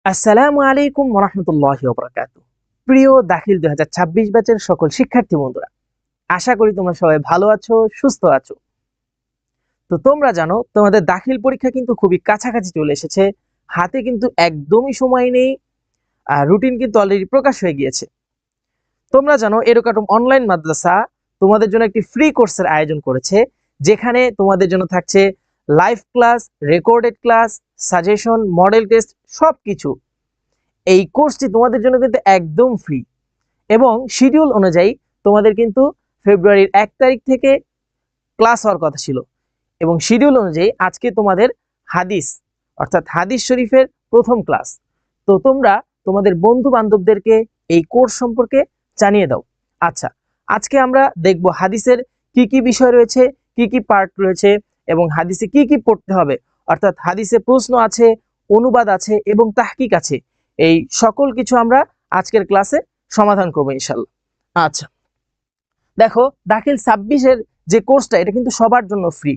আসসালামু আলাইকুম ওরহমতুল্লাহি ওয়াবারাকাতুহু। প্রিয় দাখিল 2026 ব্যাচের সকল শিক্ষার্থী বন্ধুরা, আশা করি তোমরা সবাই ভালো আছো, সুস্থ আছো। তো তোমরা জানো তোমাদের দাখিল পরীক্ষা কিন্তু খুবই কাছাকাছি চলে এসেছে, হাতে কিন্তু একদমই সময় নেই। রুটিন কিন্তু অলরেডি প্রকাশ হয়ে গিয়েছে। তোমরা জানো এরকম অনলাইন মাদ্রাসা তোমাদের জন্য একটি ফ্রি কোর্সের আয়োজন করেছে, যেখানে তোমাদের জন্য থাকছে live class, recorded class, suggestion, model test সবকিছু। এই কোর্সটি তোমাদের জন্য কিন্তু একদম ফ্রি এবং শিডিউল অনুযায়ী তোমাদের কিন্তু ফেব্রুয়ারির 1 তারিখ থেকে ক্লাস হওয়ার কথা ছিল এবং শিডিউল অনুযায়ী আজকে তোমাদের হাদিস অর্থাৎ হাদিস শরীফের প্রথম ক্লাস। তো তোমরা তোমাদের বন্ধু বান্ধবদেরকে এই কোর্স সম্পর্কে জানিয়ে দাও। আচ্ছা, আজকে আমরা দেখব হাদিসের কি কি বিষয় রয়েছে, কি কি পার্ট রয়েছে এবং হাদিসে কি কি পড়তে হবে, অর্থাৎ হাদিসে প্রশ্ন আছে, অনুবাদ আছে এবং তাহকিক আছে। এই সকল কিছু আমরা আজকের ক্লাসে সমাধান করব ইনশাআল্লাহ। আচ্ছা, দেখো দাখিল 26-এর যে কোর্সটা এটা কিন্তু সবার জন্য ফ্রি।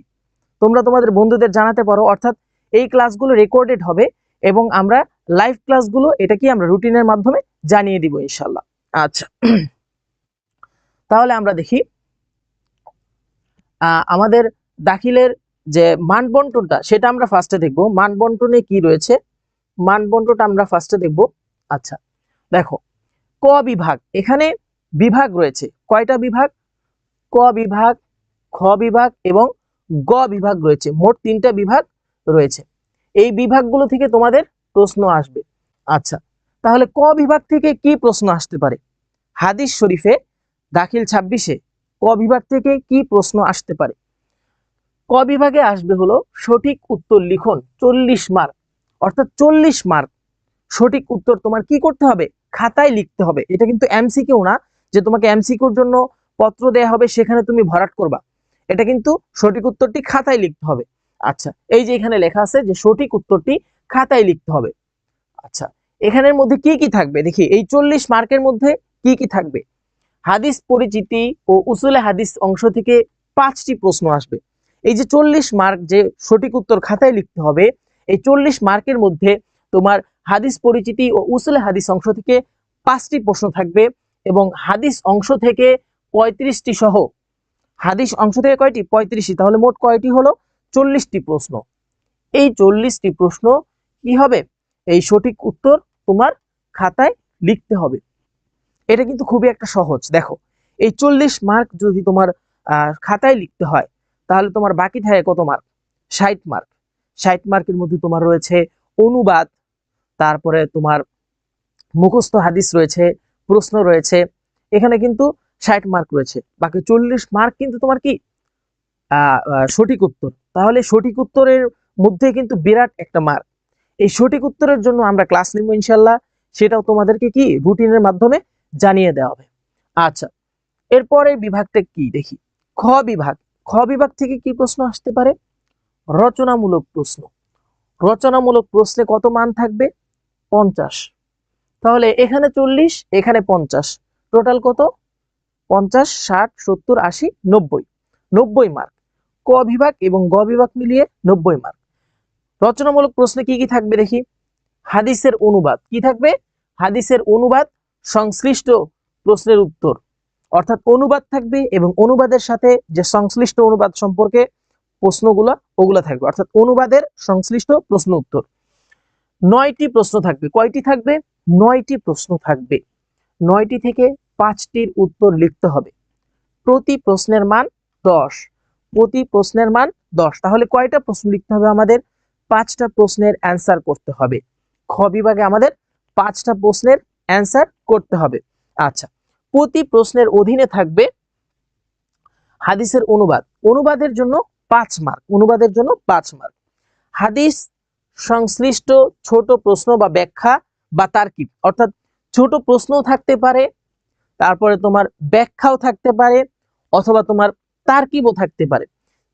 তোমরা তোমাদের বন্ধুদের জানাতে পারো, অর্থাৎ এই ক্লাসগুলো রেকর্ডেড হবে এবং আমরা লাইভ ক্লাসগুলো এটা কি আমরা রুটিনের মাধ্যমে জানিয়ে দিব ইনশাআল্লাহ। আচ্ছা, তাহলে আমরা দেখি আমাদের দাখিলের যে মান বন্টনটা সেটা আমরা ফার্স্টে দেখব। মান বন্টনে কি রয়েছে, মান বন্টনটা আমরা ফার্স্টে দেখব। আচ্ছা, দেখো ক বিভাগ, এখানে বিভাগ রয়েছে কয়টা বিভাগ? ক বিভাগ, খ বিভাগ এবং গ বিভাগ রয়েছে, মোট 3টা বিভাগ রয়েছে। এই বিভাগগুলো থেকে তোমাদের প্রশ্ন আসবে। আচ্ছা, তাহলে ক বিভাগ থেকে কি প্রশ্ন আসতে পারে? হাদিস শরীফে দাখিল 26-এ ক বিভাগ থেকে কি প্রশ্ন আসতে পারে? ক বিভাগে আসবে হলো সঠিক উত্তর লিখন 40 মার্ক, অর্থাৎ 40 মার্ক সঠিক উত্তর তোমার কি করতে হবে? খাতায় লিখতে হবে। এটা কিন্তু এমসিকিউ না যে তোমাকে এমসিকিউর জন্য পত্র দেয়া হবে সেখানে তুমি ভরাট করবা, এটা কিন্তু সঠিক উত্তরটি খাতায় লিখতে হবে। আচ্ছা, এই যে এখানে লেখা আছে যে সঠিক উত্তরটি খাতায় লিখতে হবে। আচ্ছা, এখানের মধ্যে কি কি থাকবে দেখি, এই 40 মার্কের মধ্যে কি কি থাকবে? হাদিস পরিচিতি ও উসুলে হাদিস অংশ থেকে 5টি প্রশ্ন আসবে। এই যে 40 মার্ক যে সঠিক উত্তর খাতায় লিখতে হবে, এই 40 মার্কের মধ্যে তোমার হাদিস পরিচিতি ও উসুলে হাদিস অংশ থেকে 5টি প্রশ্ন থাকবে এবং হাদিস অংশ থেকে 35টি সহ, হাদিস অংশ থেকে কয়টি? 35টি, তাহলে মোট কয়টি হলো? 40টি প্রশ্ন। এই 40টি প্রশ্ন কি হবে? এই সঠিক উত্তর তোমার খাতায় লিখতে হবে। এটা কিন্তু খুবই একটা সহজ। দেখো এই 40 মার্ক যদি তোমার খাতায় লিখতে হয় তাহলে তোমার বাকি থাকে কত মার্ক? 60 মার্ক। 60 মার্কের মধ্যে তোমার রয়েছে অনুবাদ, তারপরে তোমার মুখস্থ হাদিস রয়েছে, প্রশ্ন রয়েছে, এখানে কিন্তু 60 মার্ক রয়েছে। বাকি 40 মার্ক কিন্তু তোমার কি সঠিক উত্তর। তাহলে সঠিক উত্তরের মধ্যে কিন্তু বিরাট একটা মার্ক। এই সঠিক উত্তরের জন্য আমরা ক্লাস নিব ইনশাআল্লাহ, সেটাও তোমাদেরকে কি রুটিনের মাধ্যমে জানিয়ে দেওয়া হবে। আচ্ছা, এরপরে বিভাগটা কি দেখি, খ বিভাগ। খ বিভাগ থেকে কি প্রশ্ন আসতে পারে? রচনামূলক প্রশ্ন। রচনামূলক প্রশ্নে কত মান থাকবে? 50। তাহলে এখানে 40, এখানে 50, টোটাল কত? 50, 60, 70, 80, 90, 90 মার্ক। ক বিভাগ এবং গ বিভাগ মিলিয়ে 90 মার্ক। রচনামূলক প্রশ্নে কি কি থাকবে দেখি, হাদিসের অনুবাদ কি থাকবে? হাদিসের অনুবাদ, সংশ্লিষ্ট প্রশ্নের উত্তর, অর্থাৎ অনুবাদ থাকবে এবং অনুবাদের সাথে যে সংশ্লিষ্ট অনুবাদ সম্পর্কে প্রশ্নগুলো ওগুলো থাকবে, অর্থাৎ অনুবাদের সংশ্লিষ্ট প্রশ্ন উত্তর। 9টি প্রশ্ন থাকবে। কয়টি থাকবে? 9টি প্রশ্ন থাকবে। 9টি থেকে 5টির উত্তর লিখতে হবে। প্রতি প্রশ্নের মান 10। প্রতি প্রশ্নের মান 10। তাহলে কয়টা প্রশ্ন লিখতে হবে আমাদের? 5টা প্রশ্নের অ্যান্সার করতে হবে। খ বিভাগে আমাদের 5টা প্রশ্নের অ্যান্সার করতে হবে। আচ্ছা, প্রতি প্রশ্নের অধীনে থাকবে হাদিসের অনুবাদ। অনুবাদের জন্য 5 মার্ক। অনুবাদের জন্য 5 মার্ক। হাদিস সংশ্লিষ্ট ছোট প্রশ্ন বা ব্যাখ্যা বা তারকিব, অর্থাৎ ছোট প্রশ্নও থাকতে পারে, তারপরে তোমার ব্যাখ্যাও থাকতে পারে, অথবা তোমার তারকিবও থাকতে পারে।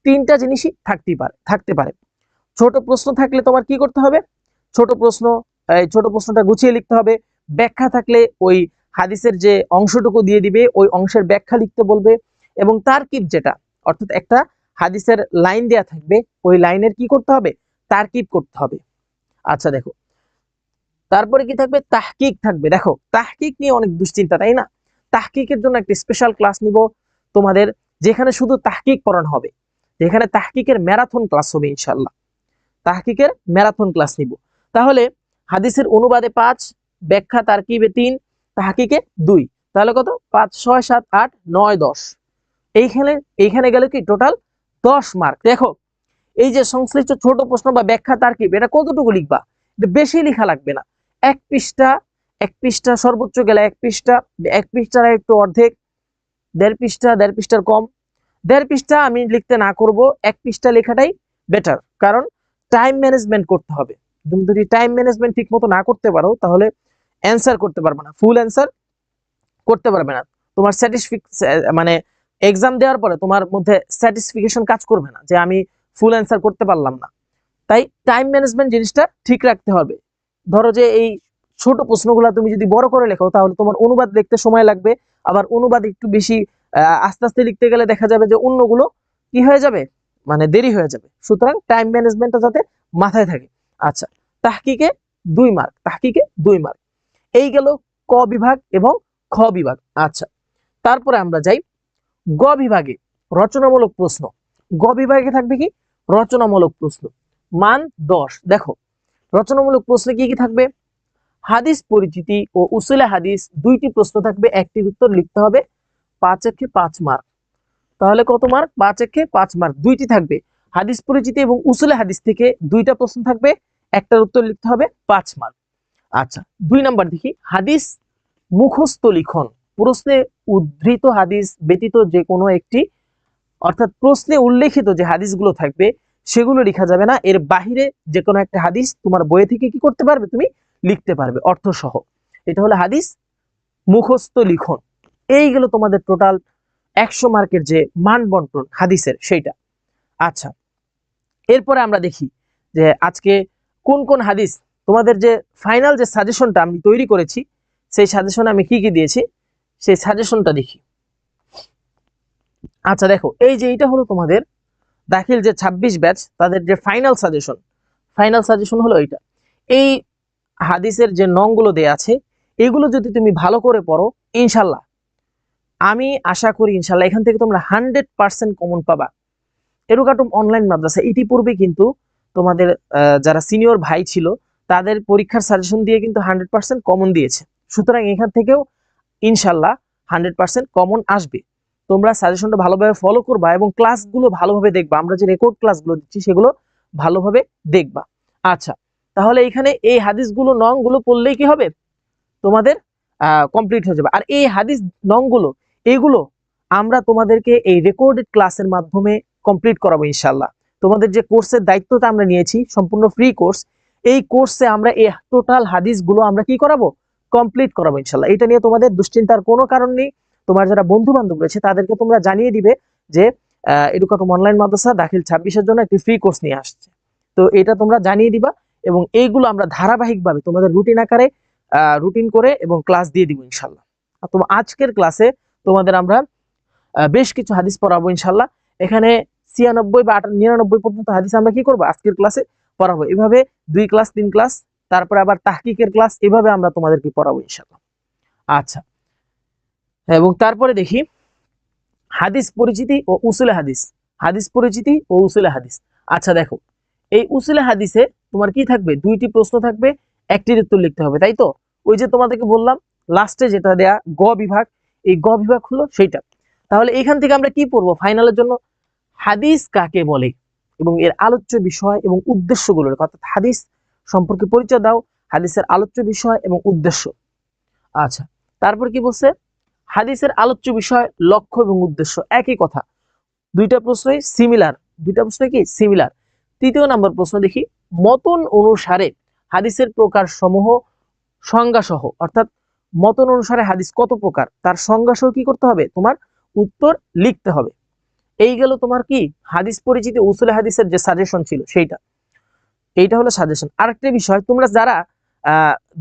3টা জিনিসই থাকতে পারে। ছোট প্রশ্ন থাকলে তোমার কি করতে হবে? ছোট প্রশ্নটা গুছিয়ে লিখতে হবে। ব্যাখ্যা থাকলে ওই হাদিসের যে অংশটুকু দিয়ে দিবে ওই অংশের ব্যাখ্যা লিখতে বলবে। এবং তারকিব যেটা, অর্থাৎ একটা হাদিসের লাইন দেয়া থাকবে, ওই লাইনের কি করতে হবে? তারকিব করতে হবে। আচ্ছা দেখো, তারপরে কি থাকবে, তাহকিক থাকবে। দেখো তাহকিক নিয়ে অনেক দুশ্চিন্তা, তাই না? তাহকিকের জন্য একটা স্পেশাল ক্লাস নিব তোমাদের, যেখানে শুধু তাহকিক পড়ানো হবে, যেখানে তাহকিকের ম্যারাথন ক্লাস হবে ইনশাআল্লাহ। তাহকিকের ম্যারাথন ক্লাস নিব। তাহলে হাদিসের অনুবাদে 5, ব্যাখ্যা তারকিবে 3, তাহকিকে 2, তাহলে কত, 5 6 7 8 9 10। এইখানে গেলে কি টোটাল 10 মার্ক। দেখো এই যে সংশ্লিষ্ট ছোট প্রশ্ন বা ব্যাখ্যা তারকিব, এটা কতটুকু লিখবা, এটা বেশি লেখা লাগবে না, এক পৃষ্ঠা সর্বোচ্চ গেলে এক পৃষ্ঠার একটু অর্ধেক, 1.5 পৃষ্ঠা, 1.5 পৃষ্ঠার কম, 1.5 পৃষ্ঠা আমি লিখতে না করব, 1 পৃষ্ঠা লেখাটাই বেটার। কারণ টাইম ম্যানেজমেন্ট করতে হবে। তুমি যদি টাইম ম্যানেজমেন্ট ঠিক মতো না করতে পারো তাহলে অ্যান্সার করতে পারবে না, ফুল অ্যান্সার করতে পারবে না। তোমার মানে এক্সাম দেওয়ার পরে তোমার মধ্যে স্যাটিসফিকেশন কাজ করবে না যে আমি ফুল অ্যান্সার করতে পারলাম না। তাই টাইম ম্যানেজমেন্ট জিনিসটা ঠিক রাখতে হবে। ধরো যে এই ছোট প্রশ্নগুলো তুমি যদি বড় করে লেখো তাহলে তোমার অনুবাদ লিখতে সময় লাগবে, আবার অনুবাদ একটু বেশি আস্তে আস্তে লিখতে গেলে দেখা যাবে যে অন্যগুলো কি হয়ে যাবে, মানে দেরি হয়ে যাবে। সুতরাং টাইম ম্যানেজমেন্টটা যাতে মাথায় থাকে। আচ্ছা, তাহকিকে 2 মার্ক, তাহকিকে 2 মার্ক। এই গেল ক বিভাগ এবং খ বিভাগ। আচ্ছা, তারপরে আমরা যাই গ বিভাগে, রচনামূলক প্রশ্ন। গ বিভাগে থাকবে কি, রচনামূলক প্রশ্ন, মান 10। দেখো রচনামূলক প্রশ্নে কি কি থাকবে, হাদিস পরিচিতি ও উসুলে হাদিস 2টি প্রশ্ন থাকবে, একটির উত্তর লিখতে হবে, 5 একে 5 মার্ক। তাহলে কত মার্ক, 5 একে 5 মার্ক, 2টি থাকবে। হাদিস পরিচিতি এবং উসুলে হাদিস থেকে 2টা প্রশ্ন থাকবে, একটার উত্তর লিখতে হবে, 5 মার্ক। আচ্ছা, 2 নাম্বার দেখি, হাদিস মুখস্থ লিখন। প্রশ্নে উদ্ধৃত হাদিস ব্যতীত যে কোনো একটি, অর্থাৎ প্রশ্নে উল্লেখিত যে হাদিসগুলো থাকবে সেগুলো লেখা যাবে না, এর বাহিরে যে কোনো একটা হাদিস তোমার বই থেকে কি করতে পারবে, তুমি লিখতে পারবে অর্থ সহ। এটা হলো হাদিস মুখস্থ লিখন। এই গেল তোমাদের টোটাল 100 মার্কের যে মান বন্টন হাদিসের সেইটা। আচ্ছা, এরপরে আমরা দেখি যে আজকে কোন কোন হাদিস, তোমাদের যে ফাইনাল যে সাজেশনটা আমি তৈরি করেছি সেই সাজেশনে আমি কি কি দিয়েছি সেই সাজেশনটা দেখি। আচ্ছা দেখো, এই যে এটা হলো তোমাদের দাখিল যে 26 ব্যাচ তাদের যে ফাইনাল সাজেশন হলো এইটা। এই হাদিসের যে নংগুলো দেয়া আছে এগুলো যদি তুমি ভালো করে পড়ো ইনশাল্লাহ, আমি আশা করি ইনশাল্লাহ এখান থেকে তোমরা 100% কমন পাবা। এডুকাটুম অনলাইন মাদ্রাসা ইতিপূর্বে কিন্তু তোমাদের যারা সিনিয়র ভাই ছিল তাদের পরীক্ষার সাজেশন দিয়ে কিন্তু 100% কমন দিয়েছে। সুতরাং এখান থেকেও ইনশাল্লাহ 100% কমন আসবে। তোমরা সাজেশনটা ভালোভাবে ফলো করবা এবং ক্লাসগুলো ভালোভাবে দেখবা, আমরা যে রেকর্ড ক্লাসগুলো দিচ্ছি সেগুলো ভালোভাবে দেখবা। আচ্ছা, তাহলে এখানে এই হাদিসগুলো নংগুলো পড়লেই কি হবে, তোমাদের কমপ্লিট হয়ে যাবে। আর এই হাদিস নংগুলো এইগুলো আমরা তোমাদেরকে এই রেকর্ডেড ক্লাসের মাধ্যমে কমপ্লিট করাবো ইনশাল্লাহ। তোমাদের যে কোর্সের দায়িত্বটা আমরা নিয়েছি সম্পূর্ণ ফ্রি কোর্স, এই কোর্সে আমরা এই টোটাল হাদিসগুলো আমরা কি করাবো, কমপ্লিট করাবো ইনশাল্লাহ। এটা নিয়ে তোমাদের দুশ্চিন্তার কোনো কারণ নেই। তোমার যারা বন্ধু বান্ধব রয়েছে তাদেরকে তোমরা জানিয়ে দিবে যে এডুকাটুম অনলাইন মাদ্রাসা দাখিল 26-এর জন্য একটি ফ্রি কোর্স নিয়ে আসছে, তো এটা তোমরা জানিয়ে দিবা এবং এইগুলো আমরা ধারাবাহিকভাবে তোমাদের রুটিন আকারে রুটিন করে এবং ক্লাস দিয়ে দিব ইনশাল্লাহ। তোমার আজকের ক্লাসে তোমাদের আমরা বেশ কিছু হাদিস পড়াবো ইনশাল্লাহ। এখানে 96 বা 99 পর্যন্ত হাদিস আমরা কি করবো আজকের ক্লাসে পড়াবো। এভাবে 2 ক্লাস 3 ক্লাস, তারপরে আবার তাহকিকের ক্লাস, এভাবে আমরা তোমাদেরকে পড়াবো ইনশাল্লাহ। আচ্ছা, এবং তারপরে দেখি হাদিস পরিচিতি ও উসুলে হাদিস, হাদিস পরিচিতি ও উসুলে হাদিস। আচ্ছা দেখো, এই উসুলে হাদিসে তোমার কি থাকবে, 2টি প্রশ্ন থাকবে, একটির উত্তর লিখতে হবে, তাই তো? ওই যে তোমাদেরকে বললাম লাস্টে যেটা দেয়া গ বিভাগ, এই গ বিভাগ হলো সেইটা। তাহলে এখান থেকে আমরা কি পড়বো ফাইনালের জন্য, হাদিস কাকে বলে এবং এর আলোচ্য বিষয় এবং উদ্দেশ্যগুলো, অর্থাৎ হাদিস সম্পর্কে পরিচয় দাও, হাদিসের আলোচ্য বিষয় এবং উদ্দেশ্য। আচ্ছা, তারপর কি বলছে, হাদিসের আলোচ্য বিষয়, লক্ষ্য এবং উদ্দেশ্য একই কথা, 2টা প্রশ্নই সিমিলার, 2টা প্রশ্ন কি সিমিলার। 3য় নাম্বার প্রশ্ন দেখি, মতন অনুসারে হাদিসের প্রকার সমূহ সংজ্ঞা সহ, অর্থাৎ মতন অনুসারে হাদিস কত প্রকার তার সংজ্ঞা সহ কি করতে হবে, তোমার উত্তর লিখতে হবে। এই গেল তোমার কি হাদিস পরিচিতি উসুলে হাদিসের যে সাজেশন ছিল সেইটা, এইটা হলো সাজেশন। আরেকটা বিষয়, তোমরা যারা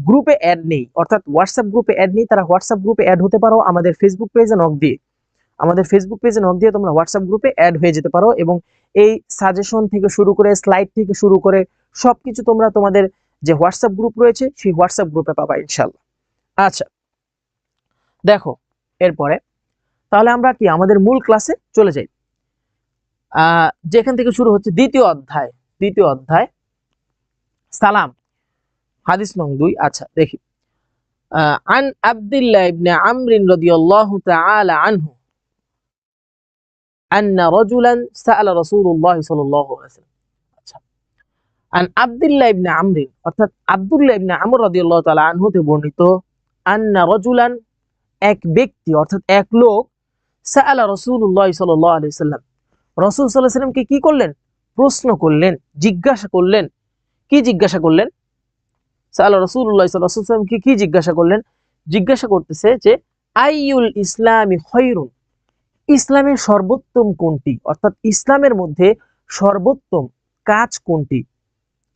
গ্রুপে অ্যাড নেই, অর্থাৎ হোয়াটসঅ্যাপ গ্রুপে অ্যাড নেই, তারা হোয়াটসঅ্যাপ গ্রুপে অ্যাড হতে পারো আমাদের ফেসবুক পেজে নক দিয়ে, আমাদের ফেসবুক পেজে নক দিয়ে তোমরা হোয়াটসঅ্যাপ গ্রুপে অ্যাড হয়ে যেতে পারো এবং এই সাজেশন থেকে শুরু করে স্লাইড থেকে শুরু করে সবকিছু তোমরা তোমাদের যে হোয়াটসঅ্যাপ গ্রুপ রয়েছে সেই হোয়াটসঅ্যাপ গ্রুপে পাবা ইনশাআল্লাহ। আচ্ছা দেখো এরপরে তাহলে আমরা কি আমাদের মূল ক্লাসে চলে যাই। যেখান থেকে শুরু হচ্ছে দ্বিতীয় অধ্যায় সালাম, হাদিস নং 2। আচ্ছা দেখি, আন আব্দুল্লাহ ইবনে আমর রাদিয়াল্লাহু তাআলা আনহু আন্না রাজুলান সাআলা রাসূলুল্লাহ সাল্লাল্লাহু আলাইহি ওয়াসাল্লাম। আচ্ছা, আন আব্দুল্লাহ ইবনে আমর, অর্থাৎ আব্দুল্লাহ ইবনে আমর রাদিয়াল্লাহু তাআলা আনহু তে বর্ণিত, আন্না রাজুলান, এক ব্যক্তি অর্থাৎ এক লোক, সাআলা রাসূলুল্লাহ সাল্লাল্লাহু আলাইহি ওয়াসাল্লাম, রাসূল সাল্লাল্লাহু আলাইহি ওয়াসাল্লামকে কি করলেন? প্রশ্ন করলেন, জিজ্ঞাসা করলেন। কি জিজ্ঞাসা করলেন? সাআলা রাসূলুল্লাহ সাল্লাল্লাহু আলাইহি ওয়াসাল্লাম কি জিজ্ঞাসা করলেন? জিজ্ঞাসা করতেছে যে আইয়ুল ইসলামি খায়রুন, ইসলামের সর্বোত্তম কোনটি, অর্থাৎ ইসলামের মধ্যে সর্বোত্তম কাজ কোনটি,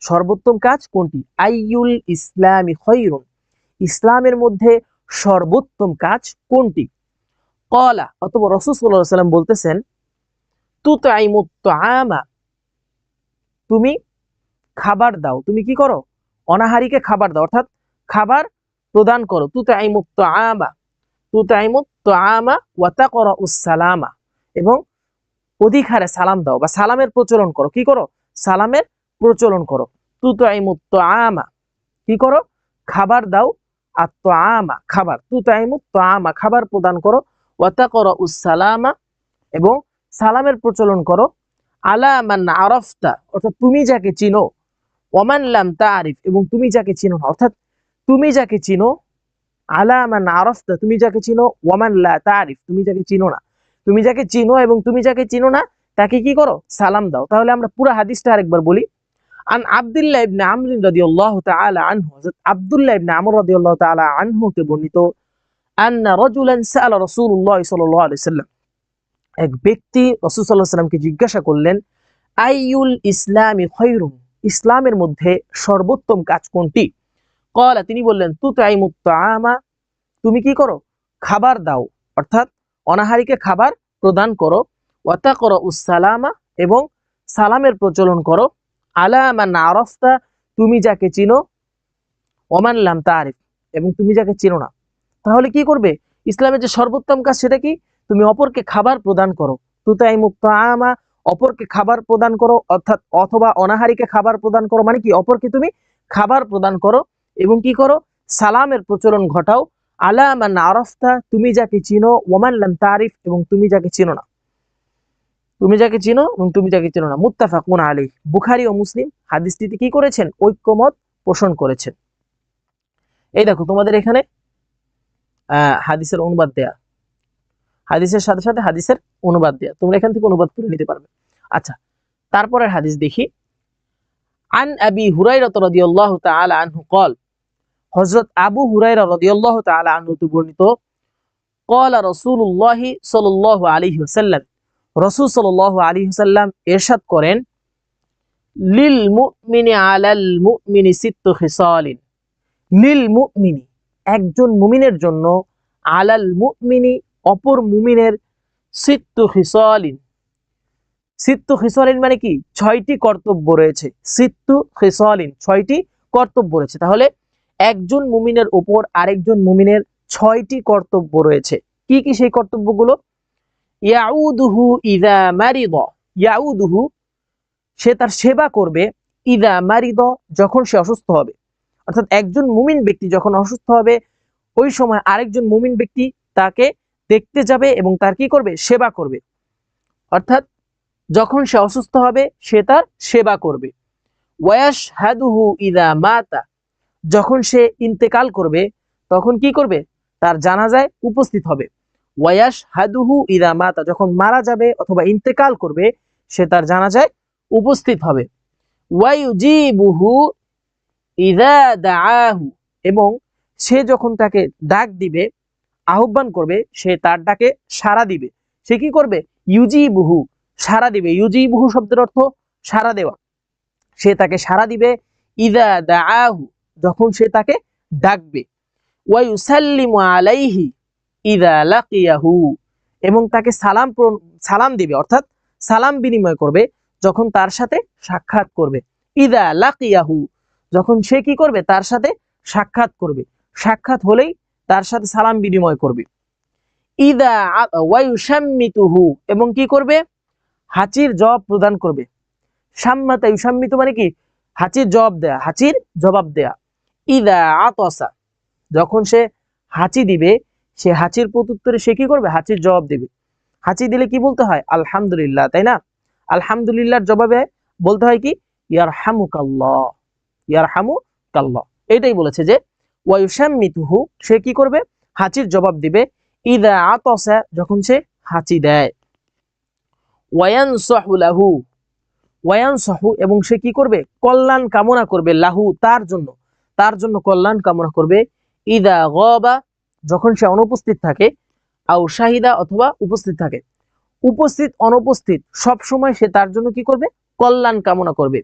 সর্বোত্তম কাজ কোনটি? আইয়ুল ইসলামি খায়রুন, ইসলামের মধ্যে সর্বোত্তম কাজ কোনটি? ক্বালা, অথবা রাসূল সাল্লাল্লাহু আলাইহি ওয়াসাল্লাম বলতেছেন, তুতঈমুত তাআমা, তুমি খাবার দাও, তুমি কি করো? অনাহারীকে খাবার দাও, অর্থাৎ খাবার প্রদান করো। তুতঈমুত তাআমা, তুতঈমুত তাআমা ওয়া তাকরাউস সালামা, এবং অধিক হারে সালাম দাও বা সালামের প্রচলন করো। কি করো? সালামের প্রচলন করো। তুতঈমুত তাআমা, কি করো? খাবার দাও। আর তাআমা খাবার, তুতঈমুত তাআমা খাবার প্রদান করো। ওয়া তাকরাউস সালামা, এবং সালামের প্রচলন করো। আলা মান আরাফতা, অর্থাৎ তুমি যাকে চিনো। ওয়ামান লাম তারিফ, এবং তুমি যাকে চিনো না, অর্থাৎ তুমি যাকে চিনো। আলা মান আরাফতা, তুমি যাকে চিনো। ওয়ামান লা তারিফ, তুমি যাকে চিনো না। তুমি যাকে চিনো এবং তুমি যাকে চিনো না তাকে কি করো? সালাম দাও। তাহলে আমরা পুরো হাদিসটা আরেকবার বলি। আন আব্দুল্লাহ ইবনে আমর রাদিয়াল্লাহু তাআলা আনহু, হযরত আব্দুল্লাহ ইবনে আমর রাদিয়াল্লাহু তাআলা আনহু তে বর্ণিত, আন্না রাজুলান সাআলা রাসূলুল্লাহ সাল্লাল্লাহু আলাইহি ওয়াসাল্লাম, এক ব্যক্তি রাসূল সাল্লাল্লাহু আলাইহি ওয়াসাল্লামকে জিজ্ঞাসা করলেন, আইয়ুল ইসলামি খায়রুন, ইসলামের মধ্যে সর্বোত্তম কাজ কোনটি? ক্বালা, তিনি বললেন, তুতঈমুত তাআমা, তুমি কি করো? খাবার দাও, অর্থাৎ অনাহারীকে খাবার প্রদান করো। ওয়া তাকরাউস সালামা, এবং সালামের প্রচলন করো। আলা মান আরাফতা, তুমি যাকে চিনো। ওমান লাম তারিফ, এবং তুমি যাকে চিনো না। তাহলে কি করবে? ইসলামের যে সর্বোত্তম কাজ সেটা কি? তুমি অপরকে খাবার প্রদান করো। তুতঈমুত তাআমা, অপরকে খাবার প্রদান করো, অর্থাৎ অথবা অনাহারীকে খাবার প্রদান করো, মানে কি? অপরকে তুমি খাবার প্রদান করো এবং কি করো? সালামের প্রচলন ঘটাও। আলা মান আরাফতা, তুমি যাকে চিনো। ওয়ামান লাম তারিফ, এবং তুমি যাকে চিনো না। তুমি যাকে চিনো এবং তুমি যাকে চিনো না। মুত্তাফাকুন আলাইহি, বুখারী ও মুসলিম হাদিসটিতে কি করেছেন? ঐক্যমত পোষণ করেছেন। এই দেখো তোমাদের এখানে হাদিসের অনুবাদ দেয়া, হাদিসের সাথে সাথে হাদিসের অনুবাদ দেয়া, তোমরা এখান থেকে অনুবাদ করে নিতে পারবে। আচ্ছা, তারপরের হাদিস দেখি। আন আবি হুরায়রা রাদিয়াল্লাহু তাআলা আনহু قال, হযরত আবু হুরায়রা রাদিয়াল্লাহু তাআলা আনহু তে বর্ণিত, ক্বালা রাসূলুল্লাহ সাল্লাল্লাহু আলাইহি ওয়াসাল্লাম, রাসূল সাল্লাল্লাহু আলাইহি ওয়াসাল্লাম ইরশাদ করেন, লিল মুমিনি আলাল মুমিনি সিত্তু খিসালিন, লিল মুমিনি, একজন মুমিনের জন্য, আলাল মুমিনি, অপর মুমিনের, সিত্তু খিসালিন, সিত্তু খিসালিন মানে কি? 6টি কর্তব্য রয়েছে। সিত্তু খিসালিন, 6টি কর্তব্য রয়েছে। তাহলে একজন মুমিনের উপর আরেকজন মুমিনের 6টি কর্তব্য রয়েছে। কি কি সেই কর্তব্যগুলো? ইয়াউদুহু ইযা মারিদ, ইয়াউদুহু, সে তার সেবা করবে। ইযা মারিদ, যখন সে অসুস্থ হবে। অর্থাৎ একজন মুমিন ব্যক্তি যখন অসুস্থ হবে ওই সময় আরেকজন মুমিন ব্যক্তি তাকে দেখতে যাবে এবং তার কি করবে? সেবা করবে। অর্থাৎ যখন সে অসুস্থ হবে সে তার সেবা করবে। ওয়াশহাদুহু ইযা মাতা, যখন সে ইন্তেকাল করবে তখন কি করবে? তার জানাজায় উপস্থিত হবে। ওয়াশহাদুহু ইযা মাতা, যখন মারা যাবে অথবা ইন্তেকাল করবে সে তার জানাজায় উপস্থিত হবে। ওয়ায়ুজিবুহু ইযা দাআহু, এবং সে যখন তাকে ডাক দিবে, আহ্বান করবে, সে তার ডাকে সাড়া দিবে। সে কি করবে? ইউজিবুহু, সাড়া দিবে। ইউজিবুহু শব্দের অর্থ সাড়া দেওয়া। সে তাকে সাড়া দিবে। ইযা দাআহু, যখন সে তাকে ডাকবে। ওয়া ইউসাল্লিমু আলাইহি ইযা লাকিয়াহু, এবং তাকে সালাম দিবে, অর্থাৎ সালাম বিনিময় করবে যখন তার সাথে সাক্ষাৎ করবে। ইযা লাকিয়াহু, যখন সে কি করবে, তার সাথে সাক্ষাৎ করবে, সাক্ষাৎ হলেই তার সাথে সালাম বিনিময় করবে। ইদা ওয়ায়ুসাম্মিতুহু, এবং কি করবে, হাঁচির জবাব প্রদান করবে। সাম্মাতা ইউসাম্মিতু মানে কি, হাঁচির জবাব দেয়া, হাঁচির জবাব দেয়া। ইদা আতাসা, যখন সে হাঁচি দিবে, সে হাঁচির প্রত্যুত্তরে সে কি করবে, হাঁচির জবাব দিবে। হাঁচি দিলে কি বলতে হয়, আলহামদুলিল্লাহ, তাই না? আলহামদুলিল্লাহর জবাবে বলতে হয় কি, ইয়ারহামুকাল্লাহ, ইয়ারহামুকাল্লাহ। এটাই বলেছে যে ওয়ায়ুসাম্মিতুহু, সে কি করবে, হাঁচির জবাব দিবে। ইদা আতাসা, যখন সে হাঁচি দেয়। ওয়ায়ানসাহু লাহু, ওয়ায়ানসাহু, এবং সে কি করবে, কল্যাণ কামনা করবে, লাহু, তার জন্য, তার জন্য কল্যাণ কামনা করবে। ইদা গাবা, যখন সে অনুপস্থিত থাকে। আও শাহিদা, অথবা উপস্থিত থাকে। উপস্থিত অনুপস্থিত সব সময় সে তার জন্য কি করবে, কল্যাণ কামনা করবে।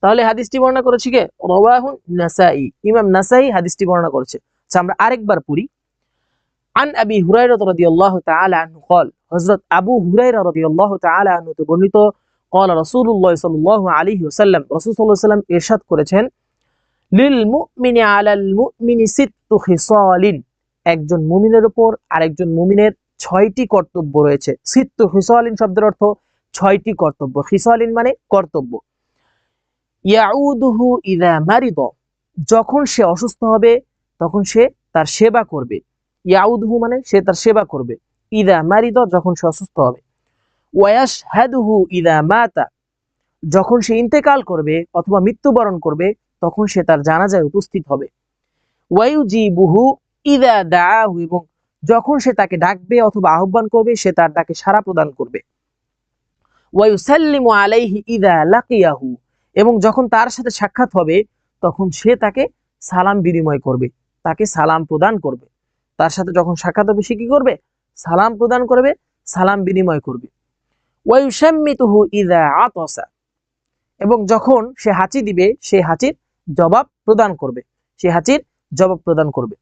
তাহলে হাদিসটি বর্ণনা করেছে কে, রাওয়াহুন নাসাই, ইমাম নাসাই হাদিসটি বর্ণনা করেছে। আচ্ছা, আমরা আরেকবার পড়ি। আন আবি হুরায়রা রাদিয়াল্লাহু তাআলা আনহু قال, হযরত আবু হুরায়রা রাদিয়াল্লাহু তাআলা আনহু থেকে বর্ণিত, قال রাসূলুল্লাহ সাল্লাল্লাহু আলাইহি ওয়াসাল্লাম, রাসূল সাল্লাল্লাহু আলাইহি ওয়াসাল্লাম ইরশাদ করেছেন, লিল মুমিনি আলাল মুমিনি সিত্তু খিসালিন, একজন মুমিনের উপর আরেকজন মুমিনের 6টি কর্তব্য রয়েছে। সিত্তু খিসালিন শব্দের অর্থ 6টি কর্তব্য। খিসালিন মানে কর্তব্য। ইয়াউদুহু ইযা মারিদ, যখন সে অসুস্থ হবে তখন সে তার সেবা করবে। ইয়াউদুহু মানে সে তার সেবা করবে। ইযা মারিদ, যখন সে অসুস্থ হবে। ওয়ায়াশহাদুহু ইযা মাতা, যখন সে ইন্তেকাল করবে অথবা মৃত্যুবরণ করবে তখন সে তার জানাজায় উপস্থিত হবে। ওয়ায়ুজিবুহু ইযা দাআহু, এবং যখন সে তাকে ডাকবে অথবা আহ্বান করবে সে তার ডাকে সাড়া প্রদান করবে। ওয়ায়ুসাল্লিমু আলাইহি ইযা লাকিয়াহু, এবং যখন তার সাথে সাক্ষাৎ হবে তখন সে তাকে সালাম বিনিময় করবে, তাকে সালাম প্রদান করবে। তার সাথে যখন সাক্ষাৎ হবে সে কি করবে, সালাম প্রদান করবে, সালাম বিনিময় করবে। ওয়ায়ুসাম্মিতুহু ইযা আতাসা, এবং যখন সে হাঁচি দিবে সে হাঁচির জবাব প্রদান করবে, সে হাঁচির জবাব প্রদান করবে।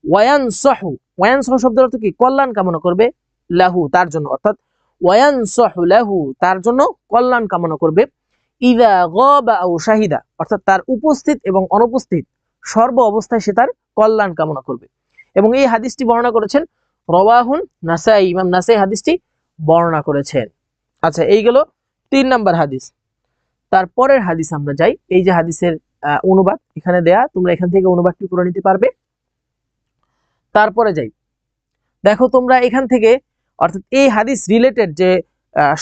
ওয়ায়ানসাহু, ওয়ায়ানসাহু শব্দের অর্থ কি, কল্যাণ কামনা করবে, লাহু, তার জন্য, অর্থাৎ ওয়ায়ানসাহু লাহু, তার জন্য কল্যাণ কামনা করবে। ইযা গাবা আও শাহিদা, অর্থাৎ তার উপস্থিত এবং অনুপস্থিত সর্ব অবস্থায় সে তার কল্যাণ কামনা করবে। এবং এই হাদিসটি বর্ণনা করেছেন রাওয়াহুন নাসাই, ইমাম নাসাই হাদিসটি বর্ণনা করেছেন। আচ্ছা, এই গেল 3 নাম্বার হাদিস। তারপরের হাদিস আমরা যাই। এই যে হাদিসের অনুবাদ এখানে দেয়া, তোমরা এখান থেকে অনুবাদটি করে নিতে পারবে। তারপরে যাই, দেখো তোমরা এখান থেকে, অর্থাৎ এই হাদিস রিলেটেড যে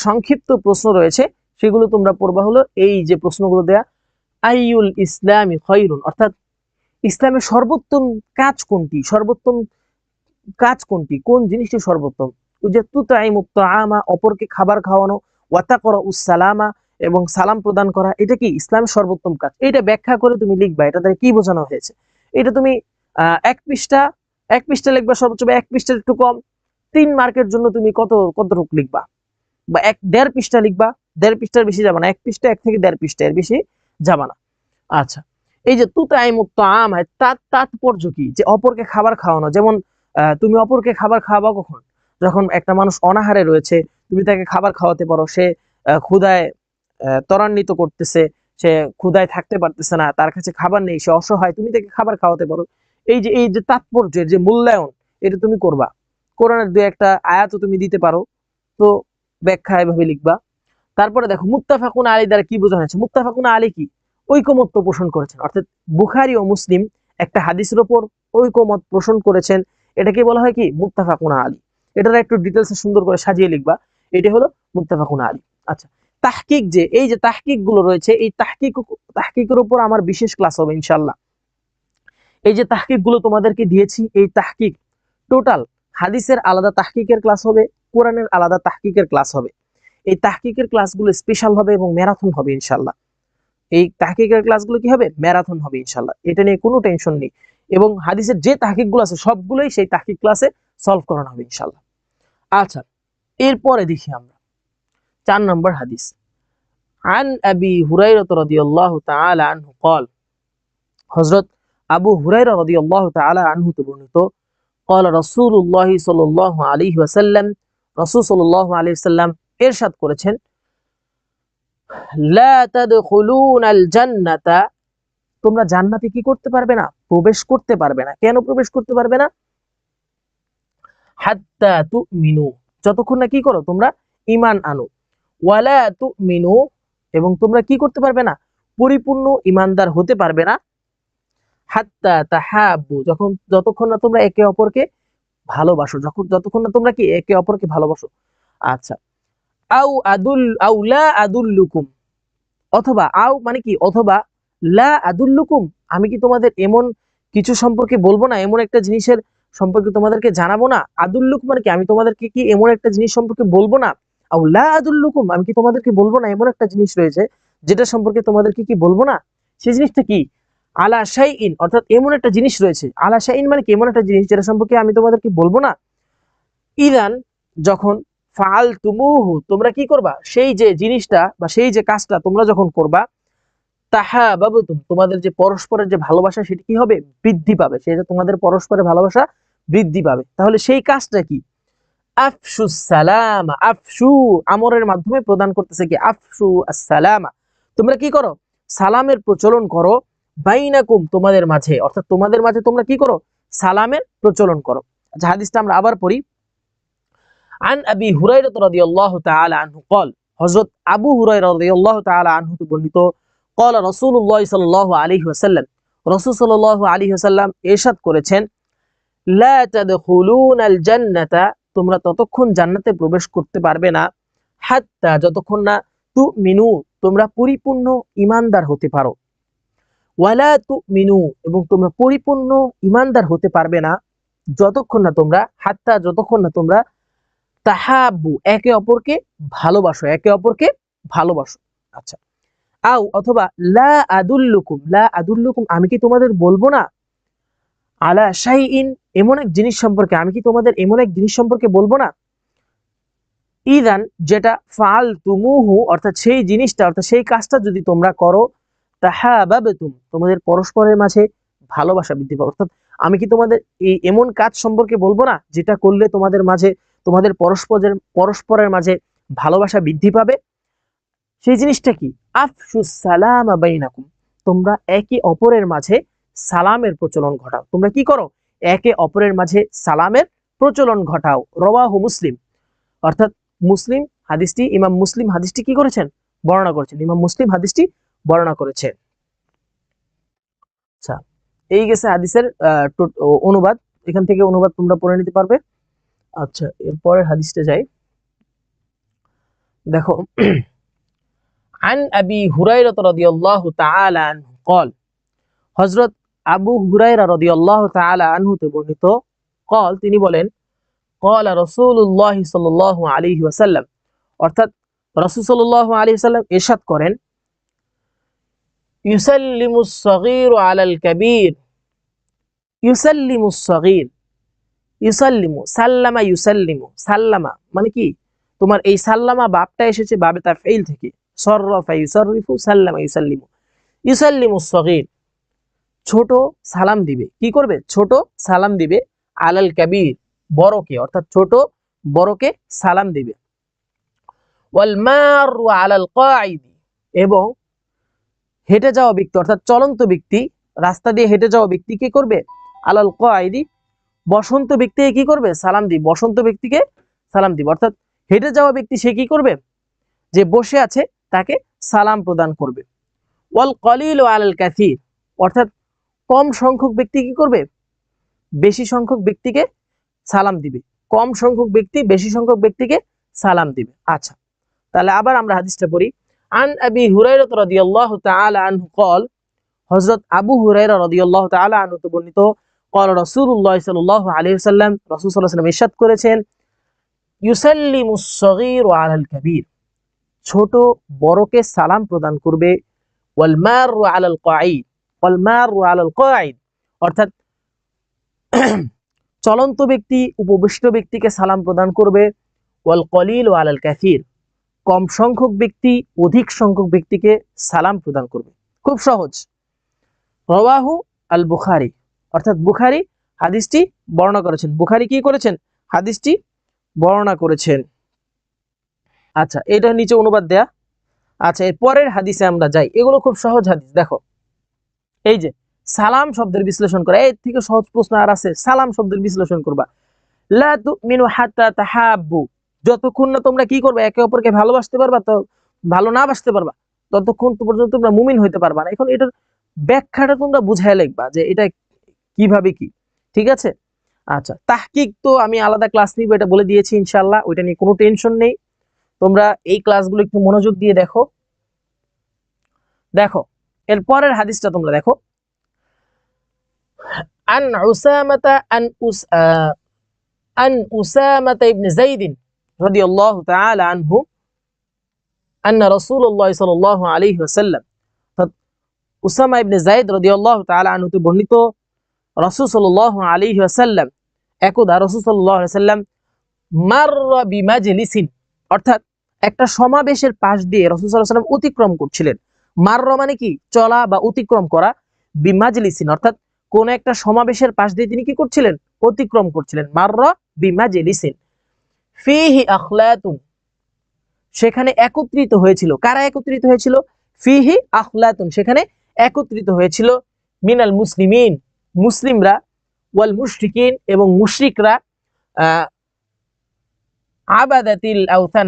সংক্ষিপ্ত প্রশ্ন রয়েছে সেগুলো তোমরা পড়বা। হলো এই যে প্রশ্নগুলো দেয়া, আইয়ুল ইসলামি খায়রুন, অর্থাৎ ইসলামের সর্বোত্তম কাজ কোনটি, সর্বোত্তম কাজ কোনটি, কোন জিনিসটি সর্বোত্তম। যে তুতাইমুত তাআমা, অপরকে খাবার খাওয়ানো, ওয়া তাকরাউস সালামা, এবং সালাম প্রদান করা, এটা কি ইসলামের সর্বোত্তম কাজ। এটা ব্যাখ্যা করে তুমি লিখবা, এটা দ্বারা কি বোঝানো হয়েছে। এটা তুমি এক পৃষ্ঠা লিখবা, সর্বোচ্চ 1 পৃষ্ঠার একটু কম। 3 মার্কের জন্য তুমি কতটুকু লিখবা, বা 1.5 পৃষ্ঠা লিখবা, 1.5 পৃষ্ঠার বেশি যাবে না, 1 পৃষ্ঠা, 1 থেকে 1.5 পৃষ্ঠা, এর বেশি যাবে না। আচ্ছা, এই যে তুতাইমুত তাআমা, তার তাৎপর্য কি, যে অপরকে খাবার খাওয়ানো। যেমন তুমি অপরকে খাবার খাওয়াবা কখন, যখন একটা মানুষ অনাহারে রয়েছে, তুমি তাকে খাবার খাওয়াতে পারো। সে ক্ষুধায় ত্বরান্বিত করতেছে, সে ক্ষুধায় থাকতে পারতেছে না, তার কাছে খাবার নেই, সে অসহায়, তুমি তাকে খাবার খাওয়াতে পারো। এই যে তাৎপর্যের যে মূল্যায়ন, এটা তুমি করবা। কোরআনের 2-1টা আয়াতও তুমি দিতে পারো, তো ব্যাখ্যা এভাবে লিখবা। তারপরে দেখো মুত্তাফাকুন আলী দ্বারা কি বোঝানো হয়েছে। মুত্তাফাকুন আলী কি, ঐকমত্য পোষণ করেছেন, অর্থাৎ বুখারী ও মুসলিম একটা হাদিসের উপর ঐকমত পোষণ করেছেন, এটাকে বলা হয় কি, মুত্তাফাকুন আলী। এটার একটু ডিটেলসে সুন্দর করে সাজিয়ে লিখবা, এটা হলো মুত্তাফাকুন আলী। আচ্ছা, তাহকিক, যে এই যে তাহকিক গুলো রয়েছে, এই তাহকিকের উপর আমার বিশেষ ক্লাস হবে ইনশাআল্লাহ। এই যে তাহকিক গুলো তোমাদেরকে দিয়েছি, এই তাহকিক টোটাল হাদিসের আলাদা তাহকিকের ক্লাস হবে, কোরআনের আলাদা তাহকিকের ক্লাস হবে। এই তাহকিকের ক্লাসগুলো স্পেশাল হবে এবং ম্যারাথন হবে ইনশাআল্লাহ। এই তাহকিকের ক্লাসগুলো কি হবে, ম্যারাথন হবে ইনশাআল্লাহ, এটা নিয়ে কোনো টেনশন নেই। এবং হাদিসের যে তাহকিকগুলো আছে সবগুলোই সেই তাহকিক ক্লাসে সলভ করানো হবে ইনশাআল্লাহ। আচ্ছা, এরপরে দেখি আমরা 4 নম্বর হাদিস। আন আবি হুরায়রা রাদিয়াল্লাহু তাআলা আনহু قال, হযরত আবু হুরায়রা রাদিয়াল্লাহু তাআলা আনহু থেকে বর্ণিত, قال রাসূলুল্লাহ সাল্লাল্লাহু আলাইহি ওয়াসাল্লাম, রাসূল সাল্লাল্লাহু আলাইহি ওয়াসাল্লাম ইরশাদ করেছেন, লা তাদখুলুনাল জান্নাতা, তোমরা জান্নাতে কি করতে পারবে না? প্রবেশ করতে পারবে না। কেন প্রবেশ করতে পারবে না? হাত্তা তুমিনু, যতক্ষণ না কি করো? তোমরা ঈমান আনো। ওয়ালা তুমিনু, এবং তোমরা কি করতে পারবে না? পরিপূর্ণ ঈমানদার হতে পারবে না। হাত্তা তাহাব্বু, যতক্ষণ না তোমরা একে অপরকে ভালোবাসো, যতক্ষণ না তোমরা কি একে অপরকে ভালোবাসো। আচ্ছা, আউ লা আদুল্লুকুম, অথবা আও মানে কি, অথবা লা আদুল্লুকুম, আমি কি তোমাদের এমন কিছু সম্পর্কে বলবো না, এমন একটা জিনিসের সম্পর্কে তোমাদেরকে জানাবো না? আদুল্লুকুম মানে কি, আমি তোমাদেরকে কি এমন একটা জিনিস সম্পর্কে বলবো না? আও লা আদুল্লুকুম, আমি কি তোমাদেরকে বলবো না এমন একটা জিনিস রয়েছে যেটা সম্পর্কে তোমাদেরকে কি বলবো না? সেই জিনিসটা কি? আলা শাইইন, অর্থাৎ এমন একটা জিনিস রয়েছে। আলা শাইইন মানে কি, এমন একটা জিনিস যেটা সম্পর্কে আমি তোমাদেরকে বলবো না। ইদান, যখন ফাআলতুমুহু, তোমরা কি করবা? সেই যে জিনিসটা বা সেই যে কাজটা তোমরা যখন করবা, তাহাবাবতুম, তোমাদের যে পরস্পরের যে ভালোবাসা সেটা কি হবে? বৃদ্ধি পাবে। সেটা তোমাদের পরস্পরের ভালোবাসা বৃদ্ধি পাবে। তাহলে সেই কাজটা কি? আফশু সালামা, আফশু আমরের মাধ্যমে প্রদান করতেছে কি? আফশু আসসালামা, তোমরা কি করো? সালামের প্রচলন করো। বাইনাকুম, তোমাদের মাঝে, অর্থাৎ তোমাদের মাঝে তোমরা কি করো? সালামের প্রচলন করো। আচ্ছা, হাদিসটা আমরা আবার পড়ি। আন আবি হুরায়রা রাদিয়াল্লাহু তাআলা আনহু ক্বাল, হযরত আবু হুরায়রা রাদিয়াল্লাহু তাআলা আনহু থেকে বর্ণিত, ক্বালা রাসূলুল্লাহ সাল্লাল্লাহু আলাইহি ওয়াসাল্লাম, রাসূল সাল্লাল্লাহু আলাইহি ওয়াসাল্লাম ইরশাদ করেছেন, লা তাদখুলুনাল জান্নাতা, তোমরা ততক্ষণ জান্নাতে প্রবেশ করতে পারবে না, হাত্তা, যতক্ষণ না তুমিনু, তোমরা পরিপূর্ণ ঈমানদার হতে পারো। ওয়ালা তুমিনু, এবং তোমরা পরিপূর্ণ ঈমানদার হতে পারবে না যতক্ষণ না তোমরা, হাত্তা, যতক্ষণ না তোমরা তাহাব্বু, একে অপরকে ভালোবাসো, একে অপরকে ভালোবাসো। আচ্ছা, আও অথবা লা আদুল্লুকুম, লা আদুল্লুকুম, আমি কি তোমাদের বলবো না? আলা শাইইন, এমন এক জিনিস সম্পর্কে, আমি কি তোমাদের এমন এক জিনিস সম্পর্কে বলবো না? ইদান, যেটা ফাআলতুমুহু, অর্থাৎ সেই জিনিসটা, অর্থাৎ সেই কাজটা যদি তোমরা করো, তাহাবাবতুম, তোমাদের পরস্পরের মাঝে ভালোবাসা বৃদ্ধি পাবে। অর্থাৎ আমি কি তোমাদের এই এমন কাজ সম্পর্কে বলবো না যেটা করলে তোমাদের মাঝে, তোমাদের পরস্পরের মাঝে ভালোবাসা বৃদ্ধি পাবে? সেই জিনিসটা কি? আফশুস সালামা বাইনাকুম, তোমরা একে অপরের মাঝে সালামের প্রচলন ঘটাও। তোমরা কি করো? একে অপরের মাঝে সালামের প্রচলন ঘটাও। রাওয়াহু মুসলিম, অর্থাৎ মুসলিম হাদিসটি, ইমাম মুসলিম হাদিসটি কি করেছেন? বর্ণনা করেছেন। ইমাম মুসলিম হাদিসটি বর্ণনা করেছেন। আচ্ছা, এই গেছে হাদিসের অনুবাদ। এখান থেকে অনুবাদ তোমরা পড়ে নিতে পারবে। আচ্ছা, এরপরের হাদিসটা যাই, দেখো। আন আবি হুরায়রা রাদিয়াল্লাহু তাআলা আনহু ক্বাল, হযরত আবু হুরায়রা রাদিয়াল্লাহু তাআলা আনহু তে বর্ণিত, ক্বাল, তিনি বলেন, ক্বালা রাসূলুল্লাহ সাল্লাল্লাহু আলাইহি ওয়াসাল্লাম, অর্থাৎ রাসূল সাল্লাল্লাহু আলাইহি ওয়াসাল্লাম ইরশাদ করেন, ইউসাল্লিমুস সাগীরু আলাল কাবীর, ইউসাল্লিমুস সাগীর, ইউসাল্লিমু, সাল্লামা ইউসাল্লিমু, সাল্লামা মানে কি, তোমার এই সাল্লামা বাবটা এসেছে বাবে তাফঈল থেকে, সররাফা ইউসাররিফু, সাল্লামা ইউসাল্লিমু। ইউসাল্লিমুস সাগীর, ছোট সালাম দিবে। কি করবে? ছোট সালাম দিবে। আলাল কাবীর, বড়কে, অর্থাৎ ছোট বড়কে সালাম দিবে। ওয়াল মারু আলাল কাঈদ, এবং হেঁটে যাওয়া ব্যক্তি, অর্থাৎ চলন্ত ব্যক্তি, রাস্তা দিয়ে হেঁটে যাওয়া ব্যক্তি কি করবে? আলাল কাঈদি, বসন্ত ব্যক্তিকে কি করবে? সালাম দিবে। বসন্ত ব্যক্তিকে সালাম দিবে, অর্থাৎ হেঁটে যাওয়া ব্যক্তি সে কি করবে? যে বসে আছে তাকে সালাম প্রদান করবে। ওয়াল কলিল আলাল কাসীর, অর্থাৎ কম সংখ্যক ব্যক্তি কি করবে? বেশি সংখ্যক ব্যক্তিকে সালাম দিবে। কম সংখ্যক ব্যক্তি বেশি সংখ্যক ব্যক্তিকে সালাম দিবে। আচ্ছা, তাহলে আবার আমরা হাদিসটা পড়ি। আন আবি হুরায়রা রাদিয়াল্লাহু তাআলা আনহু ক্বাল, হযরত আবু হুরায়রা রাদিয়াল্লাহু তাআলা আনহু তে বর্ণিত, ক্বাল রাসূলুল্লাহ সাল্লাল্লাহু আলাইহি ওয়াসাল্লাম, রাসূল সাল্লাল্লাহু আলাইহি ওয়াসাল্লাম ইরশাদ করেছেন, ইউসাল্লিমুস সাগীরু আলাল কাবীর, ছোট বড়কে সালাম প্রদান করবে। ওয়াল মারু আলাল কাঈদ, ওয়াল মারু আলাল কাঈদ, অর্থাৎ চলন্ত ব্যক্তি উপবিষ্ট ব্যক্তিকে সালাম প্রদান করবে। ওয়াল কলিল আলাল কাসীর, কম সংখ্যক ব্যক্তি অধিক সংখ্যক ব্যক্তিকে সালাম প্রদান করবে। খুব সহজ। রাওয়াহু আল বুখারী, অর্থাৎ বুখারী হাদিসটি বর্ণনা করেছেন। বুখারী কি করেছেন? হাদিসটি বর্ণনা করেছেন। আচ্ছা, এটা নিচে অনুবাদ দেয়া। আচ্ছা, এর পরের হাদিসে আমরা যাই। এগুলো খুব সহজ হাদিস। দেখো, এই যে সালাম শব্দের বিশ্লেষণ করা, এর থেকে সহজ প্রশ্ন আর আছে? সালাম শব্দের বিশ্লেষণ করবা। লা তুমিনু হাত্তা তাহাব্বু, যতক্ষণ না তোমরা কি করবে, একে অপরকে ভালোবাসতে পারবা, তো ভালো না বাসতে পারবা ততক্ষণ পর্যন্ত তোমরা মুমিন হইতে পারবা না। এখন এটার ব্যাখ্যাটা তোমরা বুঝায় লিখবা যে এটা কিভাবে কি, ঠিক আছে? আচ্ছা, তাহকিক তো আমি আলাদা ক্লাস নিব, এটা বলে দিয়েছি ইনশাআল্লাহ, ওইটা নিয়ে কোনো টেনশন নেই। তোমরা এই ক্লাসগুলো একটু মনোযোগ দিয়ে দেখো। দেখো এর পরের হাদিসটা তোমরা দেখো। আন উসামাতা আন উসামাতা ইবনে যায়দ রাদিয়াল্লাহু তাআলা আনহু আন্না রাসূলুল্লাহ সাল্লাল্লাহু আলাইহি ওয়াসাল্লাম, উসামা ইবনে যায়দ রাদিয়াল্লাহু তাআলা আনহু তে বর্ণিত, রাসূল সাল্লাল্লাহু আলাইহি ওয়াসাল্লাম একদা রাসূল সাল্লাল্লাহু আলাইহি ওয়াসাল্লাম মাররা বিমাজলিসিন, অর্থাৎ একটা সমাবেশের পাশ দিয়ে রাসূল সাল্লাল্লাহু আলাইহি ওয়াসাল্লাম অতিক্রম করছিলেন। মাররা মানে কি? চলা বা অতিক্রম করা। বিমাজলিসিন অর্থাৎ কোন একটা সমাবেশের পাশ দিয়ে তিনি কি করছিলেন? অতিক্রম করছিলেন। মাররা বিমাজলিসিন ফিহি আখলাতুন, সেখানে একত্রিত হয়েছিল। কারা একত্রিত হয়েছিল? ফিহি আখলাতুন, সেখানে একত্রিত হয়েছিল মিনাল মুসলিমিন, মুসলিমরা, ওয়াল মুশরিকিন, এবং মুশরিকরা, আবাদাতিল আওথান,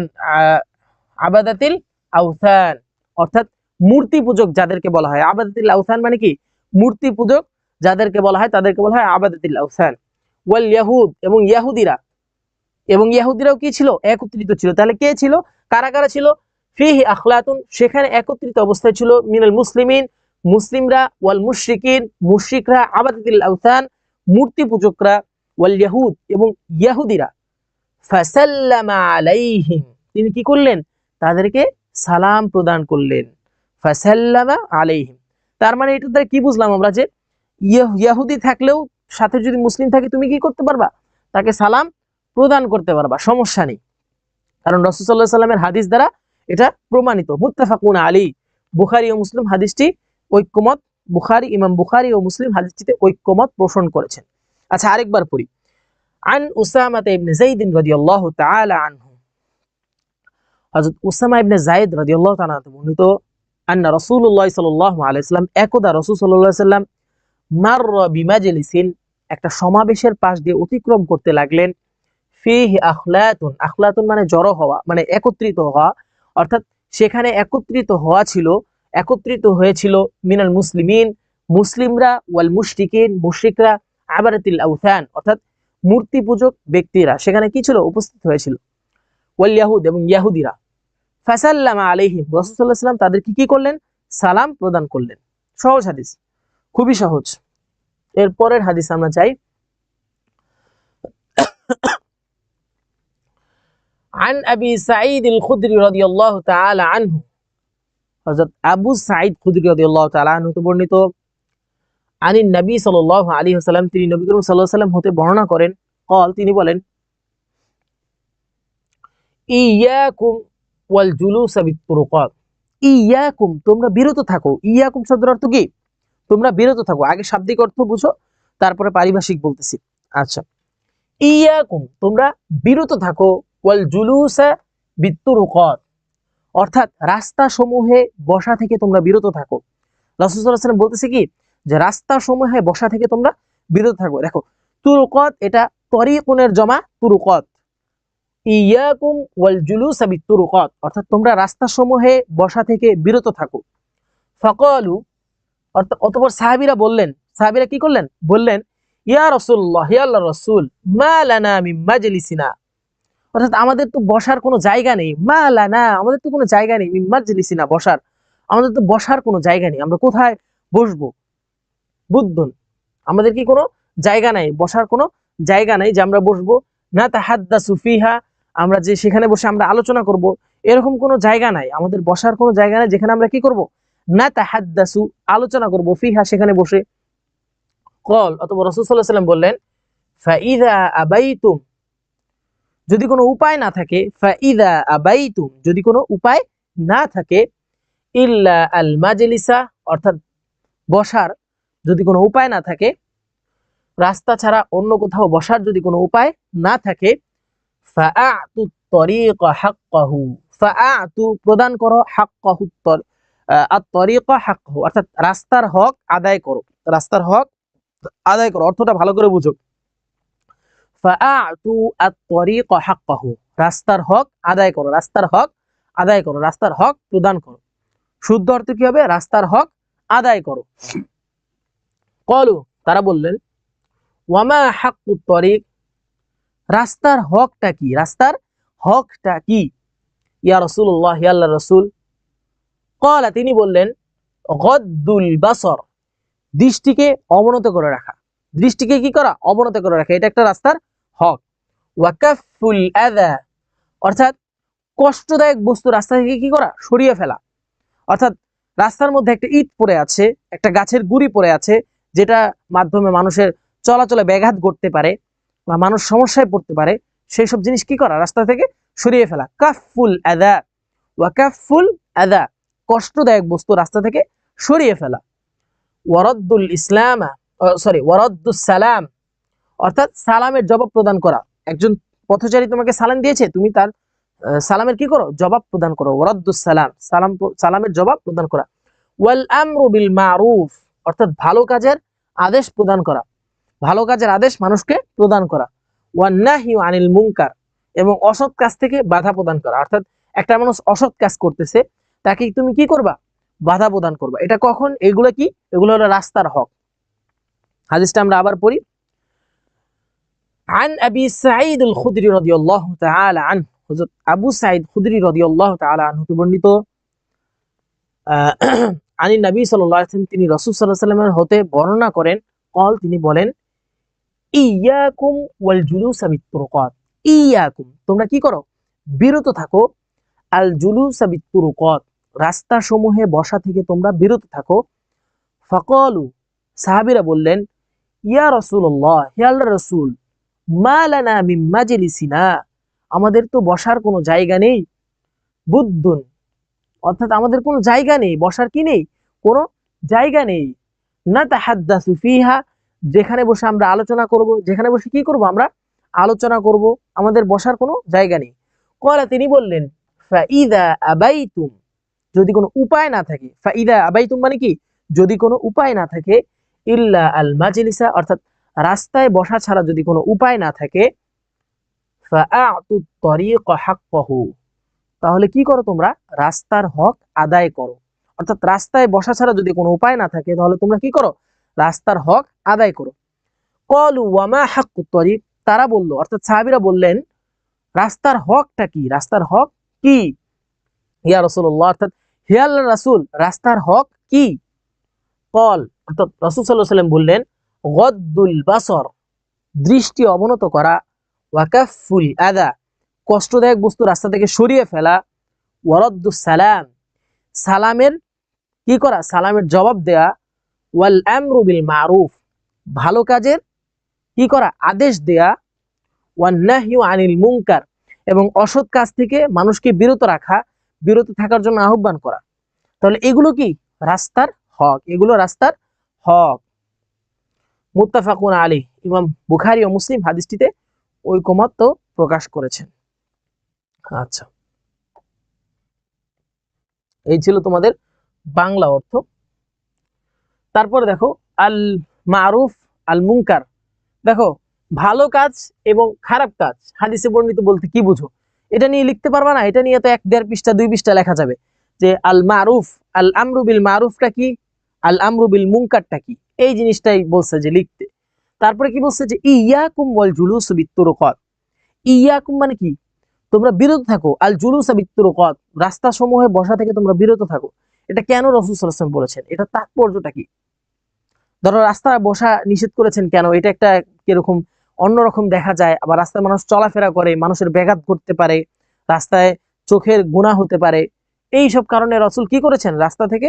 আবাদাতিল আওথান অর্থাৎ মূর্তি পূজক যাদেরকে বলা হয়। আবাদাতিল আওথান মানে কি? মূর্তি পূজক যাদেরকে বলা হয় তাদেরকে বলা হয় আবাদাতিল আওথান। ওয়াল ইয়াহুদ, এবং ইয়াহুদিরা, এবং ইয়াহুদিরাও কি ছিল? একত্রিত ছিল। তাহলে কে ছিল? কারা কারা ছিল? ফিহি আখলাতুন, সেখানে একত্রিত অবস্থায় ছিল মিনাল মুসলিমিন, মুসলিমরা, ওয়াল মুশরিকিন, মুশরিকরা, আবাদাতিল আওথান, মূর্তি পূজকরা, ওয়াল ইয়াহুদ, এবং ইয়াহুদিরা। ফাসাল্লামা আলাইহিম, তিনি কি করলেন? তাদেরকে সালাম প্রদান করলেন। ফাসাল্লামা আলাইহিম, তার মানে এটা দ্বারা কি বুঝলাম আমরা? যে ইয়াহুদি থাকলেও সাথে যদি মুসলিম থাকে তুমি কি করতে পারবা? তাকে সালাম প্রদান করতে পারবা, সমস্যা নেই। কারণ রাসূল সাল্লাল্লাহু আলাইহি ওয়াসাল্লামের হাদিস দ্বারা এটা প্রমাণিত। মুত্তাফাকুন আলাইহি, বুখারী ও মুসলিম হাদিসটি ঐক্যমত, ইমাম বুখারী ও মুসলিম হাদিসটিতে ঐক্যমত পোষণ করেছেন। আচ্ছা, আরেকবার পড়ি। আন উসামা ইবনে যায়দ রাদিয়াল্লাহু তাআলা আনহু, হযরত উসামা ইবনে যায়দ রাদিয়াল্লাহু তাআলা আনহু বর্ণিত, আন্না রাসূলুল্লাহ সাল্লাল্লাহু আলাইহি ওয়াসাল্লাম, একদা রাসূল সাল্লাল্লাহু আলাইহি ওয়াসাল্লাম মাররা বিমাজলিসিন, একটা সমাবেশের পাশ দিয়ে অতিক্রম করতে লাগলেন। ফিহি আখলাতুন, আখলাতুন মানে জড়ো হওয়া, মানে একত্রিত হওয়া, অর্থাৎ সেখানে একত্রিত হওয়া ছিল, একত্রিত হয়েছিল মিনাল মুসলিমিন, মুসলিমরা, ওয়াল মুশরিকিন, মুশরিকরা, আবাদাতিল আওথান অর্থাৎ মূর্তি পূজক ব্যক্তিরা সেখানে কি ছিল? উপস্থিত হয়েছিল। ওয়াল ইয়াহুদ, এবং ইয়াহুদিরা। ফাসাল্লামা আলাইহিম, রাসূল সাল্লাল্লাহু আলাইহি ওয়াসাল্লাম তাদেরকে কি করলেন? সালাম প্রদান করলেন। সহজ হাদিস, খুবই সহজ। এর পরের হাদিস আমরা চাই। عن أبي سعيد الخدري رضي الله تعالى عنه, হযরত আবু সাঈদ খুদরি রাদিয়াল্লাহু তাআলা আনহু হতে বর্ণিত, আনিন নবী সাল্লাল্লাহু আলাইহি ওয়াসাল্লাম, তিনি নবী করিম সাল্লাল্লাহু আলাইহি ওয়াসাল্লাম হতে বর্ণনা করেন, قال, তিনি বলেন, ইয়াকুম ওয়াল জুলুস বিত-তুরুকাত, ইয়াকুম, তোমরা বিরত থাকো। ইয়াকুম শব্দের অর্থ কি? তোমরা বিরত থাকো। আগে শাব্দিক অর্থ বুঝো, তারপরে পারিভাষিক বলতেছি। আচ্ছা, ইয়াকুম, তোমরা বিরত থাকো, ওয়াল জুলুসা বিত-তুরুকাত অর্থাৎ রাস্তা সমূহে বসা থেকে তোমরা বিরত থাকো। রাসূল সাল্লাল্লাহু আলাইহি ওয়াসাল্লাম বলতেছে কি? যে রাস্তা সমূহে বসা থেকে তোমরা বিরত থাকো। দেখো, তুরুকাত এটা তরিকুনের জমা তুরুকাত। ইয়াকুম ওয়াল জুলুস বিত-তুরুকাত অর্থাৎ তোমরা রাস্তা সমূহে বসা থেকে বিরত থাকো। ফাকালু, অতঃপর সাহাবীরা বললেন, সাহাবীরা কি করলেন? বললেন, ইয়া রাসূলুল্লাহ, হে আল্লাহর রাসূল, মা লানা মিন মাজলিসিনা, অর্থাৎ আমাদের তো বসার কোনো জায়গা নেই। মা লানা, আমাদের তো কোনো জায়গা নেই। মিন মাজলিসিনা, বসার, আমাদের তো বসার কোনো জায়গা নেই। আমরা কোথায় বসবো? বুদ্ধন, আমাদের কি কোনো জায়গা নাই, বসার কোনো জায়গা নাই যে আমরা বসবো। না তাহাদ্দাসু ফিহা, আমরা যে সেখানে বসে আমরা আলোচনা করব, এরকম কোনো জায়গা নাই। আমাদের বসার কোনো জায়গা নাই যেখানে আমরা কি করব? না তাহাদ্দাসু, আলোচনা করব, ফিহা, সেখানে বসে। কল, অথবা রাসূল সাল্লাল্লাহু আলাইহি ওয়াসাল্লাম বললেন, ফাইযা আবাইতুম, যদি কোনো উপায় না থাকে, ফাইযা আবাইতুম, যদি কোনো উপায় না থাকে, ইল্লা আল মাজলিসা অর্থাৎ বসার যদি কোনো উপায় না থাকে, রাস্তা ছাড়া অন্য কোথাও বসার যদি কোনো উপায় না থাকে, ফাআতু তরিক হাক্কাহু, ফাআতু প্রদান করো, হাক্কাহু আত-তরিকা হাক্কাহু, অর্থাৎ রাস্তার হক আদায় করো, রাস্তার হক আদায় করো, অর্থটা ভালো করে বুঝো। ফাআতু আত-তরিকা হাক্কাহু, রাস্তার হক আদায় করো, রাস্তার হক আদায় করো, রাস্তার হক প্রদান করো। শুদ্ধ অর্থ কি হবে? রাস্তার হক আদায় করো। ক্বালু, তারা বললেন, ওয়ামা হাক্কুত তরিক, রাস্তার হকটা কি? রাস্তার হকটা কি? ইয়া রাসূলুল্লাহ, ইয়া আল্লাহর রাসূল। ক্বালা, তিনি বললেন, গদ্দুল বাসর, দৃষ্টিকে অবনত করে রাখা, দৃষ্টিকে কি করা? অবনত করে রাখা, এটা একটা রাস্তার হক। ওয়া কাফুল আযা, অর্থাৎ কষ্টদায়ক বস্তু রাস্তা থেকে কি করা? সরিয়ে ফেলা। অর্থাৎ রাস্তার মধ্যে একটা ইট পড়ে আছে, একটা গাছের গুড়ি পড়ে আছে, যেটা মাধ্যমে মানুষের চলাচলে ব্যাঘাত ঘটতে পারে বা মানুষ সমস্যায় পড়তে পারে, সেই সব জিনিস কি করা? রাস্তা থেকে সরিয়ে ফেলা। কাফুল আযা, ওয়া কাফুল আযা, কষ্টদায়ক বস্তু রাস্তা থেকে সরিয়ে ফেলা। ওয়ারাদ্দুল ইসলাম, ওয়ারাদ্দুস সালাম, অর্থাৎ সালামের জবাব প্রদান করা। একজন পথচারী তোমাকে সালাম দিয়েছে, তুমি তার সালামের কি করো? জবাব প্রদান করো। ওয়ারাদ্দুস সালাম, সালামের জবাব প্রদান করা। ওয়াল আমরু বিল মারুফ, অর্থাৎ ভালো কাজের আদেশ প্রদান করা, ভালো কাজের আদেশ মানুষকে প্রদান করা। ওয়ান নাহিউ আনিল মুনকার, এবং অসৎ কাজ থেকে বাধা প্রদান করা। অর্থাৎ একটা মানুষ অসৎ কাজ করতেছে, তাকে তুমি কি করবা? বাধা প্রদান করবা। এটা কখন? এগুলো কি? এগুলো হলো রাস্তার হক। হাদিসটা আমরা আবার পড়ি। عن أبي سعيد الخدري رضي الله تعالى عنه, হযরত আবু সাঈদ খুদরি রাদিয়াল্লাহু তাআলা আনহু থেকে বর্ণিত, আনি নবী সাল্লাল্লাহু আলাইহি ওয়াসাল্লাম, তিনি রাসূল সাল্লাল্লাহু আলাইহি ওয়াসাল্লামের হতে বর্ণনা করেন, قال, তিনি বলেন, ইয়াকুম ওয়াল জুলুস বিত তুরুকাত, ইয়াকুম, তোমরা কি করো? বিরত থাকো, আল জুলুস বিত তুরুকাত, রাস্তা সমূহে বসা থেকে তোমরা বিরত থাকো। ফাকালু, সাহাবীরা বললেন, ইয়া রাসূলুল্লাহ, হে আল্লাহর রাসূল, মা লানা মিন মাজলিসিনা, আমাদের তো বসার কোনো জায়গা নেই। বুদ্দুন, অর্থাৎ আমাদের কোনো জায়গা নেই, বসার কি নেই? কোনো জায়গা নেই। নাতাহাদ্দাসু ফিহা, যেখানে বসে আমরা আলোচনা করব, যেখানে বসে কি করব? আমরা আলোচনা করব, আমাদের বসার কোনো জায়গা নেই। ক্বালা, তিনি বললেন, ফাইদা আবাইতুম, যদি কোনো উপায় না থাকে, ফাইদা আবাইতুম মানে কি? যদি কোনো উপায় না থাকে, ইল্লা আল মাজলিসা, অর্থাৎ রাস্তায় বসা ছাড়া যদি কোনো উপায় না থাকে, ফাআতুত তরিকা হাক্কাহু, তাহলে কি করো তোমরা? রাস্তার হক আদায় করো। অর্থাৎ রাস্তায় বসা ছাড়া যদি কোনো উপায় না থাকে, তাহলে তোমরা কি করো? রাস্তার হক আদায় করো। ক্বালু ওয়ামা হাক্কুত তরিক, তারা বলল, অর্থাৎ সাহাবীরা বললেন, রাস্তার হকটা কি? রাস্তার হক কি? ইয়া রাসূলুল্লাহ, অর্থাৎ হে আল্লাহর রাসূল, রাস্তার হক কি? ক্বাল, অর্থাৎ রাসূল সাল্লাল্লাহু আলাইহি ওয়াসাল্লাম বললেন, গদ্দুল বাসর, দৃষ্টি অবনত করা। ওয়া কাফুল আযা, কষ্টদায়ক বস্তু রাস্তা থেকে সরিয়ে ফেলা। ওয়ারাদ্দুস সালাম, সালামের কি করা? সালামের জবাব দেয়া। ওয়াল আমরু বিল মারুফ, ভালো কাজের কি করা? আদেশ দেয়া। ওয়ান নাহিউ আনিল মুনকার, এবং অসৎ কাজ থেকে মানুষকে বিরত রাখা, বিরত থাকার জন্য আহ্বান করা। তাহলে এগুলো কি? রাস্তার হক, এগুলো রাস্তার হক। মুত্তাফাকুন আলাইহি, ইমাম বুখারী ও মুসলিম হাদিসটিতে ঐকমত্য প্রকাশ করেছেন। আচ্ছা, এই ছিল তোমাদের বাংলা অর্থ। তারপর দেখো আল মারুফ আল মুনকার, দেখো ভালো কাজ এবং খারাপ কাজ হাদিসে বর্ণিত বলতে কি বুঝো? এটা নিয়ে লিখতে পারবা না, এটা নিয়ে তো 1-1.5 পৃষ্ঠা 2 পৃষ্ঠা লেখা যাবে যে আল মারুফ, আল আমরু বিল মারুফটা কি, আল আমরু বিল মুনকারটা কি, এই জিনিসটাই বলছে যে লিখতে। তারপরে কি বলছে যে ইয়াকুম ওয়াল জুলুস বিত তুরুকাত, ইয়াকুম মানে কি? তোমরা বিরত থাকো, আল জুলুস বিত তুরুকাত, রাস্তা সমূহে বসা থেকে তোমরা বিরত থাকো। এটা কেন রাসূল সাল্লাল্লাহু আলাইহি ওয়াসাল্লাম বলেছেন? এটা তাৎপর্যটা কি? ধরো রাস্তায় বসা নিষেধ করেছেন কেন? এটা একটা কিরকম অন্যরকম দেখা যায়। আবার রাস্তায় মানুষ চলাফেরা করে, মানুষের ব্যাঘাত ঘটতে পারে, রাস্তায় চোখের গুনাহ হতে পারে। এই সব কারণে রাসূল কি করেছেন? রাস্তা থেকে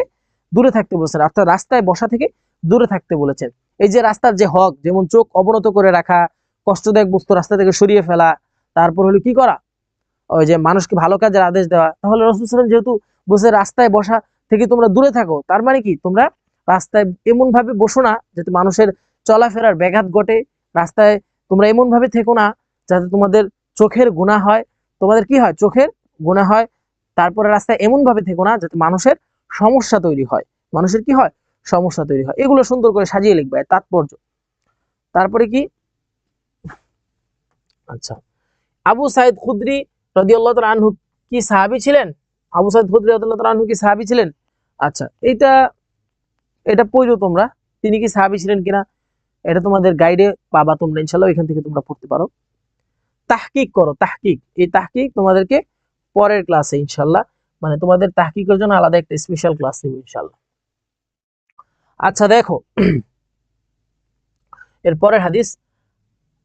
দূরে থাকতে বলেছেন, অর্থাৎ রাস্তায় বসা থেকে দূরে থাকতে বলেছেন। এই যে রাস্তার যে হক, যেমন চোখ অবনত করে রাখা, কষ্টদায়ক বস্তু রাস্তা থেকে সরিয়ে ফেলা, তারপর হলো কি করা? ওই যে মানুষকে ভালো কাজের আদেশ দেওয়া। তাহলে রাসূল সাল্লাল্লাহু আলাইহি ওয়াসাল্লাম যেহেতু বসে রাস্তায় বসা থেকে তোমরা দূরে থাকো, তার মানে কি? তোমরা রাস্তায় এমন ভাবে বসো না যাতে মানুষের চলাফেরার ব্যাঘাত ঘটে। রাস্তায় তোমরা এমন ভাবে থেকো না যাতে তোমাদের চোখের গুনাহ হয়, তোমাদের কি হয়? চোখের গুনাহ হয়। তারপরে রাস্তায় এমন ভাবে থেকো না যাতে মানুষের সমস্যা তৈরি হয়, মানুষের কি হয়, সমস্যা তৈরি হয়। এগুলো সুন্দর করে সাজিয়ে লিখবে তাৎপর্য। তারপরে কি, আচ্ছা, আবু সাইদ খুদরি রাদিয়াল্লাহু তাআলা আনহু কি সাহাবী ছিলেন? আবু সাইদ খুদরি রাদিয়াল্লাহু তাআলা আনহু কি সাহাবী ছিলেন? আচ্ছা, এটা পড়ো তোমরা, তিনি কি সাহাবী ছিলেন কিনা, এটা তোমাদের গাইডে পাবা তোমরা ইনশাআল্লাহ, এখান থেকে তোমরা পড়তে পারো। তাহকিক করো, তাহকিক, এই তাহকিক তোমাদেরকে পরের ক্লাসে ইনশাআল্লাহ, মানে তোমাদের তাহকিকের জন্য আলাদা একটা স্পেশাল ক্লাস নেব ইনশাআল্লাহ। আচ্ছা দেখো, এর পরের হাদিস,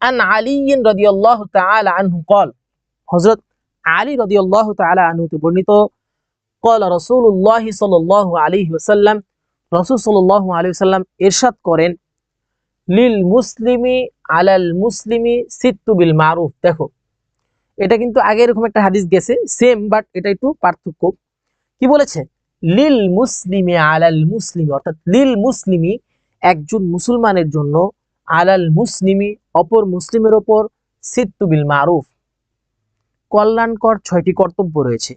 আন আলী রাদিয়াল্লাহু তাআলা আনহু قال, হযরত আলী রাদিয়াল্লাহু তাআলা আনহু তে বর্ণিত, قال রাসূলুল্লাহ সাল্লাল্লাহু আলাইহি ওয়াসাল্লাম, রাসূল সাল্লাল্লাহু আলাইহি ওয়াসাল্লাম ইরশাদ করেন, লিল মুসলিমি আলাল মুসলিমি সিত্তু বিল মারুফ। দেখো, এটা কিন্তু আগে এরকম একটা হাদিস গেছে সেম, বাট এটা একটু পার্থক্য। কি বলেছে, লিল মুসলিমি আলাল মুসলিমি, অর্থাৎ লিল মুসলিমি একজন মুসলমানের জন্য, আলাল মুসলিমি অপর মুসলিমের ওপর, সিত্তু বিল মারুফ কল্যাণকর 6টি কর্তব্য রয়েছে।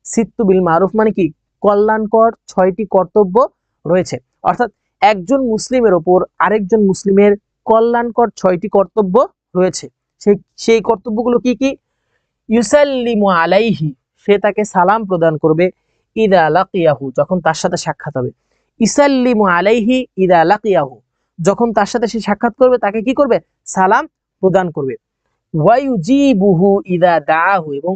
সিত্তু বিল মারুফ মানে কি, কল্যাণকর 6টি কর্তব্য রয়েছে, অর্থাৎ একজন মুসলিমের ওপর আরেকজন মুসলিমের কল্যাণকর 6টি কর্তব্য রয়েছে। সেই কর্তব্যগুলো কি কি, ইউসাল্লিমু আলাইহি, সে তাকে সালাম প্রদান করবে, ইদা লাকিয়াহু, যখন তার সাথে সাক্ষাৎ হবে। ইসাল্লিমু আলাইহি ইদা লাকিয়াহু, যখন তার সাথে সে সাক্ষাৎ করবে তাকে কি করবে, সালাম প্রদান করবে। ওয়ায়ুজিবুহু ইদা দাআহু, এবং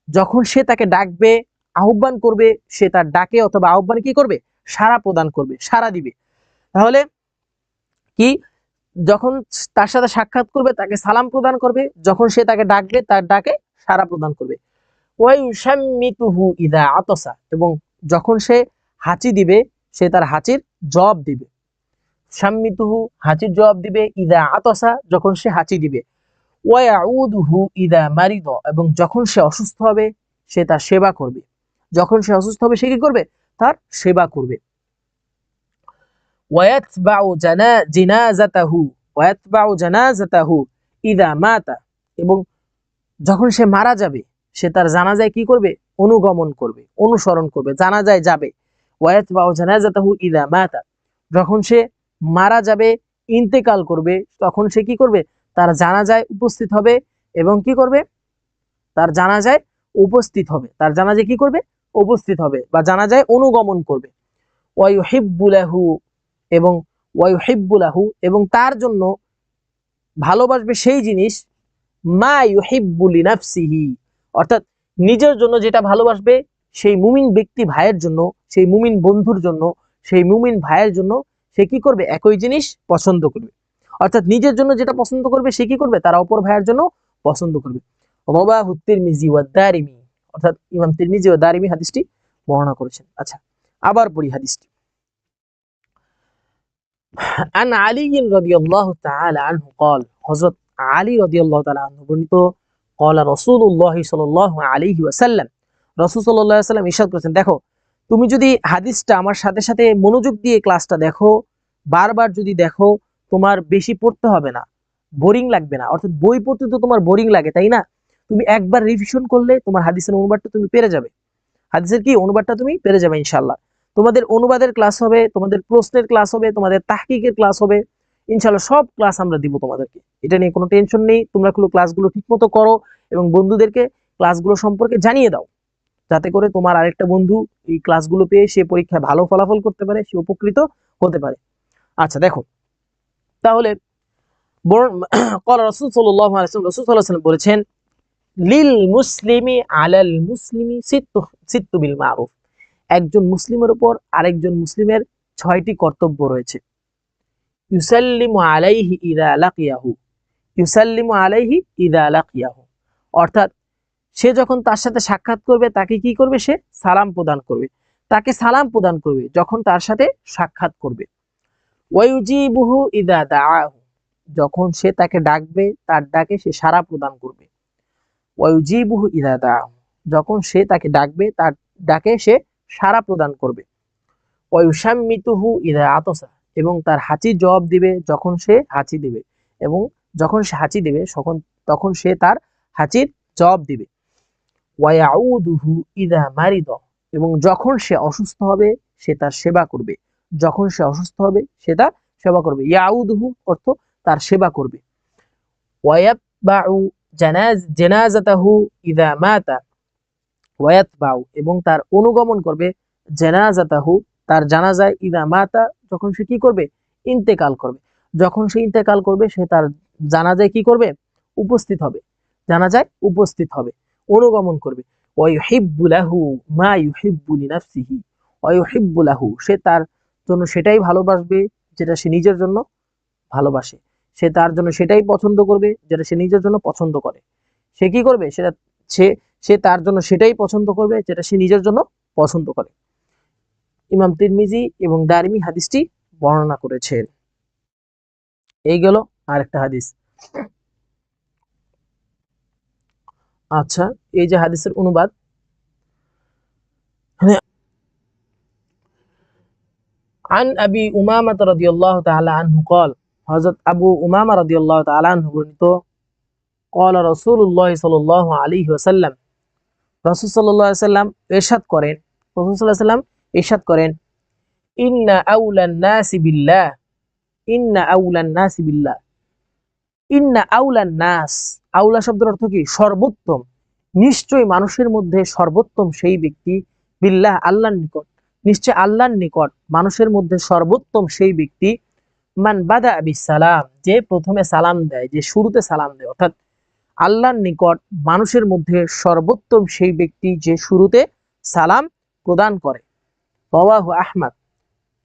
যখন সে তাকে ডাকবে, আহ্বান করবে, সে তার ডাকে অথবা আহ্বানে কি করবে, সাড়া প্রদান করবে, সাড়া দিবে। তাহলে কি, যখন তার সাথে সাক্ষাৎ করবে তাকে সালাম প্রদান করবে, যখন সে তাকে ডাকবে তার ডাকে সাড়া প্রদান করবে। ওয়ায়ুশাম্মিতুহু ইদা আতাসা, এবং যখন সে হাঁচি দিবে সে তার হাঁচির জবাব দিবে। শাম্মিতুহু, হাঁচির জবাব দিবে, ইদা আতাসা, যখন সে হাঁচি দিবে। ওয়ায়াউদুহু ইদা মারিদ, এবং যখন সে অসুস্থ হবে সে তার সেবা করবে, যখন সে অসুস্থ হবে সে কি করবে, তার সেবা করবে। ওয়ায়াতবাউ জানাজাতাহু, ওয়ায়াতবাউ জানাজাতাহু ইদা মাতা, এবং যখন সে মারা যাবে সে তার জানাজায় কি করবে, অনুগমন করবে, অনুসরণ করবে, জানাজায় যাবে। ওয়ায়াতবাউ জানাজাতাহু ইদা মাতা, যখন সে মারা যাবে, ইন্তেকাল করবে, তখন সে কি করবে, তার জানাজায় উপস্থিত হবে, এবং কি করবে, তার জানাজায় উপস্থিত হবে, তার জানাজায় কি করবে, উপস্থিত হবে বা জানাজায় অনুগমন করবে। ওয়ায়ুহিব্বু লাহু, এবং ওয়ায়ুহিব্বু লাহু, এবং তার জন্য ভালোবাসবে সেই জিনিস, মা ইউহিব্বু লিনাফসিহি, অর্থাৎ নিজের জন্য যেটা ভালোবাসবে, সেই মুমিন ব্যক্তি ভাইয়ের জন্য, সেই মুমিন বন্ধুর জন্য, সেই মুমিন ভাইয়ের জন্য সে কি করবে, একই জিনিস পছন্দ করবে। অর্থাৎ নিজের জন্য যেটা পছন্দ করবে সে কি করবে, তার অপর ভাইয়ের জন্য পছন্দ করবে। রাওয়াহু তিরমিজি ওয়া দারিমি, অর্থাৎ ইমাম তিরমিজি ও দারিমি হাদিসটি বর্ণনা করেছেন। আচ্ছা, আবার পড়ি হাদিসটি। আন আলী রাদিয়াল্লাহু তাআলা আনহু قال, হযরত আলী রাদিয়াল্লাহু তাআলা আনহু বর্ণিত, قال রাসূলুল্লাহ সাল্লাল্লাহু আলাইহি ওয়াসাল্লাম, রাসূল সাল্লাল্লাহু আলাইহি ওয়াসাল্লাম ইরশাদ করেছেন। দেখো, তুমি যদি হাদিসটা আমার সাথে সাথে মনোযোগ দিয়ে ক্লাসটা দেখো, বারবার যদি দেখো, তোমার বেশি পড়তে হবে না, বোরিং লাগবে না। অর্থাৎ বই পড়তে তো তোমার বোরিং লাগে, তাই না? তুমি একবার রিভিশন করলে তোমার হাদিসের অনুবাদটা তুমি পেরে যাবে, হাদিসের কি অনুবাদটা তুমি পেরে যাবে ইনশাআল্লাহ। তোমাদের অনুবাদের ক্লাস হবে, তোমাদের প্রশ্নের ক্লাস হবে, তোমাদের তাহকিকের ক্লাস হবে ইনশাআল্লাহ, সব ক্লাস আমরা দিব তোমাদেরকে, এটা নিয়ে কোনো টেনশন নেই। তোমরা ক্লাসগুলো ঠিকমতো করো এবং বন্ধুদেরকে ক্লাসগুলো সম্পর্কে জানিয়ে দাও, যাতে করে তোমার আরেকটা বন্ধু এই ক্লাসগুলো পেয়ে সে পরীক্ষায় ভালো ফলাফল করতে পারে, সে উপকৃত হতে পারে। আচ্ছা দেখো, তাহলে قال রাসূল সাল্লাল্লাহু আলাইহি ওয়াসাল্লাম, রাসূল সাল্লাল্লাহু আলাইহি ওয়াসাল্লাম বলেছেন, লিল মুসলিমি আলাল মুসলিমি সিত্তু বিল মারুফ, একজন মুসলিমের উপর আরেকজন মুসলিমের 6টি কর্তব্য রয়েছে। ইউসাল্লিমু আলাইহি ইদা লাকিয়াহু, ইউসাল্লিমু আলাইহি ইদা লাকিয়াহু, অর্থাৎ সে যখন তার সাথে সাক্ষাৎ করবে তাকে কি করবে, সে সালাম প্রদান করবে, তাকে সালাম প্রদান করবে যখন তার সাথে সাক্ষাৎ করবে। ওয়ায়ুজিবুহু ইদা দাআহু, যখন সে তাকে ডাকবে তার ডাকে সে সাড়া প্রদান করবে। ওয়ায়ুজিবুহু ইদা দাআহু, যখন সে তাকে ডাকবে তার ডাকে সে সাড়া প্রদান করবে। ওয়ায়ুশাম্মিতুহু ইদা আতাসা, এবং তার হাঁচির জবাব দিবে যখন সে হাঁচি দিবে, এবং যখন সে হাঁচি দিবে তখন সে তার হাঁচির জবাব দিবে। ওয়ায়াউদুহু ইদা মারিদ, এবং যখন সে অসুস্থ হবে সে তার সেবা করবে, যখন সে অসুস্থ হবে সে তার সেবা করবে। ইয়াউদুহু অর্থ তার সেবা করবে। ওয়ায়াতবাউ জানাজাতাহু ইযা মাতা, ওয়ায়াতবাউ এবং তার অনুগমন করবে, জানাজাতাহু তার জানাজায়, ইযা মাতা যখন সে কি করবে, ইন্তেকাল করবে। যখন সে ইন্তেকাল করবে সে তার জানাজায় কি করবে, উপস্থিত হবে, জানাজায় উপস্থিত হবে, অনুগমন করবে। ওয়ায়ুহিব্বু লাহু মা ইউহিব্বু লিনাফসিহি, ওয়ায়ুহিব্বু লাহু সে তার জন্য সেটাই ভালোবাসবে যেটা সে নিজের জন্য ভালোবাসে, সে তার জন্য সেটাই পছন্দ করবে যেটা সে নিজের জন্য পছন্দ করে। সে কি করবে, সেটা সে সে তার জন্য সেটাই পছন্দ করবে যেটা সে নিজের জন্য পছন্দ করে। ইমাম তিরমিজি এবং দারিমি হাদিসটি বর্ণনা করেছেন। এই গেল আরেকটা হাদিস। আচ্ছা, এই যে হাদিসের অনুবাদ, আন আবি উমামা রাদিয়াল্লাহু তাআলা আনহু قال, হযরত আবু উমামা রাদিয়াল্লাহু তাআলা আনহু বর্ণিত, قال রাসূলুল্লাহ সাল্লাল্লাহু আলাইহি ওয়াসাল্লাম, রাসূল সাল্লাল্লাহু আলাইহি ওয়াসাল্লাম ইরশাদ করেন, রাসূল সাল্লাল্লাহু আলাইহি ওয়াসাল্লাম ইরশাদ করেন, ইন্না আউলান নাসি বিল্লাহ, ইন্না আউলান নাসি বিল্লাহ, ইন্না আউলান নাস, আউলা শব্দের অর্থ কি, সর্বোত্তম, নিশ্চয়ই মানুষের মধ্যে সর্বোত্তম সেই ব্যক্তি, বিল্লাহ আল্লাহর নিকট, নিশ্চয় আল্লাহর নিকট মানুষের মধ্যে সর্বোত্তম সেই ব্যক্তি, মান বাদা বিস সালাম, যে প্রথমে সালাম দেয়, যে শুরুতে সালাম দেয়। অর্থাৎ আল্লাহর নিকট মানুষের মধ্যে সর্বোত্তম সেই ব্যক্তি যে শুরুতে সালাম প্রদান করে। রাওয়াহু আহমদ,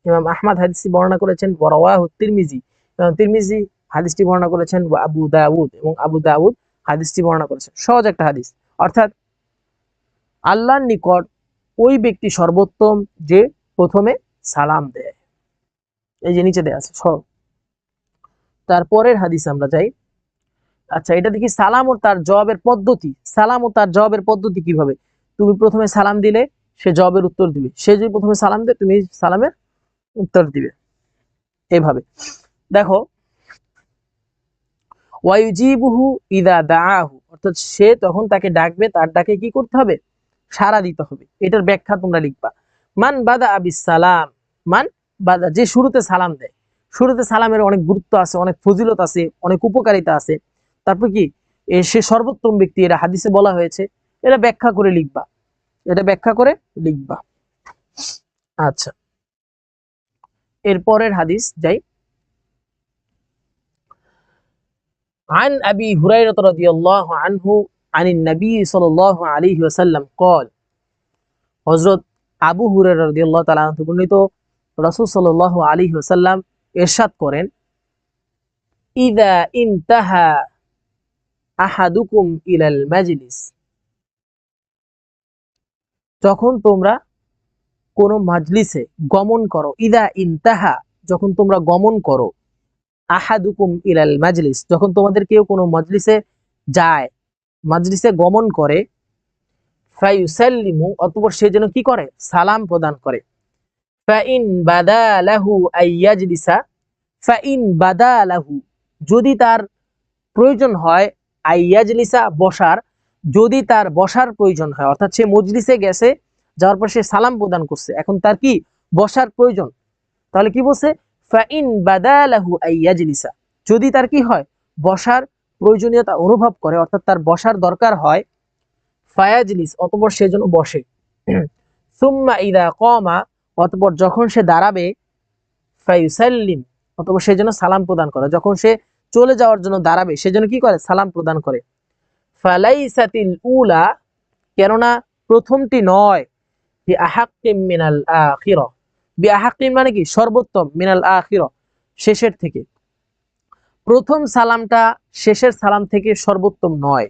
ইমাম আহমদ হাদিসটি বর্ণনা করেছেন। রাওয়াহু তিরমিজি, ইমাম তিরমিজি হাদিসটি বর্ণনা করেছেন। ওয়া আবু দাউদ, এবং আবু দাউদ হাদিসটি বর্ণনা করেছেন। সহজ একটা হাদিস, অর্থাৎ আল্লাহর নিকট ওই ব্যক্তি সর্বোত্তম যে প্রথমে সালাম দেয়। এই যে নিচে দেয়া আছে সব। তারপরের হাদিস আমরা যাই। আচ্ছা, এটা দেখি সালাম ও তার জবাবের পদ্ধতি। সালাম ও তার জবাবের পদ্ধতি কিভাবে, তুমি প্রথমে সালাম দিলে সে জবাবের উত্তর দিবে, সে যদি প্রথমে সালাম দেয় তুমি সালামের উত্তর দিবে, এভাবে দেখো। ওয়ায়ুজিবুহু ইদা দাআহু, অর্থাৎ সে তখন তাকে ডাকবে, তার ডাকে কি করতে হবে, সাড়া দিতে হবে। এটার ব্যাখ্যা তোমরা লিখবা। মান বাদা আবিস সালাম, মান বাদা যে শুরুতে সালাম দেয়। শুরুতে সালামের অনেক গুরুত্ব আছে, অনেক ফজিলত আছে, অনেক উপকারিতা আছে। তারপর কি, সে সর্বোত্তম ব্যক্তি, এটা হাদিসে বলা হয়েছে, এটা ব্যাখ্যা করে লিখবা, এটা ব্যাখ্যা করে লিখবা। আচ্ছা, এরপরের হাদিস যাই। عن أبي هريرة رضي الله عنه عن النبي صلى الله عليه وسلم قال, হযরত আবু হুরায়রা রাদিয়াল্লাহু তাআলা আনহু বর্ণিত, রাসূল সাল্লাল্লাহু আলাইহি ওয়াসাল্লাম ইরশাদ করেন, ইযা ইনতাহা আহাদুকুম ইলাল মাজলিস, যখন তোমরা কোন মাজলিসে গমন করো, ইযা ইনতাহা যখন তোমরা গমন করো, আহাদুকুম ইলাল মাজলিস যখন তোমাদের কেউ কোনো মজলিসে যায়, মজলিসে গমন করে, ফায়ুসাল্লিমু অতঃপর সে যেন কি করে, সালাম প্রদান করে। ফাইন বাদালাহু আইয়াজলিসা, ফাইন বাদালাহু যদি তার প্রয়োজন হয়, আইয়াজলিসা বসার, যদি তার বসার প্রয়োজন হয়, অর্থাৎ সে মজলিসে গেছে, যাওয়ার পর সে সালাম প্রদান করছে, এখন তার কি বসার প্রয়োজন, তাহলে কি বলছে, ফাইন বাদালাহু আইয়াজলিসা যদি তার কি হয়, বসার প্রয়োজনীয়তা অনুভব করে, অর্থাৎ তার বসার দরকার হয়, ফায়াজলিস অতঃপর সে যেন বসে। সুম্মা ইদা কামা অতঃপর যখন সে দাঁড়াবে, ফায়ুসাল্লিম অতঃপর সে যেন সালাম প্রদান করে, যখন সে চলে যাওয়ার জন্য দাঁড়াবে সে যেন কি করে, সালাম প্রদান করে। ফালাইসাতিল উলা কেননা প্রথমটি নয়, বিআহাক্কিম মিনাল আখিরা, বিআহাক্কিম মানে কি সর্বোত্তম, মিনাল আখিরা শেষের থেকে, প্রথম সালামটা শেষের সালাম থেকে সর্বোত্তম নয়,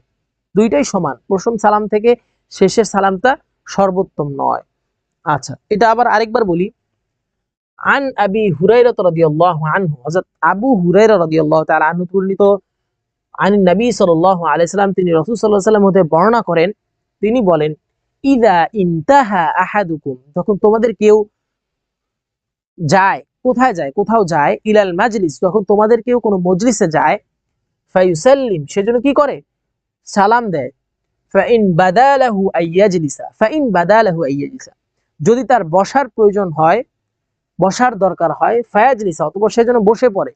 দুইটাই সমান, প্রথম সালাম থেকে শেষের সালামটা সর্বোত্তম নয়। আচ্ছা, এটা আবার আরেকবার বলি। আন আবি হুরায়রা রাদিয়াল্লাহু আনহু, হযরত আবু হুরায়রা রাদিয়াল্লাহু তাআলা আনহু বর্ণিত, আনিন নবী সাল্লাল্লাহু আলাইহি সাল্লাম তিনি রাসূল সাল্লাল্লাহু আলাইহি সাল্লাম হতে বর্ণনা করেন, তিনি বলেন, ইযা ইনতাহা আহাদুকুম যখন তোমাদের কেউ যায়, কোথায় যায়, কোথাও যায়, ইলাল মাজলিস যখন তোমাদের কেউ কোনো মজলিসে যায়, ফায়ুসাল্লিম সেজন্য কি করে, সালাম দেয়। ফাইন বাদালাহু আইয়াজলিসা, ফাইন বাদালাহু আইয়াজলিসা যদি তার বসার প্রয়োজন হয়, বসার দরকার হয়, ফায়াজলিসা অতঃপর সে যেন বসে পড়ে,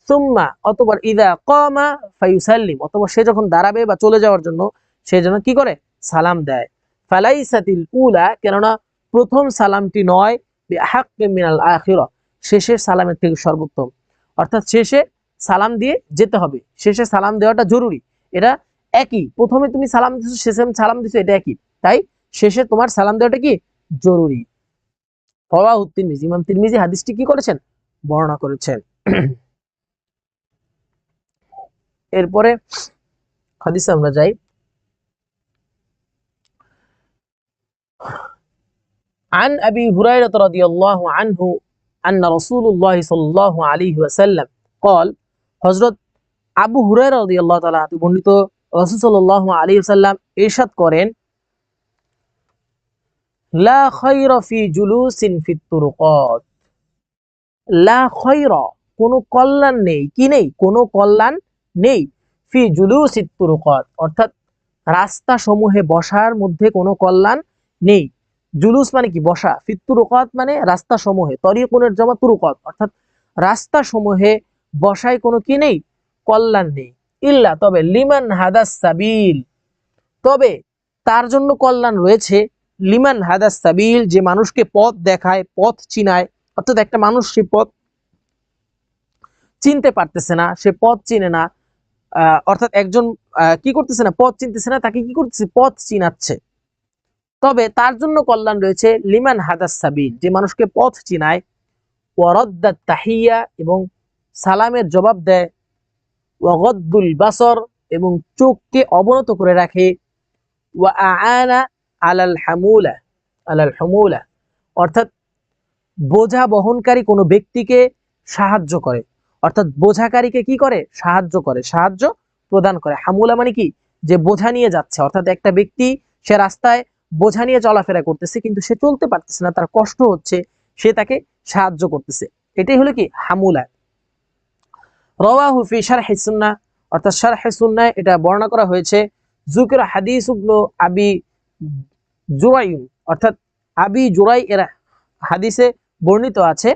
সুম্মা অতঃপর ইদা কামা ফায়ুসাল্লিম অতঃপর সে যখন দাঁড়াবে বা চলে যাওয়ার জন্য সে যেন কি করে, সালাম দেয়। ফালাইসাতিল উলা কেননা প্রথম সালামটি নয়, বিআহাক্কি মিনাল আখিরা শেষের সালামের থেকে সর্বোত্তম, অর্থাৎ শেষে সালাম দিয়ে যেতে হবে, শেষে সালাম দেওয়াটা জরুরি। এটা একই, প্রথমে তুমি সালাম দিছো শেষে সালাম দিছো, এটা একই, তাই শেষে তোমার সালাম দেওয়াটা কি জরুরি। রাওয়াহু তিরমিজি ইমাম তিরমিজি হাদিসটি কি করেছেন, বর্ণনা করেছেন। এরপরে হাদিসে আমরা যাই। عن أبي هريرة رضي الله عنه أن رسول الله صلى الله عليه وسلم قال হযরত আবু হুরায়রা রাদিয়াল্লাহু তাআলা বর্ণিত রাসূল সাল্লাল্লাহু আলাইহি ওয়াসাল্লাম ইরশাদ করেন, লা খায়রা ফি জুলুসিন ফিত তুরুকাত, লা খায়রা কোনো কল্যাণ নেই, কি নেই, কোনো কল্যাণ নেই, ফি জুলুসিত তুরুকাত অর্থাৎ রাস্তা সমূহে বসার মধ্যে কোনো কল্যাণ নেই। জুলুস মানে কি, বসা, ফিত তুরুকাত মানে রাস্তা সমূহে, তরিকুনের জমা তুরুকাত অর্থাৎ রাস্তা সমূহে বসায় কোনো কি নেই, কল্যাণ নেই। ইল্লা তবে লিমান হাদাস সাবিল তবে তার জন্য কল্যাণ রয়েছে, লিমান হাদাস সাবিল যে মানুষকে পথ দেখায়, পথ চিনায়, অর্থাৎ একটা মানুষ সে পথ চিনতে পারতেছে না, সে পথ চিনে না, অর্থাৎ একজন কি করতেছে না, পথ চিনতেছে না, তাকে কি করতেছে, পথ চিনাচ্ছে, তবে তার জন্য কল্যাণ রয়েছে লিমান হাদাস সাবিল যে মানুষকে পথ চিনায়, ওয়ারাদ্দাত তাহিয়া এবং সালামের জবাব দেয়, ওয়াগদ্দুল বাসর এবং চোখকে অবনত করে রাখে, ওয়া আআনা আলাল হামুলা, আলাল হামুলা অর্থাৎ বোঝা বহনকারী কোনো ব্যক্তিকে সাহায্য করে, অর্থাৎ বোঝাকারীকে কি করে, সাহায্য করে, সাহায্য প্রদান করে। হামুলা মানে কি, যে বোঝা নিয়ে যাচ্ছে, অর্থাৎ একটা ব্যক্তি সে রাস্তায় বোঝা নিয়ে চলাফেরা করতেছে কিন্তু সে চলতে পারতেছে না, তার কষ্ট হচ্ছে, সে তাকে সাহায্য করতেছে, এটাই হলো কি হামুলা। রাওয়াহু ফি শারহিস সুন্নাহ অর্থাৎ শারহে সুন্নাহ এটা বর্ণনা করা হয়েছে, যুকিরা হাদিস ইবনু আবি জুরাই অর্থাৎ আবি জুরাই এর হাদিসে বর্ণিত আছে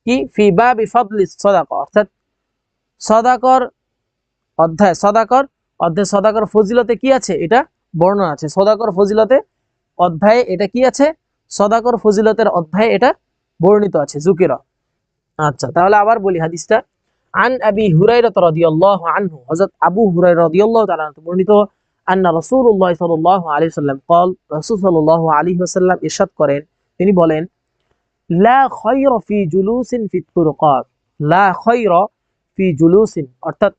কি, ফি বাবি ফাদলিস সাদাকা অর্থাৎ সাদাকার অধ্যায়, সাদাকার অধ্যায়, সাদাকার ফজিলতে কি আছে এটা বর্ণনা আছে, সাদাকার ফজিলতে অধ্যায়ে এটা কি আছে, সাদাকার ফজিলতের অধ্যায়ে এটা বর্ণিত আছে যুকিরা। আচ্ছা তাহলে আবার বলি হাদিসটা। আন আবি হুরায়রা রাদিয়াল্লাহু আনহু হযরত আবু হুরায়রা রাদিয়াল্লাহু তাআলা বর্ণিত, আন্না রাসূলুল্লাহ সাল্লাল্লাহু আলাইহি ওয়াসাল্লাম قال রাসূল সাল্লাল্লাহু আলাইহি ওয়াসাল্লাম ইরশাদ করেন, তিনি বলেন, লা খায়রা ফি জুলুসিন ফিত তুরুকাত, লা খায়রা ফি জুলুসিন অর্থাৎ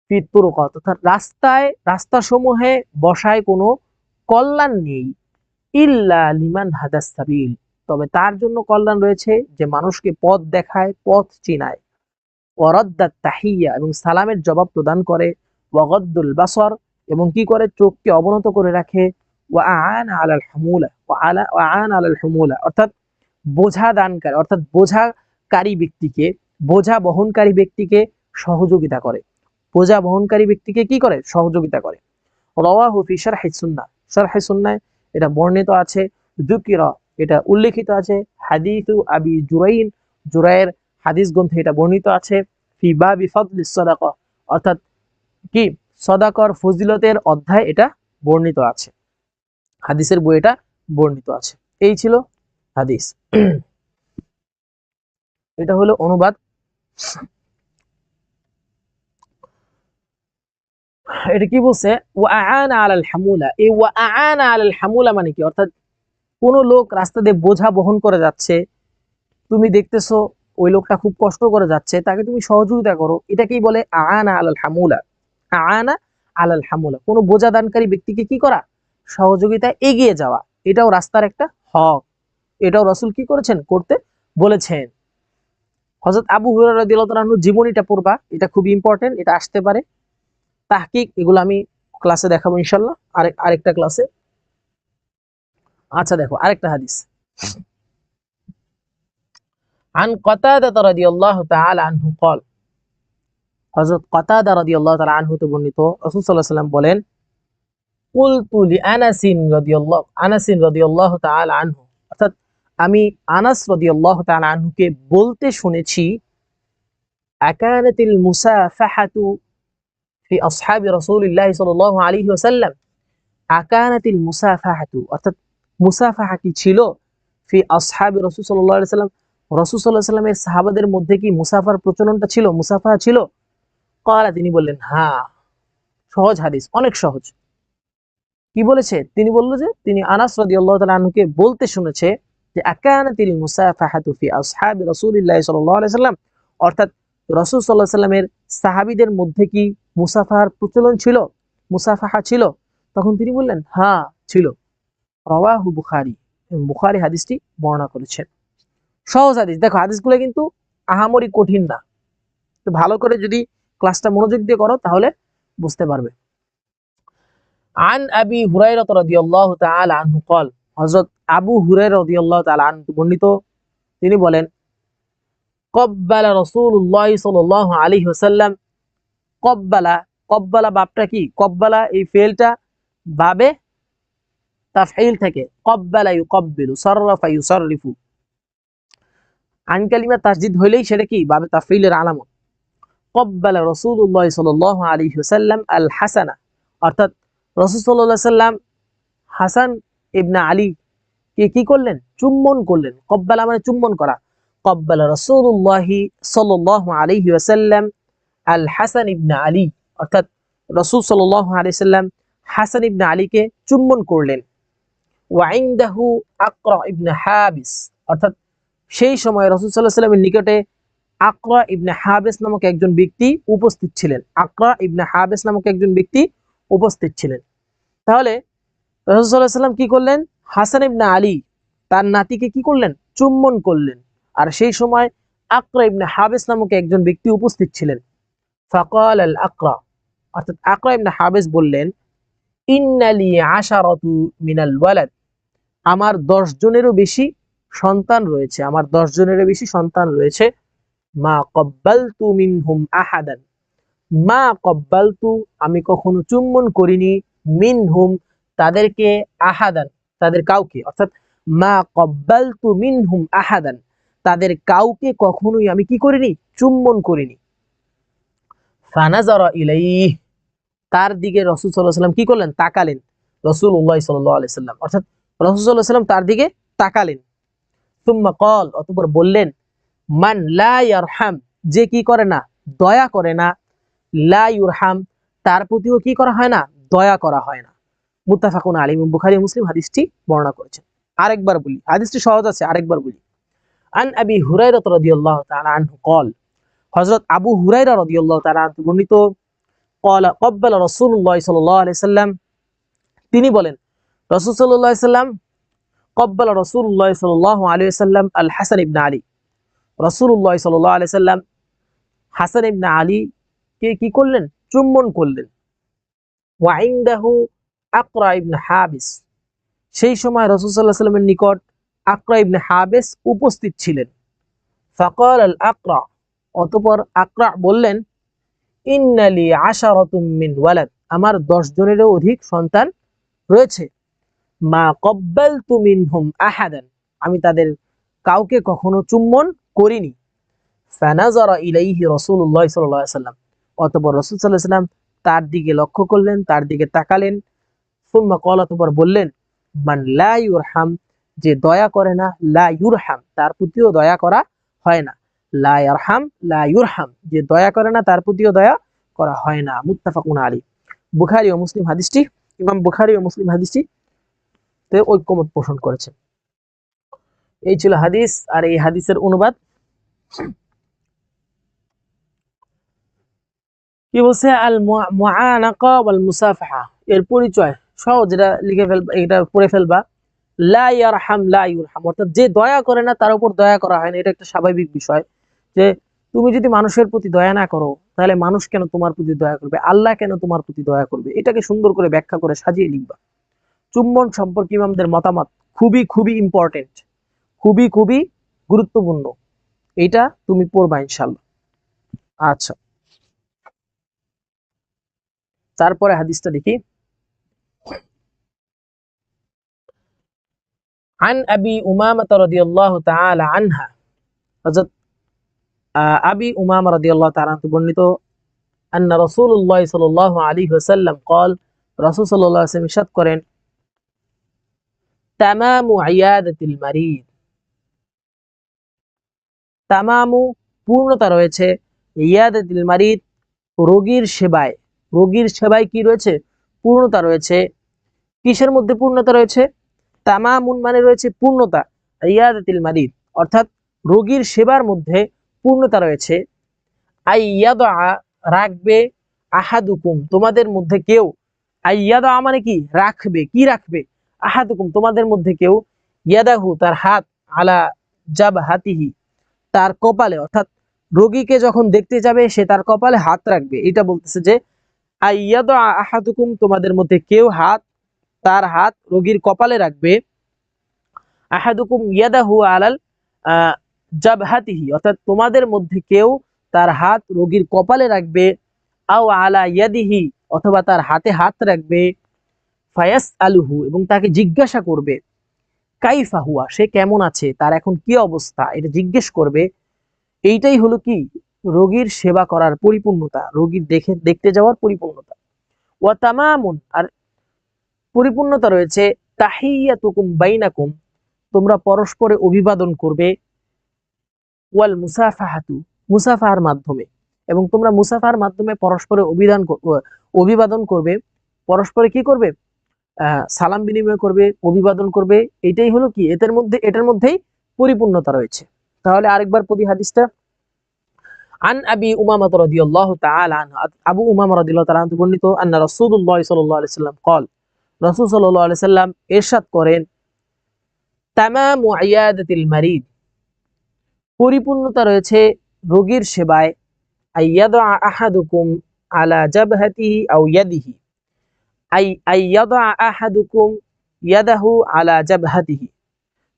ফিত তুরুকাত অর্থাৎ রাস্তায়, রাস্তাসমূহে বসায় কোনো কল্যাণ নেই, ইল্লা লিমান হাদাস সাবিল তবে তার জন্য কল্যাণ রয়েছে যে মানুষকে পথ দেখায়, পথ চিনায়, ওয়ারাদ্দাত তাহিয়া এবং সালামের জবাব প্রদান করে, ওয়াগদ্দুল বাসর এবং কি করে, চোখকে অবনত করে রাখে, ওয়া আআনা আলাল হামুলা, ওয়া আআনা আলাল হামুলা অর্থাৎ বোঝা দানকারী অর্থাৎ বোঝাকারী ব্যক্তিকে, বোঝা বহনকারী ব্যক্তিকে সহযোগিতা করে, বোঝা বহনকারী ব্যক্তিকে কি করে, সহযোগিতা করে। রাওয়াহু ফি শারহিস সুন্নাহ শারহে সুন্নাহ এটা বর্ণিত আছে, যুকিরা এটা উল্লেখিত আছে, হাদিসু আবি জুরাইন জুরাইর হাদিস গ্রন্থে এটা বর্ণিত আছে, ফি বাবি ফাদলিস সাদাকা অর্থাৎ কি সাদাকার ফজিলতের অধ্যায় এটা বর্ণিত আছে, হাদিসের বই এটা বর্ণিত আছে। এই ছিল হাদিস, এটা হলো অনুবাদ। এটা কি বলছে, ওয়া আআনা আলাল হামুলা, এই ওয়া আআনা আলাল হামুলা মানে কি, অর্থাৎ কোন লোক রাস্তা দিয়ে বোঝা বহন করে যাচ্ছে, তুমি দেখতেছো ওই লোকটা খুব কষ্ট করে যাচ্ছে, তাকে তুমি সহযোগিতা করো, এটাকেই বলে আআনা আলাল হামুলা। আআনা আলাল হামুলা কোনো বোঝা দানকারী ব্যক্তিকে কি করা, সহযোগিতা, এগিয়ে যাওয়া, এটাও রাস্তার একটা হক, এটাও রাসূল কি করেছেন, করতে বলেছেন। হযরত আবু হুরায়রা রাদিয়াল্লাহু তাআলা আনহু জীবনীটা পড়বা, এটা খুব ইম্পর্টেন্ট, এটা আসতে পারে, তাহকিক এগুলো আমি ক্লাসে দেখাবো ইনশাআল্লাহ, আরেকটা ক্লাসে। আচ্ছা দেখো আরেকটা হাদিস, আন কাতাদা রাদিয়াল্লাহু তাআলা আনহু قال হযরত কাতাদা রাদিয়াল্লাহু তাআলা আনহু তে বর্ণিত রাসূল সাল্লাল্লাহু আলাইহি ওয়াসাল্লাম বলেন, কুলতু লিআনাসিন রাদিয়াল্লাহু আনাসিন রাদিয়াল্লাহু তাআলা আনহু, অর্থাৎ আমি আনাস রাদিয়াল্লাহু তাআলা আনহুকে বলতে শুনেছি, আকানাতিল মুসাফাহাতু ফি আসহাবি রাসূলিল্লাহ সাল্লাল্লাহু আলাইহি ওয়াসাল্লাম, আকানাতিল মুসাফাহাতু অর্থাৎ মুসাফাহা কি ছিল, ফি আসহাবি রাসূল সাল্লাল্লাহু আলাইহি ওয়াসাল্লাম, রাসূল সাল্লাল্লাহু আলাইহি ওয়াসাল্লামের সাহাবাদের মধ্যে কি মুসাফার প্রচলনটা ছিল, মুসাফাহা ছিল? ক্বালা, তিনি বললেন হ্যাঁ। সহজ হাদিস, অনেক সহজ। কি বলেছে? তিনি বলল যে তিনি আনাস রাদিয়াল্লাহু তাআলা আনহুকে বলতে শুনেছে যে আকানাতিল মুসাফাহাতু ফি আসহাবি রাসূলিল্লাহ সাল্লাল্লাহু আলাইহি ওয়াসাল্লাম, অর্থাৎ রাসূল সাল্লাল্লাহু আলাইহি ওয়াসাল্লামের সাহাবীদের মধ্যে কি মুসাফাহার প্রচলন ছিল, মুসাফাহা ছিল? তখন তিনি বললেন হ্যাঁ ছিল। রাওয়াহু বুখারী, বুখারী হাদিসটি বর্ণনা করেছেন। সহজ হাদিস। দেখো হাদিসগুলো কিন্তু আহামরি কঠিন না, তো ভালো করে যদি ক্লাসটা মনোযোগ দিয়ে করো তাহলে বুঝতে পারবে। আন আবি হুরায়রা রাদিয়াল্লাহু তাআলা আনহু قال, হযরত আবু হুরায়রা রাদিয়াল্লাহু তাআলা আনহু বর্ণিত, তিনি বলেন কব্বালা রাসূলুল্লাহ সাল্লাল্লাহু আলাইহি ওয়াসাল্লাম, কব্বালা, কব্বালা বাবটা কি, কব্বালা এই ফেলটা বাবে তাফঈল থেকে, কব্বালা ইউকব্বিলু, সাররাফা ইউসাররিফু, আন কালিমা তাসদীদ হইলেই সেটা কি বাবে তাফঈলের আলামত। কব্বালা রাসূলুল্লাহ সাল্লাল্লাহু আলাইহি ওয়াসাল্লাম আল হাসানা, অর্থাৎ রাসূল সাল্লাল্লাহু আলাইহি ওয়াসাল্লাম হাসান ইবনে আলী কে কি করলেন, চুম্বন করলেন। কব্বালা মানে চুম্বন করা। কব্বালা রাসূলুল্লাহ সাল্লাল্লাহু আলাইহি ওয়াসাল্লাম আল হাসান ইবনে আলী, অর্থাৎ রাসূল সাল্লাল্লাহু আলাইহি ওয়াসাল্লাম হাসান ইবনে আলীকে চুম্বন করলেন। ওয়া ইনদাহু আকরা ইবনে হাবিস, অর্থাৎ সেই সময় রাসূল সাল্লাল্লাহু আলাইহি ওয়াসাল্লামের নিকটে আকরা ইবনে হাবিস নামক একজন ব্যক্তি উপস্থিত ছিলেন। আকরা ইবনে হাবিস নামক একজন ব্যক্তি উপস্থিত ছিলেন। তাহলে রাসূল সাল্লাল্লাহু আলাইহি ওয়াসাল্লাম কি করলেন, হাসান ইবনে আলী তার নাতিকে কি করলেন, চুম্বন করলেন। আর সেই সময় আকরা ইবনে হাবিস নামক একজন ব্যক্তি উপস্থিত ছিলেন। ফাকাল আল আকরা, অর্থাৎ আকরা ইবনে হাবিস বললেন ইন্নালি আশারাতু মিনাল ওয়ালাদ, আমার 10 জনেরও বেশি সন্তান রয়েছে, আমার 10 জনেরও বেশি সন্তান রয়েছে। মা কব্বালতু মিনহুম আহাদান, মা কব্বালতু আমি কখনো চুম্বন করিনি, মিনহুম তাদেরকে, আহাদান তাদের কাউকে, অর্থাৎ মা কব্বালতু মিনহুম আহাদান তাদের কাউকে কখনোই আমি কি করিনি, চুম্বন করিনি। ফানাজারা ইলাইহি, তার দিকে রাসূল সাল্লাল্লাহু আলাইহি ওয়াসাল্লাম কি করলেন, তাকালেন। রাসূলুল্লাহ সাল্লাল্লাহু আলাইহি ওয়াসাল্লাম, অর্থাৎ রাসূল সাল্লাল্লাহু আলাইহি ওয়াসাল্লাম তার দিকে তাকালেন। সুম্মা ক্বাল, অতঃপর বললেন মান লা ইয়ারহাম, যে কি করে না, দয়া করে না, লা ইউরহাম তার প্রতিও কি করা হয় না, দয়া করা হয় না। মুত্তাফাকুন আলাইহি, বুখারী মুসলিম হাদিসটি বর্ণনা করেছেন। আরেকবার বলি, হাদিসটি সহজ আছে, আরেকবার বলি। আন আবি হুরায়রা রাদিয়াল্লাহু তাআলা আনহু قال, হযরত আবু হুরায়রা রাদিয়াল্লাহু তাআলা আনহু বর্ণিত, قال قبل রাসূলুল্লাহ সাল্লাল্লাহু আলাইহি ওয়াসাল্লাম, তিনি বলেন রাসূল সাল্লাল্লাহু আলাইহি ওয়াসাল্লাম, قبل রাসূলুল্লাহ সাল্লাল্লাহু আলাইহি ওয়াসাল্লাম আল হাসান ইবনে আলী, রাসূলুল্লাহ সাল্লাল্লাহু আলাইহি ওয়াসাল্লাম হাসান ইবনে আলী কে কি করলেন, চুম্বন করলেন। ওয়া ইনদাহু আকরা ইবনে হাবিস, সেই সময় রাসূল সাল্লাল্লাহু আলাইহি ওয়াসাল্লামের নিকট আকরা ইবনে হাবিস উপস্থিত ছিলেন। ফাকাল আল আকরা, অতঃপর আকরা বললেন ইন্নালি আশারাতুম মিন ওয়ালাদ, আমার 10 জনেরও অধিক সন্তান রয়েছে। মা কব্বালতু মিনহুম আহাদান, আমি তাদের কাউকে কখনো চুম্বন করিনি। ফানাজারা ইলাইহি রাসূলুল্লাহ সাল্লাল্লাহু আলাইহি ওয়াসাল্লাম, অতঃপর রাসূল সাল্লাল্লাহু আলাইহি ওয়াসাল্লাম তার দিকে লক্ষ্য করলেন, তার দিকে তাকালেন। সুম্মা ক্বাল, অতঃপর বললেন মান লা ইউরহাম, যে দয়া করে না, লা ইউরহাম তার প্রতিও দয়া করা হয় না। লা ইয়ারহাম লা ইউরহাম, যে দয়া করে না তার প্রতিও দয়া করা হয় না। মুত্তাফাকুন আলাইহি, বুখারী ও মুসলিম হাদিসটি, ইমাম বুখারী ও মুসলিম হাদিসটি তে ঐক্যমত পোষণ করেছেন। এই ছিল হাদিস, আর এই হাদিসের অনুবাদ। কি বলছে, আল মুআনাকা ওয়াল মুসাফাহা, এর পরিচয় সহজ, যেটা লিখে ফেলবা, এটা পড়ে ফেলবা। লা ইয়ারহাম লা ইউরহাম, অর্থাৎ যে দয়া করে না তার উপর দয়া করা হয় না। এটা একটা স্বাভাবিক বিষয় যে তুমি যদি মানুষের প্রতি দয়া না করো তাহলে মানুষ কেন তোমার প্রতি দয়া করবে, আল্লাহ কেন তোমার প্রতি দয়া করবে, এটাকে সুন্দর করে ব্যাখ্যা করে সাজিয়ে লিখবা। চুম্বন সম্পর্কে ইমামদের মতামত খুবই খুবই ইম্পর্টেন্ট, খুবই খুবই গুরুত্বপূর্ণ, এটা তুমি পড়বা ইনশাআল্লাহ। আচ্ছা, তারপরে হাদিসটা দেখি। আন আবি উমামা রাদিয়াল্লাহু তাআলা আনহা, হযরত আবি উমামা রাদিয়াল্লাহু তাআলা বর্ণিত, আন্না রাসূলুল্লাহ সাল্লাল্লাহু আলাইহি ওয়াসাল্লাম قال, রাসূল সাল্লাল্লাহু আলাইহি ওয়াসাল্লাম ইরশাদ করেন, তামামু ইয়াদাতিল মারিদ, তামামু পূর্ণতা রয়েছে, ইয়াদাতিল মারিদ রোগীর সেবায়, রোগীর সেবায় কি রয়েছে? পূর্ণতা রয়েছে। কিসের মধ্যে পূর্ণতা রয়েছে? তামামুন মানে রয়েছে পূর্ণতা, ইয়াদাতিল মারিদ অর্থাৎ রোগীর সেবার মধ্যে পূর্ণতা রয়েছে। আইয়াদা রাখবে, আহাদুকুম তোমাদের মধ্যে কেউ, আইয়াদা মানে কি? রাখবে। কি রাখবে? আহাদুকুম তোমাদের মধ্যে কেউ, ইয়াদাহু তার হাত, আলা জাবহাতিহি তার কপালে, অর্থাৎ রোগীকে যখন দেখতে যাবে সে তার কপালে হাত রাখবে। এটা বলতেছে যে আইয়াদা আহাদুকুম তোমাদের মধ্যে কেউ তার হাত রোগীর কপালে রাখবে। আহাদুকুম ইয়াদাহু আলাল জাবহাতিহি অর্থাৎ তোমাদের মধ্যে কেউ তার হাত রোগীর কপালে রাখবে। আও আলা ইয়াদিহি অথবা তার হাতে হাত রাখবে। ফায়াস আলুহু এবং তাকে জিজ্ঞাসা করবে, কাইফা হুয়া সে কেমন আছে, তার এখন কি অবস্থা, এটা জিজ্ঞেস করবে। এইটাই হলো কি? রোগীর সেবা করার পরিপূর্ণতা, রোগীর দেখতে যাওয়ার পরিপূর্ণতা। ওয়া তামামুন আর পরিপূর্ণতা রয়েছে, তাহিয়াতুকুম বাইনাকুম তোমরা পরস্পরে অভিবাদন করবে। ওয়াল মুসাফাহাতু মুসাফাহার মাধ্যমে, এবং তোমরা মুসাফাহার মাধ্যমে পরস্পরে অভিবাদন করবে। পরস্পরে কি করবে? সালাম বিনিময় করবে, অভিবাদন করবে। এটাই হলো কি? এটার মধ্যেই পরিপূর্ণতা রয়েছে। তাহলে আরেকবার পড়ি হাদিসটা। আন আবি উমামা রাদিয়াল্লাহু তাআলা আনহু, আবু উমামা রাদিয়াল্লাহু তাআলা আনহু বর্ণিত, আন্না রাসূলুল্লাহ সাল্লাল্লাহু আলাইহি সাল্লাম قال, রাসূল সাল্লাল্লাহু আলাইহি সাল্লাম ইরশাদ করেন, তামামু ইয়াদাতিল মারিদ পরিপূর্ণতা রয়েছে রোগীর সেবায়। আইয়াদা আহাদুকুম আলা জাবহাতিহি আও ইয়াদিহি, আইয়াদা আহাদুকুম ইয়াদাহু আলা জাবহাতিহি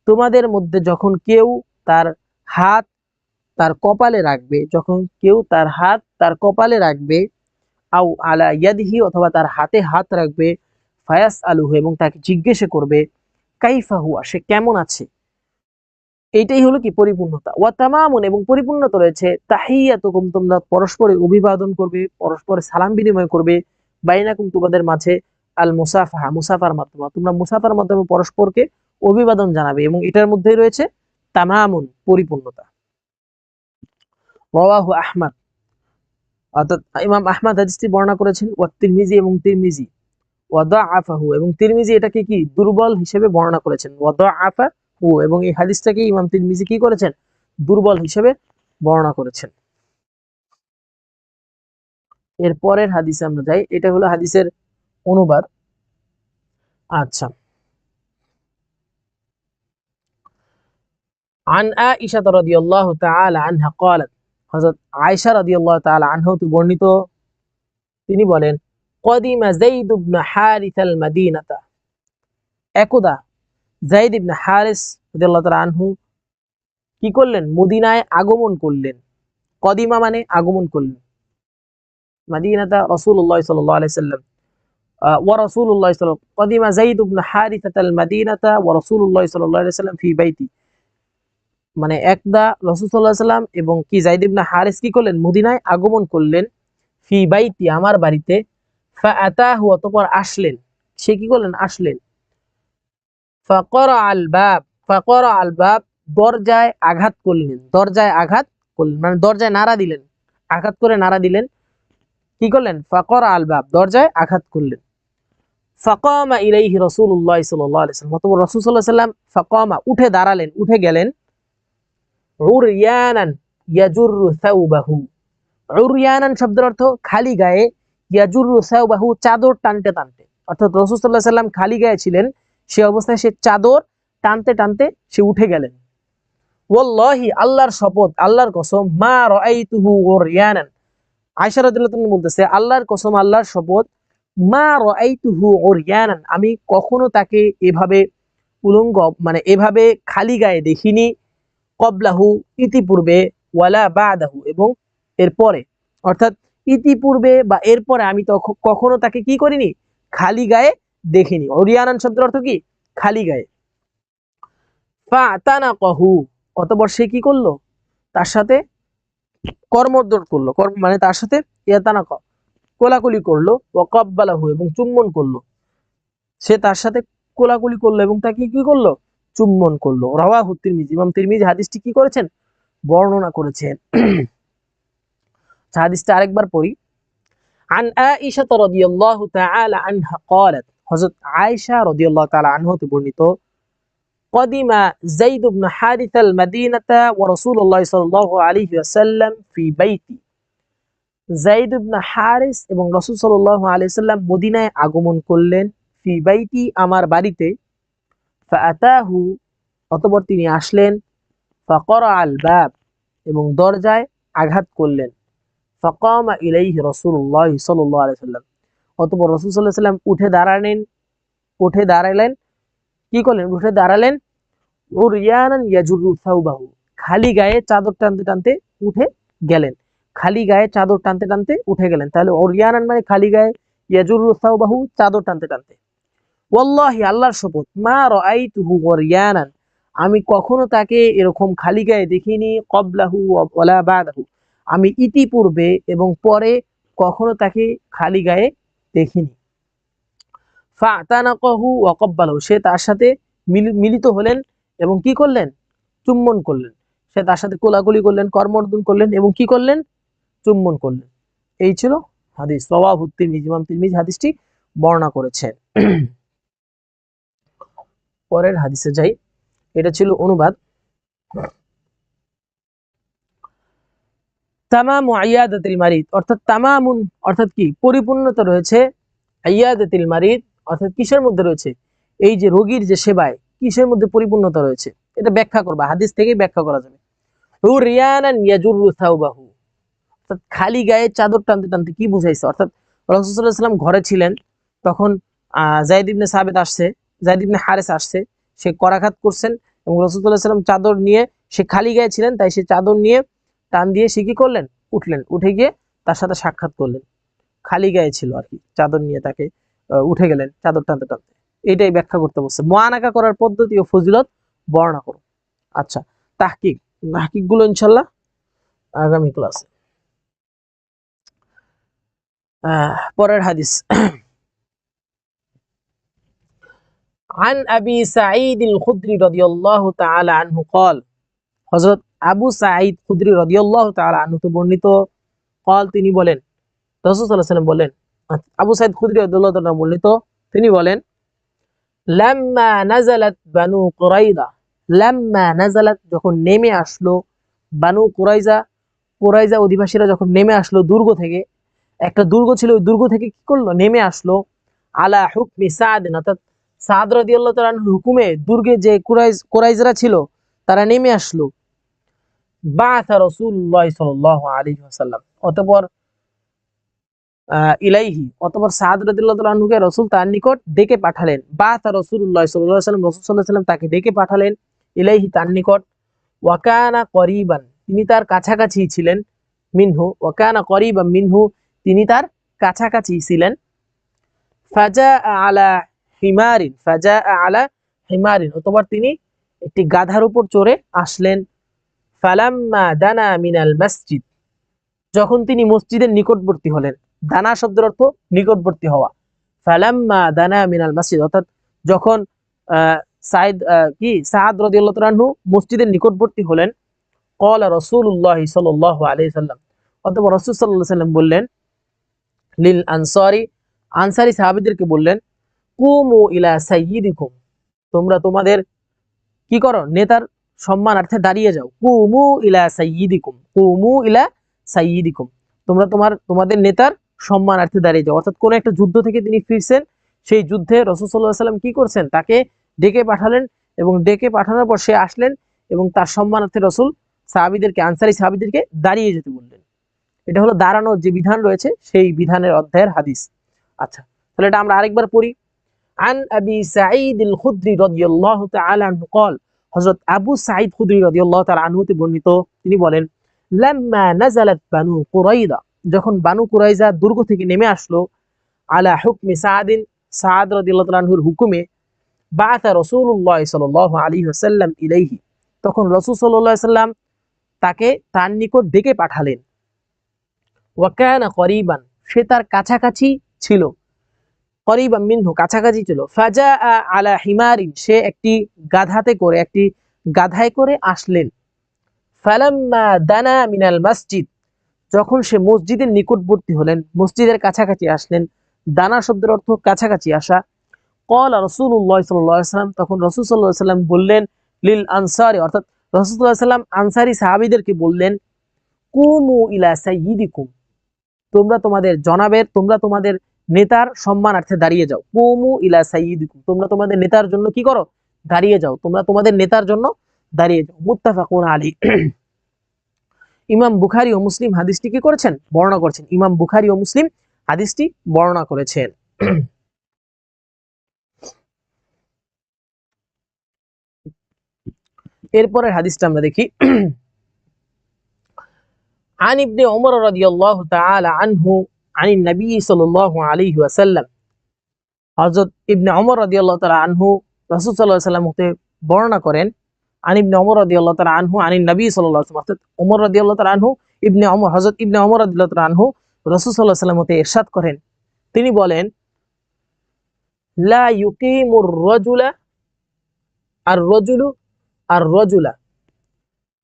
তোমাদের মধ্যে যখন কেউ তার হাত তার কপালে রাখবে, যখন কেউ তার হাত তার কপালে রাখবে। আও আলা ইয়াদিহি অথবা তার হাতে হাত রাখবে। ফায়াস আলুহু এবং তাকে জিজ্ঞাসা করবে, কাইফা হুয়া সে কেমন আছে। এইটাই হলো কি? পরিপূর্ণতা। ওয়া তামামুন এবং পরিপূর্ণতা রয়েছে, তাহিয়াতুকুম তোমরা পরস্পরে অভিবাদন করবে, পরস্পরে সালাম বিনিময় করবে। বাইনাকুম তোমাদের মাঝে, আল মুসাফাহা মুসাফার মাধ্যমে তোমরা মুসাফার মাধ্যমে পরস্পরকে অভিবাদন জানাবে, এবং এটার মধ্যেই রয়েছে তামামুন পরিপূর্ণতা। রাওয়াহু আহমদ অর্থাৎ ইমাম আহমদ হাদিসটি বর্ণনা করেছেন। ওয়া তিরমিজি এবং তিরমিজি, ওয়া দাআফাহু এবং তিরমিজি এটাকে কি? দুর্বল হিসেবে বর্ণনা করেছেন। ওয়া দাআফাহু এবং এই হাদিসটাকে ইমাম তিরমিজি কি করেছেন? দুর্বল হিসেবে বর্ণনা করেছেন। এর পরের হাদিসে আমরা যাই। এটা হলো হাদিসের অনুবাদ। আচ্ছা, আন আয়েশা রাদিয়াল্লাহু তাআলা আনহা قالت, হযরত আয়েশা রাদিয়াল্লাহু তাআলা আনহা বর্ণিত, তিনি বলেন, কদিমা যায়েদ ইবনে হারিস আল মাদিনাতা একদা যায়েদ ইবনে হারিস রাদিয়াল্লাহু তাআলা আনহু কি করলেন? মদিনায় আগমন করলেন। কদিমা মানে আগমন করলেন। মাদিনাতা রাসূলুল্লাহ সাল্লাল্লাহু আলাইহি সাল্লাম, ওয়া রাসূলুল্লাহ সাল্লাল্লাহু কদিমা যায়েদ ইবনে হারিসা আল মাদিনাতা ওয়া রাসূলুল্লাহ সাল্লাল্লাহু আলাইহি সাল্লাম ফি বাইতি, মানে একদা রাসূল সাল্লাল্লাহু আলাইহি সাল্লাম এবং কি যায়েদ ইবনে হারিস কি করলেন? মদিনায় আগমন করলেন। ফি বাইতি আমার বাড়িতে। ফাআতাহু অতঃপর আসলেন। সে কি করলেন? আসলেন। ফাকরা আল বাব, ফাকরা আল বাব দরজায় আঘাত করলেন, দরজায় আঘাত করলেন মানে দরজায় নাড়া দিলেন, আঘাত করে নাড়া দিলেন। কি করলেন? ফাকরা আল বাব দরজায় আঘাত করলেন। ফাকামা ইলাইহি রাসূলুল্লাহ সাল্লাল্লাহু আলাইহি ওয়াসাল্লাম, অতঃপর রাসূল সাল্লাল্লাহু আলাইহি ওয়াসাল্লাম ফাকামা উঠে দাঁড়ালেন, উঠে গেলেন। উরয়ানান ইয়াজুরু সাওবাহু, উরয়ানান শব্দের অর্থ খালি গায়ে, ইয়াজুরু সাওবাহু চাদর টানতে টানতে, অর্থাৎ রাসূল সাল্লাল্লাহু আলাইহি ওয়াসাল্লাম খালি গায়ে ছিলেন, সে অবস্থায় সে চাদর টানতে টানতে সে উঠে গেলেন। ওয়াল্লাহি আল্লাহর শপথ, আল্লাহর কসম, মা রাআইতুহু উরয়ানান, আয়েশা রাদিয়াল্লাহু আনহা বলতেছে, আল্লাহর কসম, আল্লাহর শপথ, মা রাআইতুহু উরয়ানান আমি কখনো তাকে এভাবে উলঙ্গ মানে এভাবে খালি গায়ে দেখিনি। কবলাহু ইতিপূর্বে, ওয়ালা বাদাহু এবং এরপরে, অর্থাৎ ইতিপূর্বে বা এরপরে আমি তো কখনো তাকে কি করিনি? খালি গায়ে দেখিনি। উরয়ানান শব্দের অর্থ কি? খালি গায়ে। ফাতানাকাহু, অতঃপর সে কি করলো, তার সাথে কর্মোদ্যোগ করলো, মানে তার সাথে ইয়াতানাকা কোলাকুলি করলো, ওয়াকাব্বালাহু এবং চুম্বন করলো, সে তার সাথে কোলাকুলি করলো এবং তাকে কি করলো, চুম্বন করলো। রাওয়াহু তিরমিজি, ইমাম তিরমিজি হাদিসটি কি করেছেন, বর্ণনা করেছেন। হাদিসটা আরেকবার পড়ি। আন আয়েশা রাদিয়াল্লাহু তাআলা আনহা قالت, হযরত আয়েশা রাদিয়াল্লাহু তাআলা আনহা হতে বর্ণিত, قدم زيد بن حارثة المدينة ورسول الله صلى الله عليه وسلم في بيتي, যায়েদ ইবনে হারিস এবং রাসূল সাল্লাল্লাহু আলাইহি ওয়াসাল্লাম মদিনায় আগমন করলেন, ফি বাইতি আমার বাড়িতে, ফাআতাহু অতঃপর তিনি আসলেন, ফাকরা আল বাব এবং দরজায় আঘাত করলেন, ফাকামা ইলাইহি রাসূলুল্লাহ সাল্লাল্লাহু আলাইহি ওয়াসাল্লাম অতঃপর রাসূল সাল্লাল্লাহু আলাইহি ওয়াসাল্লাম উঠে দাঁড়ালেন, কি করলেন, উঠে দাঁড়ালেন, উরয়ানান ইয়াজুরু সাওবাহু, খালি গায়ে চাদর টানতে টানতে উঠে গেলেন, খালি গায়ে চাদর টানতে টানতে উঠে গেলেন। তাহলে উরয়ানান মানে খালি গায়ে, ইয়াজুরু সাওবাহু চাদর টানতে টানতে। ওয়াল্লাহি আল্লাহর শপথ, মা রাআইতুহু উরয়ানান, আমি কখনো তাকে এরকম খালি গায়ে দেখিনি, ক্বাবলাহু ওয়ালা বাদাহু, আমি ইতিপূর্বে এবং পরে কখনো তাকে খালি গায়ে দেখিনি। ফাতানাকাহু ওয়া ক্বাববালাহু, সে তার সাথে মিলিত হলেন এবং কি করলেন, চুম্বন করলেন, সে তার সাথে কোলাকুলি করলেন, কর্মর্দন করলেন এবং কি করলেন, চুম্বন করলেন। এই ছিল হাদিস। রাওয়াহু তিরমিজি, ইমাম তিরমিজি হাদিসটি বর্ণনা করেছেন। পরের হাদিসে যাই, এটা ছিল অনুবাদ। তামামু ইয়াদাতিল মারিদ, অর্থাৎ তামামুন অর্থাৎ কি, পরিপূর্ণতা রয়েছে, ইয়াদাতিল মারিদ অর্থাৎ কিসের মধ্যে রয়েছে, এই যে রোগীর যে সেবায় কিসের মধ্যে পরিপূর্ণতা রয়েছে, এটা ব্যাখ্যা করবা, হাদিস থেকেই ব্যাখ্যা করা যাবে। হুরিয়ানান ইয়াজুরু সাওবাহু, অর্থাৎ খালি গায়ে চাদর টানতে টানতে কি বুঝাইছে, অর্থাৎ রাসূল সাল্লাল্লাহু আলাইহি ওয়াসাল্লাম ঘরে ছিলেন, তখন যায়েদ ইবনে সাবিত আসছে, যায়েদ ইবনে হারিস আসছে, সে করাঘাত করছেন এবং রাসূল সাল্লাল্লাহু আলাইহি ওয়াসাল্লাম চাদর নিয়ে, সে খালি গায়ে ছিলেন তাই সে চাদর নিয়ে টান দিয়ে সে কি করলেন, উঠলেন, উঠে গিয়ে তার সাথে সাক্ষাৎ করলেন, খালি গায়ে ছিল আর কি, চাদর নিয়ে তাকে উঠে গেলেন চাদর টানতে টানতে। এটাই ব্যাখ্যা করতে বলছে, মুআনাকা করার পদ্ধতি ও ফজিলত বর্ণনা করো। আচ্ছা, তাহকিক গুলো ইনশাআল্লাহ আগামী ক্লাসে। পরের হাদিস, عن أبي سعيد الخدري رضي الله تعالى عنه قال, হযরত আবু সাঈদ খুদরি রাদিয়াল্লাহু তাআলা আনহু তো বর্ণিত, قال তিনি বলেন, রাসূল সাল্লাল্লাহু আলাইহি ওয়াসাল্লাম বলেন, আবু সাঈদ খুদরি রাদিয়াল্লাহু তাআলা বর্ণিত, তিনি বলেন, লাম্মা নাযালাত বানু কুরাইযা, লাম্মা নাযালাত যখন নেমে আসলো, বানু কুরাইযা অধিবাসীরা যখন নেমে আসলো দুর্গ থেকে, একটা দুর্গ ছিল, ওই দুর্গ থেকে কি করলো, নেমে আসলো, আলা হুকমি সাদ, অর্থাৎ সাদ রাদিয়াল্লাহু তাআলার হুকুমে দুর্গে যে কুরাইজরা ছিল তারা নেমে আসলো। বাআসা রাসূলুল্লাহ সাল্লাল্লাহু আলাইহি ওয়াসাল্লাম, অতঃপর ইলাইহি, অতঃপর সাদ রাদিয়াল্লাহু তাআলা আনহুকে রাসূল তার নিকট ডেকে পাঠালেন। বাআসা রাসূলুল্লাহ সাল্লাল্লাহু আলাইহি ওয়াসাল্লাম, রাসূল সাল্লাল্লাহু আলাইহি ওয়াসাল্লাম তাকে ডেকে পাঠালেন, ইলাইহি তার নিকট, ওয়া কানা করিবান তিনি তার কাছাকাছি ছিলেন, মিনহু ওয়া কানা করিবান মিনহু তিনি তার কাছাকাছি ছিলেন। ফাজাআ আলা হিমারিন, অতঃপর তিনি একটি গাধার উপর চড়ে আসলেন। ফালাম্মা দানা মিনাল মসজিদ, যখন তিনি মসজিদের নিকটবর্তী হলেন, দানা শব্দের অর্থ নিকটবর্তী হওয়া, ফালাম্মা দানা মিনাল মসজিদ, অর্থাৎ যখন সাদ রাদিয়াল্লাহু তাআলা আনহু মসজিদের নিকটবর্তী হলেন, ক্বালা রাসূলুল্লাহ সাল্লাল্লাহু আলাইহি ওয়াসাল্লাম, অতঃপর রাসূল সাল্লাল্লাহু আলাইহি ওয়াসাল্লাম বললেন, লিল আনসারি সাহাবীদেরকে বললেন, কুমু ইলা সাইয়্যিদিকুম, তোমরা তোমাদের কি করো, নেতার সম্মানার্থে দাঁড়িয়ে যাও। কুমু ইলা সাইয়্যিদিকুম, তোমরা তোমাদের নেতার সম্মানার্থে দাঁড়িয়ে যাও। অর্থাৎ কোন একটা যুদ্ধ থেকে তিনি ফিরছেন, সেই যুদ্ধে রাসূল সাল্লাল্লাহু আলাইহি ওয়াসাল্লাম কি করছেন, তাকে ডেকে পাঠালেন এবং ডেকে পাঠানোর পর সে আসলেন এবং তার সম্মানার্থে রাসূল আনসারী সাহাবীদেরকে দাঁড়িয়ে যেতে বললেন। এটা হলো দাঁড়ানোর যে বিধান রয়েছে সেই বিধানের অধ্যায়ের হাদিস। আচ্ছা, তাহলে এটা আমরা আরেকবার পড়ি। আন আবি সাঈদ আল খুদরি রাদিয়াল্লাহু তাআলা আনহু قال, হযরত আবু সাঈদ খুদরি রাদিয়াল্লাহু তাআলা আনহু তে বর্ণিত, তিনি বলেন, লাম্মা নাযালাত বানু কুরাইযা, যখন বানু কুরাইযা দুর্গ থেকে নেমে আসলো, আলা হুকমি সাদ রাদিয়াল্লাহু তাআলা আনহুর হুকুমে, বাআসা রাসূলুল্লাহ সাল্লাল্লাহু আলাইহি ওয়াসাল্লাম ইলাইহি, তখন রাসূল সাল্লাল্লাহু আলাইহি ওয়াসাল্লাম তাকে তার নিকট ডেকে পাঠালেন। ওয়া কানা করিবান, সে তার কাছাকাছি ছিল, করিবান মিনহু, কাছাকাছি ছিল। ফাজাআ আলা হিমারিন, সে একটি গাধাতে করে, একটি গাধায় করে আসলেন। ফালাম্মা দানা মিনাল মসজিদ, যখন সে মসজিদের নিকটবর্তী হলেন, মসজিদের কাছাকাছি আসলেন, দানা শব্দের অর্থ কাছাকাছি আসা। ক্বালা রাসূলুল্লাহ সাল্লাল্লাহু আলাইহি ওয়াসাল্লাম, তখন রাসূল সাল্লাল্লাহু আলাইহি ওয়াসাল্লাম বললেন, লিল আনসারি, অর্থাৎ রাসূল সাল্লাল্লাহু আলাইহি ওয়াসাল্লাম আনসারী সাহাবীদেরকে বললেন, কুমু ইলা সাইয়্যিদিকুম, তোমরা তোমাদের জনাবের, তোমরা তোমাদের নেতার সম্মানার্থে দাঁড়িয়ে যাও। কুমু ইলা সাইয়্যিদিকুম, তোমরা তোমাদের নেতার জন্য কি করো, দাঁড়িয়ে যাও, তোমরা তোমাদের নেতার জন্য দাঁড়িয়ে যাও। মুত্তাফাকুন আলাইহি, ইমাম বুখারী ও মুসলিম হাদিসটি কি করেছেন, বর্ণনা করেছেন। ইমাম বুখারী ও মুসলিম হাদিসটি বর্ণনা করেছেন। এরপরের হাদিসটা আমরা দেখি। عن ابن عمر رضي الله تعالى عنه عن النبي صلى الله عليه وسلم, হযরত ইবনে ওমর রাদিয়াল্লাহু তাআলা আনহু রাসূল সাল্লাল্লাহু আলাইহি ওয়াসাল্লাম হতে বর্ণনা করেন। আন ইবনে ওমর রাদিয়াল্লাহু তাআলা আনহু আনিন নবী সাল্লাল্লাহু আলাইহি ওয়াসাল্লাম, অর্থাৎ ওমর রাদিয়াল্লাহু তাআলা আনহু ইবনে ওমর, হযরত ইবনে ওমর রাদিয়াল্লাহু তাআলা আনহু রাসূল সাল্লাল্লাহু আলাইহি ওয়াসাল্লাম হতে ইরশাদ করেন, তিনি বলেন, লা ইউকিমুর রাজুলা আর রাজুলু আর রাজুলা,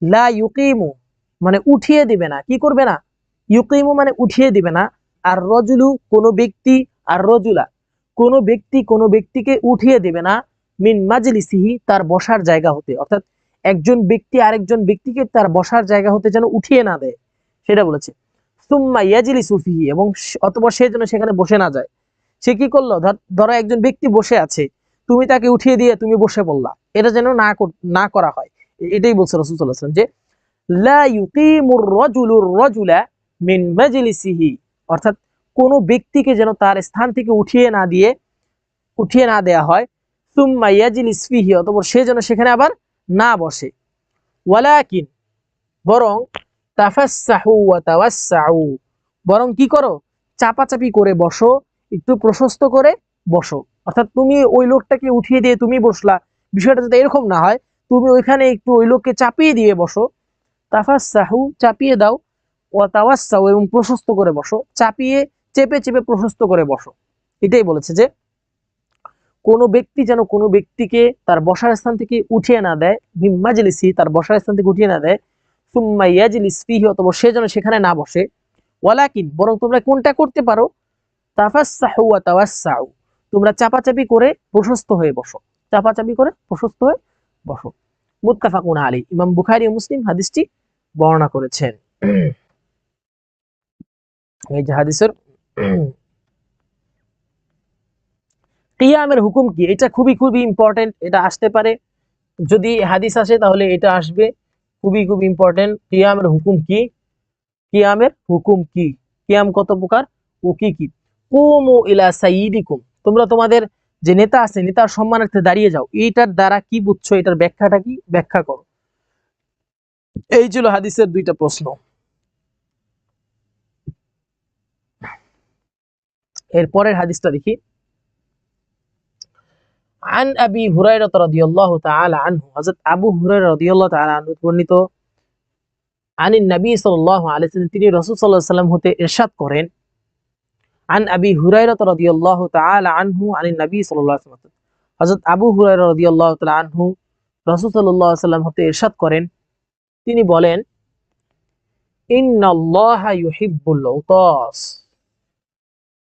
লা ইউকিমু মানে উঠিয়ে দিবে না, কি করবে না, ইউকিমু মানে উঠিয়ে দিবে না, আর রাজুলু কোন ব্যক্তি, আর রাজুলা কোন ব্যক্তি কোন ব্যক্তিকে উঠিয়ে দিবে না, মিন মাজলিসিহি তার বসার জায়গা হতে, অর্থাৎ একজন ব্যক্তি আরেকজন ব্যক্তিকে তার বসার জায়গা হতে যেন উঠিয়ে না দেয়, সেটা বলেছে। সুম্মা ইয়াজলিসু ফিহি, এবং অতঃপর সে যেন সেখানে বসে না যায়। সে কি করলো, ধরো একজন ব্যক্তি বসে আছে, তুমি তাকে উঠিয়ে দিয়ে তুমি বসে পড়লা, এটা যেন না করা হয়। এটাই বলছে রাসূল সাল্লাল্লাহু আলাইহি ওয়াসাল্লাম যে লা ইউকিমুর রাজুলুর রাজুলা মিন মাজলিসিহি, অর্থাৎ কোন ব্যক্তিকে যেন তার স্থান থেকে উঠিয়ে না দেয়া হয়। সুম্মা ইয়াজলিস ফিহি, অতঃপর সে যেন সেখানে আবার না বসে। ওয়ালাকিন, বরং তাফাসসাহু ওয়া তাওয়াসসাউ, বরং কি করো, চাপাচাপি করে বসো, একটু প্রশস্ত করে বসো। অর্থাৎ তুমি ওই লোকটাকে উঠিয়ে দিয়ে তুমি বসলা, বিষয়টা যাতে এরকম না হয়, তুমি ওইখানে একটু ওই লোককে চাপিয়ে দিয়ে বসো। তাফাসসাহু চাপিয়ে দাও, ওয়া তাওয়াসসাউ এবং প্রশস্ত করে বসো, চাপিয়ে চেপে চেপে প্রশস্ত করে বসো। এটাই বলেছে যে কোনো ব্যক্তি যেন কোনো ব্যক্তিকে তার বসার স্থান থেকে উঠিয়ে না দেয়, মিন মাজলিসি তার বসার স্থান থেকে উঠিয়ে না দেয়, সুম্মা ইয়াজলিস ফিহি অথবা সে যেন সেখানে না বসে। ওয়ালাকিন, বরং তোমরা কোনটা করতে পারো, তাফাসসাহু ওয়া তাওয়াসসাউ, তোমরা চাপাচাপি করে প্রশস্ত হয়ে বসো, চাপাচাপি করে প্রশস্ত হয়ে বসো। মুত্তাফাকুন আলাইহি, ইমাম বুখারী ও মুসলিম হাদিসটি বর্ণনা করেছেন। এই যে হাদিসের কিয়ামের হুকুম কি, এটা খুবই খুবই ইম্পর্টেন্ট, এটা আসতে পারে, যদি হাদিস আসে তাহলে এটা আসবে, খুবই খুব ইম্পর্টেন্ট। কিয়ামের হুকুম কি, কিয়ামের হুকুম কি, কিয়াম কত প্রকার ও কি কি। কুমু ইলা সাইয়্যিদিকুম, তোমরা তোমাদের যে নেতা আছে নেতার সম্মানার্থে দাঁড়িয়ে যাও, এইটার দ্বারা কি বুঝছো, এটার ব্যাখ্যাটা কি, ব্যাখ্যা করো। এই ছিল হাদিসের দুইটা প্রশ্ন। এরপরের হাদিসটা দেখি। عن أبي هريرة رضي الله تعالى عنه, হযরত আবু হুরায়রা রাদিয়াল্লাহু তাআলা আনহু বর্ণিত, عن النبي صلى الله عليه وسلم, তিনি রাসূল সাল্লাল্লাহু আলাইহি ওয়াসাল্লাম হতে ইরশাদ করেন, عن أبي هريرة رضي الله تعالى عنه عن النبي صلى الله عليه وسلم, হযরত আবু হুরায়রা রাদিয়াল্লাহু তাআলা আনহু রাসূল সাল্লাল্লাহু আলাইহি ওয়াসাল্লাম হতে ইরশাদ করেন, তিনি বলেন, ইন্নাল্লাহা ইউহিব্বুল উতাস,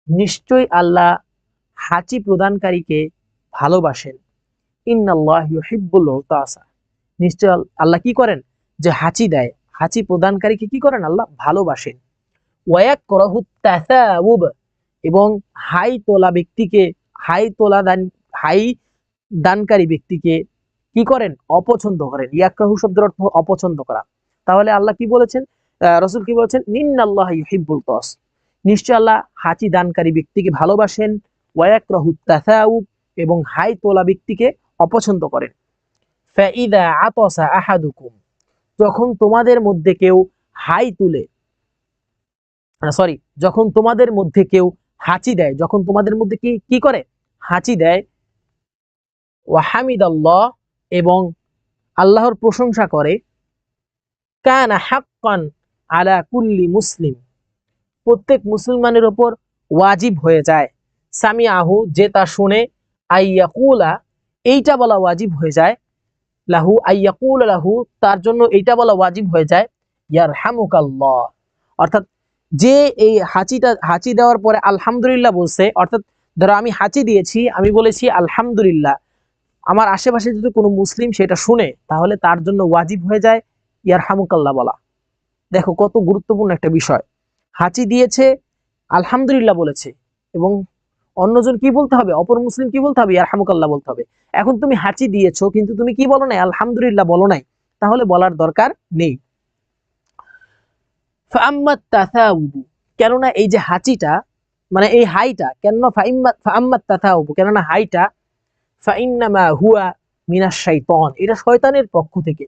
নিশ্চয়ই আল্লাহ হাঁচি প্রদানকারীকে ভালোবাসেন। ইন্নাল্লাহ ইউহিব্বুল উতাসা, নিশ্চয় আল্লাহ কি করেন, যে হাঁচি দেয়, হাঁচি প্রদানকারীকে কি করেন, আল্লাহ ভালোবাসেন। ওয়ায়াকরাহুত তাসাউব, এবং হাই তোলা ব্যক্তিকে, হাই দানকারী ব্যক্তিকে কি করেন, অপছন্দ করেন। ইয়াকরাহু শব্দের অর্থ অপছন্দ করা। তাহলে আল্লাহ কি বলেছেন, রাসূল কি বলেছেন, ইন্নাল্লাহ ইউহিব্বুল উতাস, নিশ্চয় আল্লাহ হাঁচি দানকারী ব্যক্তিকে ভালোবাসেন। ওয়ায়াকরাহুত তাসাউব, এবং হাই তোলা ব্যক্তিকে অপছন্দ করেন। ফাইদা আতাসা আহাদুকুম, যখন তোমাদের মধ্যে কেউ হাই তুলে, যখন তোমাদের মধ্যে কেউ হাঁচি দেয়, যখন তোমাদের মধ্যে কি করে, হাঁচি দেয়, ওয়া হামিদাল্লাহ এবং আল্লাহর প্রশংসা করে, কানা হাক্কান আলা কুল্লি মুসলিম প্রত্যেক মুসলমানের ওপর ওয়াজিব হয়ে যায়, সামিআহু যে তা শুনে, আইয়াকুলা এইটা বলা ওয়াজিব হয়ে যায়, লাহু আইয়াকুল লাহু তার জন্য এইটা বলা ওয়াজিব হয়ে যায়, ইয়ারহামুকাল্লাহ অর্থাৎ যে এই হাঁচি দেওয়ার পরে আলহামদুলিল্লাহ বলছে, অর্থাৎ ধরো আমি হাঁচি দিয়েছি, আমি বলেছি আলহামদুলিল্লাহ, আমার আশেপাশে যদি কোনো মুসলিম সেটা শুনে তাহলে তার জন্য ওয়াজিব হয়ে যায় ইয়ারহামুকাল্লাহ বলা। দেখো কত গুরুত্বপূর্ণ একটা বিষয়, হাঁচি দিয়েছে আলহামদুলিল্লাহ বলেছে এবং অন্যজন কি বলতে হবে, অপর মুসলিম কি বলতে হবে, ইয়ারহামুকাল্লাহ বলতে হবে। এখন তুমি হাঁচি দিয়েছো কিন্তু তুমি কি বলো নাই, আলহামদুলিল্লাহ বলো নাই, তাহলে বলার দরকার নেই। ফাআম্মাত তাসাউবু কেননা এই যে হাঁচিটা মানে এই হাইটা, কেননা ফাআম্মাত তাসাউবু কেননা হাইটা, ফাইন্নামা হুয়া মিনাশ শাইতান এটা শয়তানের পক্ষ থেকে।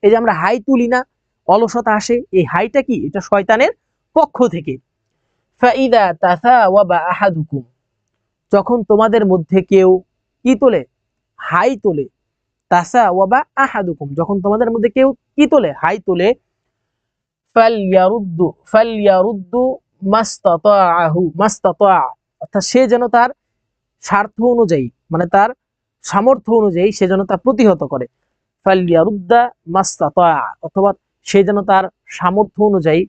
এই যে আমরা হাই তুলি না, অলসতা আসে, এই হাইটা কি, এটা শয়তানের পক্ষ থেকে। ফাইদা তাসাওয়াবা আহাদুকুম যখন তোমাদের মধ্যে কেউ কি তোলে, হাই তোলে, তাসাওয়াবা আহাদুকুম যখন তোমাদের মধ্যে কেউ কি তোলে, হাই তোলে, ফালইয়ারুদ্দু মাস্তাতাআ অর্থাৎ সে যেন তার স্বার্থ অনুযায়ী মানে তার সামর্থ্য অনুযায়ী সে যেন তা প্রতিহত করে, ফালইয়ারুদ্দা মাস্তাতাআ অথবা সে যেন তার সামর্থ্য অনুযায়ী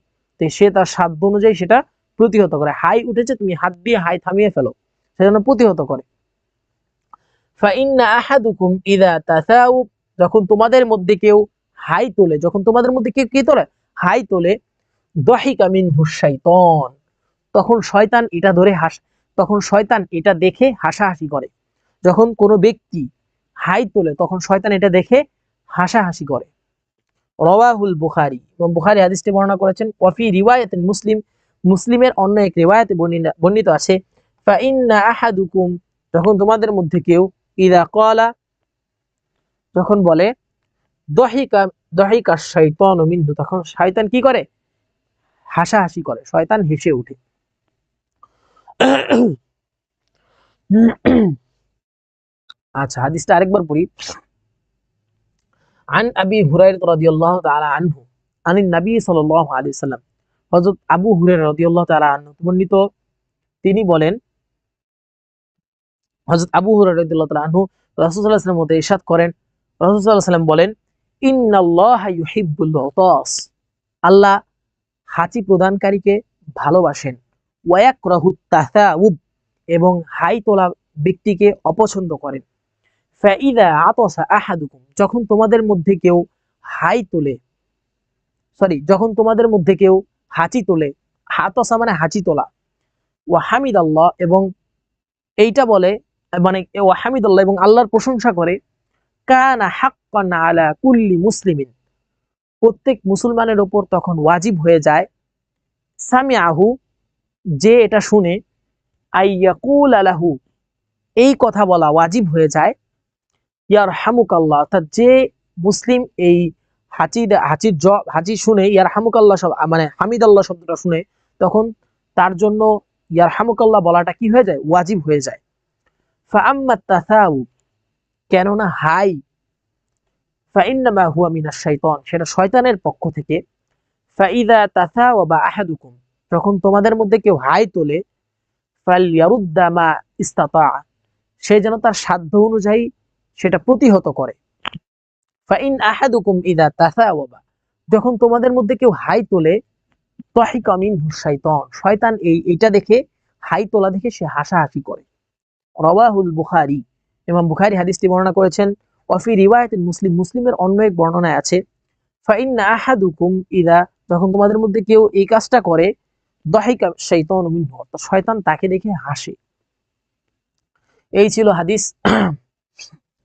সে তার সাধ্য অনুযায়ী সেটা প্রতিহত করে। হাই উঠেছে তুমি হাত দিয়ে হাই থামিয়ে ফেলো, সে যেন প্রতিহত করে। ফাইন্না আহাদুকুম ইযা তাসাউব যখন তোমাদের মধ্যে কেউ হাই তোলে, যখন তোমাদের মধ্যে কেউ কি তোলে, হাই তোলে, দহিকা মিনহু শাইতান তখন শয়তান এটা ধরে তখন শয়তান এটা দেখে হাসাহাসি করে। যখন কোনো ব্যক্তি হাই তোলে তখন শয়তান এটা দেখে হাসাহাসি করে। রাওয়াহুল বুখারী এবং বুখারী হাদিসটি বর্ণনা করেছেন। ওয়াফি রিওয়ায়াতিন মুসলিম মুসলিমের অন্য এক রিওয়ায়াতে বর্ণিত আছে, ফাইন্না আহাদুকুম যখন তোমাদের মধ্যে কেউ, ইযা ক্বালা যখন বলে, দহিকা শাইতানু মিনহু তখন শয়তান কি করে, হাসাহাসি করে, শয়তান হেসে ওঠে। আচ্ছা হাদিসটা আরেকবার পড়ি। আন আবি হুরায়রা রাদিয়াল্লাহু তাআলা আনহু আনিন নবী সাল্লাল্লাহু আলাইহি ওয়াসাল্লাম হযরত আবু হুরায়রা রাদিয়াল্লাহু তাআলা আনহু বর্ণিত তিনি বলেন, হযরত আবু হুরায়রা রাদিয়াল্লাহু তাআলা আনহু রাসূল সাল্লাল্লাহু আলাইহি ওয়াসাল্লাম মধ্যে ইরশাদ করেন, রাসূল সাল্লাল্লাহু আলাইহি ওয়াসাল্লাম বলেন, ইন্নাল্লাহা ইউহিব্বুল উতাস আল্লাহ হাঁচি প্রদানকারীকে ভালোবাসেন, ওয়ায়াকরাহুত তাসাউব এবং হাই তোলা ব্যক্তিকে অপছন্দ করেন। ফাইদা আতাসা আহাদুকুম যখন তোমাদের মধ্যে কেউ হাই তোলে, যখন তোমাদের মধ্যে কেউ হাঁচি তোলে, আতাসা মানে হাঁচি তোলা, ওয়া হামিদাল্লাহ এবং এইটা বলে মানে ওয়া হামিদাল্লাহ এবং আল্লাহর প্রশংসা করে, কানা হাক্কান আলা কুল্লি মুসলিমিন প্রত্যেক মুসলমানের ওপর তখন ওয়াজিব হয়ে যায়, সামিআহু যে এটা শুনে, আইয়াকুল আলাহু এই কথা বলা ওয়াজিব হয়ে যায়, ইয়ারহামুকাল্লাহ অর্থাৎ যে মুসলিম এই হাঁচি শুনে ইয়ারহামুকাল্লাহ মানে হামিদাল্লাহ শব্দটা শুনে তখন তার জন্য ইয়ারহামুকাল্লাহ বলাটা কি হয়ে যায়, ওয়াজিব হয়ে যায়। ফাআম্মাত তাসাউব কেননা হাই, ফাইন্নামা হুয়া মিনাশ শাইতান সেটা শয়তানের পক্ষ থেকে। ফাইদা তাসাওয়াবা আহাদুকুম যখন তোমাদের মধ্যে কেউ হাই তোলে, ফালইয়ারুদ্দা মা ইস্তাতা সে যেন তার সাধ্য অনুযায়ী সেটা প্রতিহত করে। ফাইন আহাদুকুম ইযা তাসাওয়াবা যখন তোমাদের মধ্যে কেউ হাই তোলে, দহিকা মিনহু শাইতান শয়তান এইটা দেখে হাই তোলা দেখে সে হাসাহাসি করে। রাওয়াহুল বুখারী ইমাম বুখারী হাদিসটি বর্ণনা করেছেন। ওয়াফি রিওয়ায়াতিন মুসলিম মুসলিমের অন্য এক বর্ণনায় আছে, ফাইন্না আহাদুকুম ইযা যখন তোমাদের মধ্যে কেউ এই কাজটা করে, দহিকা শাইতানু মিনহু অর্থাৎ শয়তান তাকে দেখে হাসে। এই ছিল হাদিস।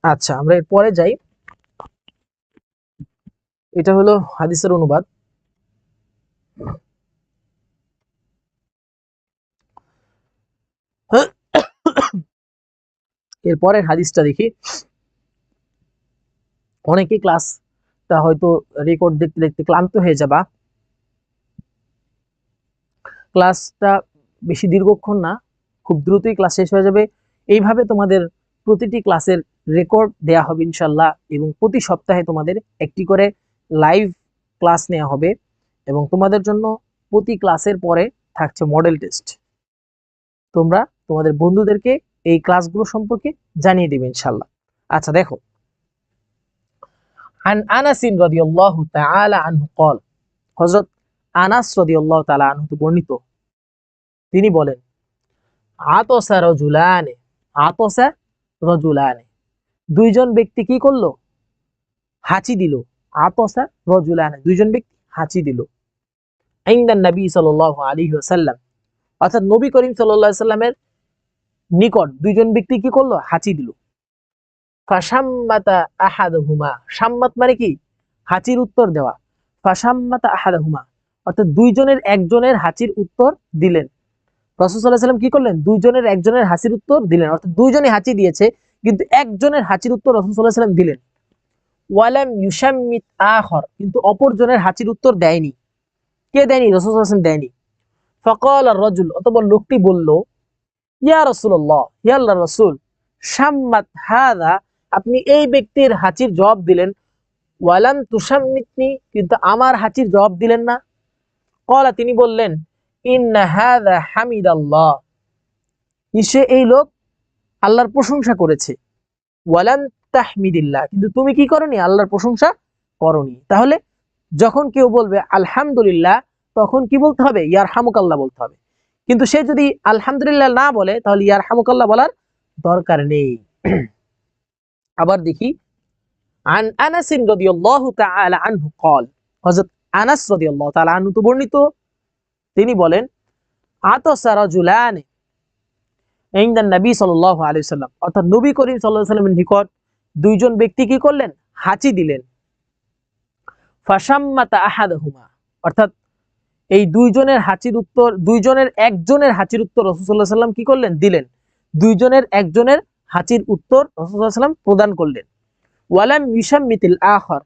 আচ্ছা আমরা এর পরে যাই, এটা হলো হাদিসের অনুবাদ। এরপরের হাদিসটা দেখি। অনেকেই ক্লাসটা হয়তো রেকর্ড দেখতে দেখতে ক্লান্ত হয়ে যাবা, ক্লাসটা বেশি দীর্ঘক্ষণ না, খুব দ্রুতই ক্লাস শেষ হয়ে যাবে। এইভাবে তোমাদের প্রতিটি ক্লাসের রেকর্ড দেয়া হবে ইনশাল্লাহ, এবং প্রতি সপ্তাহে তোমাদের একটি করে লাইভ ক্লাস নেওয়া হবে, এবং তোমাদের জন্য প্রতি ক্লাসের পরে থাকছে মডেল টেস্ট। তোমরা তোমাদের বন্ধুদেরকে এই ক্লাসগুলো সম্পর্কে জানিয়ে দিবে ইনশাল্লাহ। আচ্ছা দেখো, আন আনাস রাদিয়াল্লাহু তাআলা আনহু قال, হযরত আনাস রাদিয়াল্লাহু তাআলা আনহু বর্ণিত, তিনি বলেন, আতসা রাজুলানে, আতসা রাজুলানে, দুইজন ব্যক্তি কি করলো? হাঁচি দিল। আতসা রাজুলানে, দুইজন ব্যক্তি হাঁচি দিল। ইনদান নবী সাল্লাল্লাহু আলাইহি ওয়াসাল্লাম, অর্থাৎ নবী করিম সাল্লাল্লাহু আলাইহি ওয়াসাল্লামের নিকট দুইজন ব্যক্তি কি করলো? হাঁচি দিল। ফাশাম্মাতা আহাদুহুমা, শাম্মাত মানে কি? হাঁচির উত্তর দেওয়া। ফাশাম্মাতা আহাদুহুমা, অর্থাৎ দুইজনের একজনের হাঁচির উত্তর দিলেন। রাসূল সাল্লাল্লাহু আলাইহি ওয়াসাল্লাম কি করলেন? দুইজনের একজনের হাঁচির উত্তর দিলেন, অর্থাৎ দুইজনই হাঁচি দিয়েছে, কিন্তু একজনের হাঁচির উত্তর রাসূল সাল্লাল্লাহু আলাইহি ওয়াসাল্লাম দিলেন। ওয়ালাম ইউশাম্মিত আখর, কিন্তু অপরজনের হাঁচির উত্তর দেয়নি। কে দেয়নি? রাসূল সাল্লাল্লাহু আলাইহি ওয়াসাল্লাম দেয়নি। ফাকাল আর-রাজুল, অতঃপর লোকটি বলল, ইয়া রাসূলুল্লাহ, হে আল্লাহর রাসূল, শাম্মাত হাযা, আপনি এই ব্যক্তির হাঁচির জবাব দিলেন, ওয়ালাম তুশাম্মিতনি, কিন্তু আমার হাঁচির জবাব দিলেন না। ক্বালা, তিনি বললেন, ইন্না হাযা হামিদাল্লাহ, নিশ্চয় এই লোক আল্লাহর প্রশংসা করেছে। ওয়ালাম তাহমিদিল্লাহ, কিন্তু তুমি কি করনি? আল্লাহর প্রশংসা করনি। তাহলে যখন কেউ বলবে আলহামদুলিল্লাহ, তখন কি বলতে হবে? ইয়ারহামুকাল্লাহ বলতে হবে। কিন্তু সে যদি আলহামদুলিল্লাহ না বলে, তাহলে ইয়ারহামুকাল্লাহ বলার দরকার নেই। আবার দেখি, আন আনাস রাদিয়াল্লাহু তাআলা আনহু قال, হযরত আনাস রাদিয়াল্লাহু তাআলা আনহু তো বর্ণিত, তিনি বলেন, আতাসা রাজুলান ইনদান নবী সাল্লাল্লাহু আলাইহি ওয়াসাল্লাম, অর্থাৎ নবী করিম সাল্লাল্লাহু আলাইহি ওয়াসাল্লামের নিকট দুইজন ব্যক্তি কি করলেন? হাঁচি দিলেন। ফাশাম্মাতা আহাদুহুমা, অর্থাৎ এই দুইজনের হাঁচির উত্তর, দুইজনের একজনের হাঁচির উত্তর রাসূল সাল্লাল্লাহু আলাইহি ওয়াসাল্লাম কি করলেন? দিলেন। দুইজনের একজনের হাঁচির উত্তর রাসূল সাল্লাল্লাহু আলাইহি ওয়াসাল্লাম প্রদান করলেন। ওয়ালাম ইউশাম্মিতিল আখর,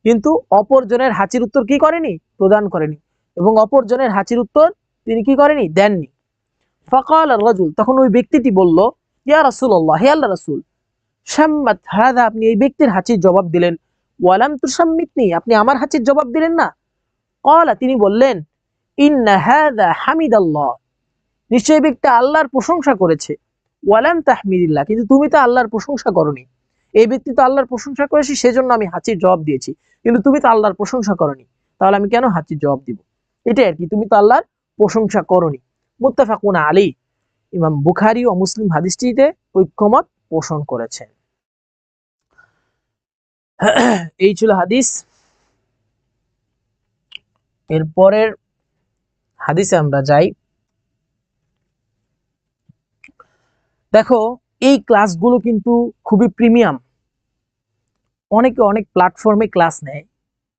কিন্তু অপরজনের হাঁচির উত্তর কি করেনি? প্রদান করেনি, এবং অপরজনের হাঁচির উত্তর তিনি কি করেনি? দেননি। ফাকাল আর-রাজুল, তখন ওই ব্যক্তিটি বলল, ইয়া রাসূলুল্লাহ, হে আল্লাহর রাসূল, শাম্মাত হাযা, আপনি এই ব্যক্তির হাঁচির জবাব দিলেন, ওয়ালাম তুশাম্মিতনি, আপনি আমার হাঁচির জবাব দিলেন না। ক্বালা, তিনি বললেন, ইন্না হাযা হামিদাল্লাহ, নিশ্চয়ই এই ব্যক্তি আল্লাহর প্রশংসা করেছে। ওয়ালাম তাহমিদিল্লাহ, কিন্তু তুমি তো আল্লাহর প্রশংসা করনি। এই ব্যক্তি তো আল্লাহর প্রশংসা করেছে, সেজন্য আমি হাঁচির জবাব দিয়েছি, কিন্তু তুমি তো আল্লাহর প্রশংসা করনি, তাহলে আমি কেন হাঁচির জবাব দিব? এটাই আর কি, তুমি তো আল্লাহর প্রশংসা করনি। মুত্তাফাকুন আলাইহি, ইমাম বুখারী ও মুসলিম হাদিসটিতে ঐক্যমত পোষণ করেছেন। এই ছিল হাদিস। এরপরের হাদিসে আমরা যাই। দেখো, এই ক্লাসগুলো কিন্তু খুবই প্রিমিয়াম। অনেকে অনেক প্ল্যাটফর্মে ক্লাস নেয়।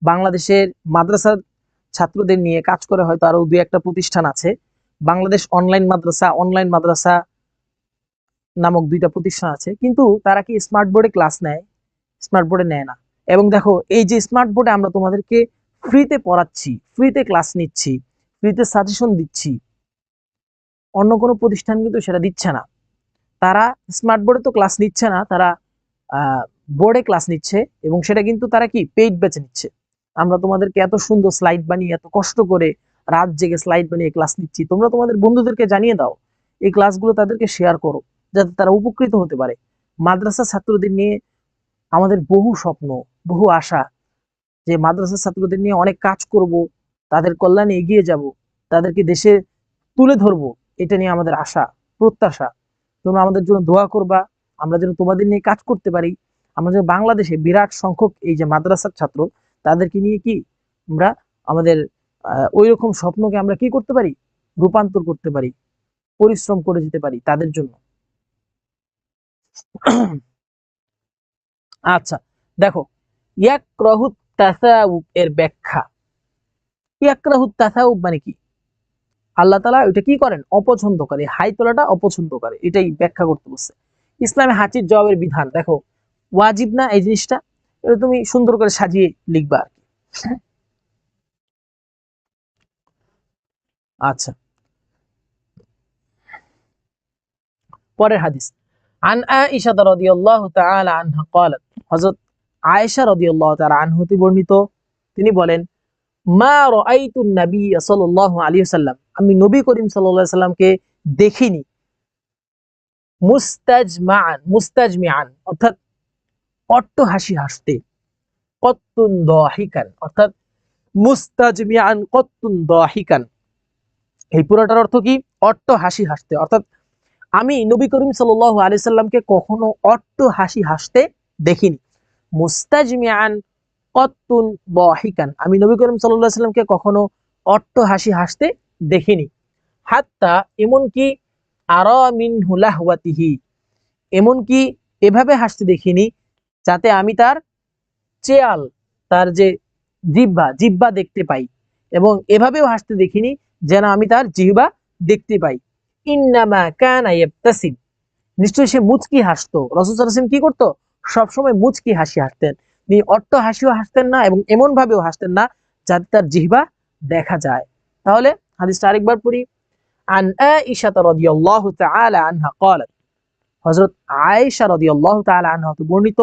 বাংলাদেশের মাদ্রাসার ছাত্রদের নিয়ে কাজ করে, হয়তো আরো দুই একটা প্রতিষ্ঠান আছে। বাংলাদেশ অনলাইন মাদ্রাসা নামক দুইটা প্রতিষ্ঠান আছে, কিন্তু তারা কি স্মার্ট বোর্ডে ক্লাস নেয়? স্মার্ট বোর্ডে নেয় না। এবং দেখো, এই যে স্মার্ট বোর্ডে আমরা তোমাদেরকে ফ্রিতে পড়াচ্ছি, ফ্রিতে ক্লাস নিচ্ছি, ফ্রিতে সাজেশন দিচ্ছি, অন্য কোনো প্রতিষ্ঠান কিন্তু সেটা দিচ্ছে না। তারা স্মার্ট বোর্ডে তো ক্লাস নিচ্ছে না, তারা বোর্ডে ক্লাস নিচ্ছে, এবং সেটা কিন্তু তারা কি পেইড বেচে নিচ্ছে। আমরা তোমাদেরকে এত সুন্দর স্লাইড বানিয়ে, এত কষ্ট করে রাত জেগে স্লাইড বানিয়ে ক্লাস নিচ্ছি, তোমরা তোমাদের বন্ধুদেরকে জানিয়ে দাও, এই ক্লাসগুলো তাদেরকে শেয়ার করো, যাতে তারা উপকৃত হতে পারে। মাদ্রাসা ছাত্রদের নিয়ে আমাদের বহু স্বপ্ন, বহু আশা, যে মাদ্রাসা ছাত্রদের নিয়ে অনেক কাজ করব, তাদের কল্যাণে এগিয়ে যাব, তাদেরকে দেশে তুলে ধরবো, এটা নিয়ে আমাদের আশা, প্রত্যাশা। তোমরা আমাদের জন্য দোয়া করবা, আমরা যেন তোমাদের নিয়ে কাজ করতে পারি। আমরা যেন বাংলাদেশে বিরাট সংখ্যক এই যে মাদ্রাসার ছাত্র, তাদেরকে নিয়ে কি আমরা আমাদের ওই রকম স্বপ্নকে আমরা কি করতে পারি? রূপান্তর করতে পারি, পরিশ্রম করে যেতে পারি তাদের জন্য। আচ্ছা দেখো, ইয়াকরাহু তাসাউব এর ব্যাখ্যা। ইয়াকরাহু তাসাউব মানে কি? আল্লাহ তাআলা ওইটা কি করেন? অপছন্দ করে, হাই তোলাটা অপছন্দ করে, এটাই ব্যাখ্যা করতে বলছে। ইসলামে হাঁচির জবাবের বিধান, দেখো ওয়াজিব না এই জিনিসটা, এটা তুমি সুন্দর করে সাজিয়ে লিখবা আর কি। আচ্ছা, পরের হাদিস, আন আয়েশা রাদিয়াল্লাহু তাআলা আনহা ক্বালাত, হযরত আয়েশা রাদিয়াল্লাহু তাআলা আনহা হতে বর্ণিত, তিনি বলেন, মা রাআইতুন নবী সাল্লাল্লাহু আলাইহি ওয়াসাল্লাম, আমি নবী করিম সাল্লাল্লাহু আলাইহি ওয়াসাল্লামকে দেখিনি, মুস্তাজমিআন অর্থাৎ অট্ট হাসি হাসতে, কত্তুন দাহিকান অর্থাৎ মুস্তাজমিআন কত্তুন দাহিকান, এই পুরোটার অর্থ কি? অট্ট হাসি হাসতে, অর্থাৎ আমি নবী করিম সাল্লাল্লাহু আলাইহি সাল্লামকে কখনো অট্ট হাসি হাসতে দেখিনি। মুস্তাজমিআন কত্তুন দাহিকান, আমি নবী করিম সাল্লাল্লাহু আলাইহি সাল্লামকে কখনো অট্ট হাসি হাসতে দেখিনি। হাত্তা এমনকি আরা মিনহু লাহওয়াতিহি, এমনকি এভাবে হাসতে দেখিনি যাতে আমি তার চেয়াল, তার যে জিহ্বা দেখতে পাই, এবং এভাবেও হাসতে দেখিনি যেন আমি তার জিহ্বা দেখতে পাই। ইন্নামা কানা ইয়াবতাসিম, নিশ্চয়ই সে মুচকি হাসতো। রাসূল সাল্লাল্লাহু আলাইহি ওয়াসাল্লাম কি করতো? সবসময় মুচকি হাসি হাসতেন। তিনি অট্ট হাসিও হাসতেন না এবং এমন ভাবেও হাসতেন না যাতে তার জিহ্বা দেখা যায়। তাহলে হাদিসটা আরেকবার পড়ি। আন আয়েশা রাদিয়াল্লাহু তাআলা আনহা ক্বালাত, হযরত আয়েশা রাদিয়াল্লাহু তাআলা আনহা হতে বর্ণিত,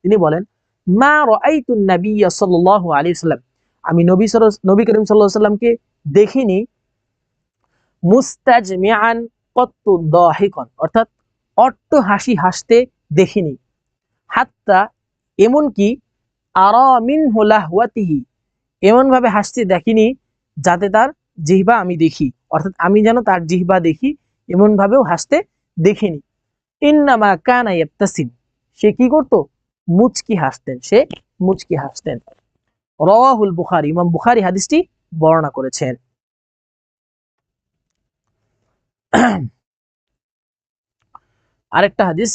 তিনি বলেন, মা রাআইতুন নাবিয়্য সাল্লাল্লাহু আলাইহি ওয়াসাল্লাম, আমি নবী করিম সাল্লাল্লাহু আলাইহি ওয়াসাল্লামকে দেখিনি মুস্তাজমিআন কত্তুন দাহিকান অর্থাৎ অট্ট হাসি হাসতে দেখিনি। হাত্তা এমনকি আরা মিনহু লাহওয়াতিহি, এমন ভাবে হাসতে দেখিনি যাতে তার জিহ্বা আমি দেখি, অর্থাৎ আমি যেন তার জিহ্বা দেখি এমন ভাবেও হাসতে দেখিনি। ইন্নামা কানা ইয়াবতাসিম, সে কি করত? মুচকি হাসতেন, সে মুচকি হাসতেন। রাওয়াহুল বুখারী, ইমাম বুখারী হাদিসটি বর্ণনা করেছেন। আরেকটা হাদিস,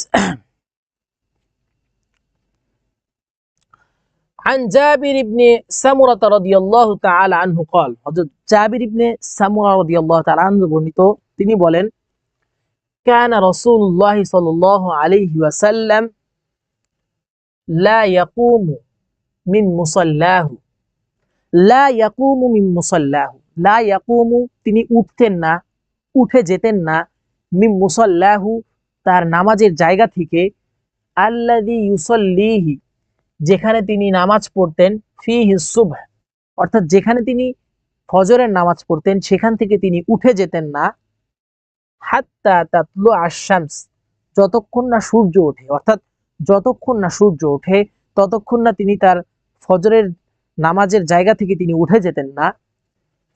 عن جابر بن سمرة رضي الله تعالى عنه قال, হযরত জাবির ইবনে সামুরা রাদিয়াল্লাহু তাআলা আনহু বর্ণিত, তিনি বলেন, كان رسول الله صلى الله عليه وسلم لا يقوم من مصلاه, لا يقوم من مصلاه, لا يقوم তিনি উঠতেন না, উঠে যেতেন না, মিন মুসাল্লাহু তার নামাজের জায়গা থেকে, আল্লাযী ইউসাল্লিহি যেখানে তিনি নামাজ পড়তেন, ফিহি সুবহ অর্থাৎ যেখানে তিনি ফজরের নামাজ পড়তেন সেখান থেকে তিনি উঠে যেতেন না, হাত্তা তাতলু আশ-শামস যতক্ষণ না সূর্য ওঠে, অর্থাৎ যতক্ষণ না সূর্য ওঠে ততক্ষণ না তিনি তার ফজরের নামাজের জায়গা থেকে তিনি উঠে যেতেন না।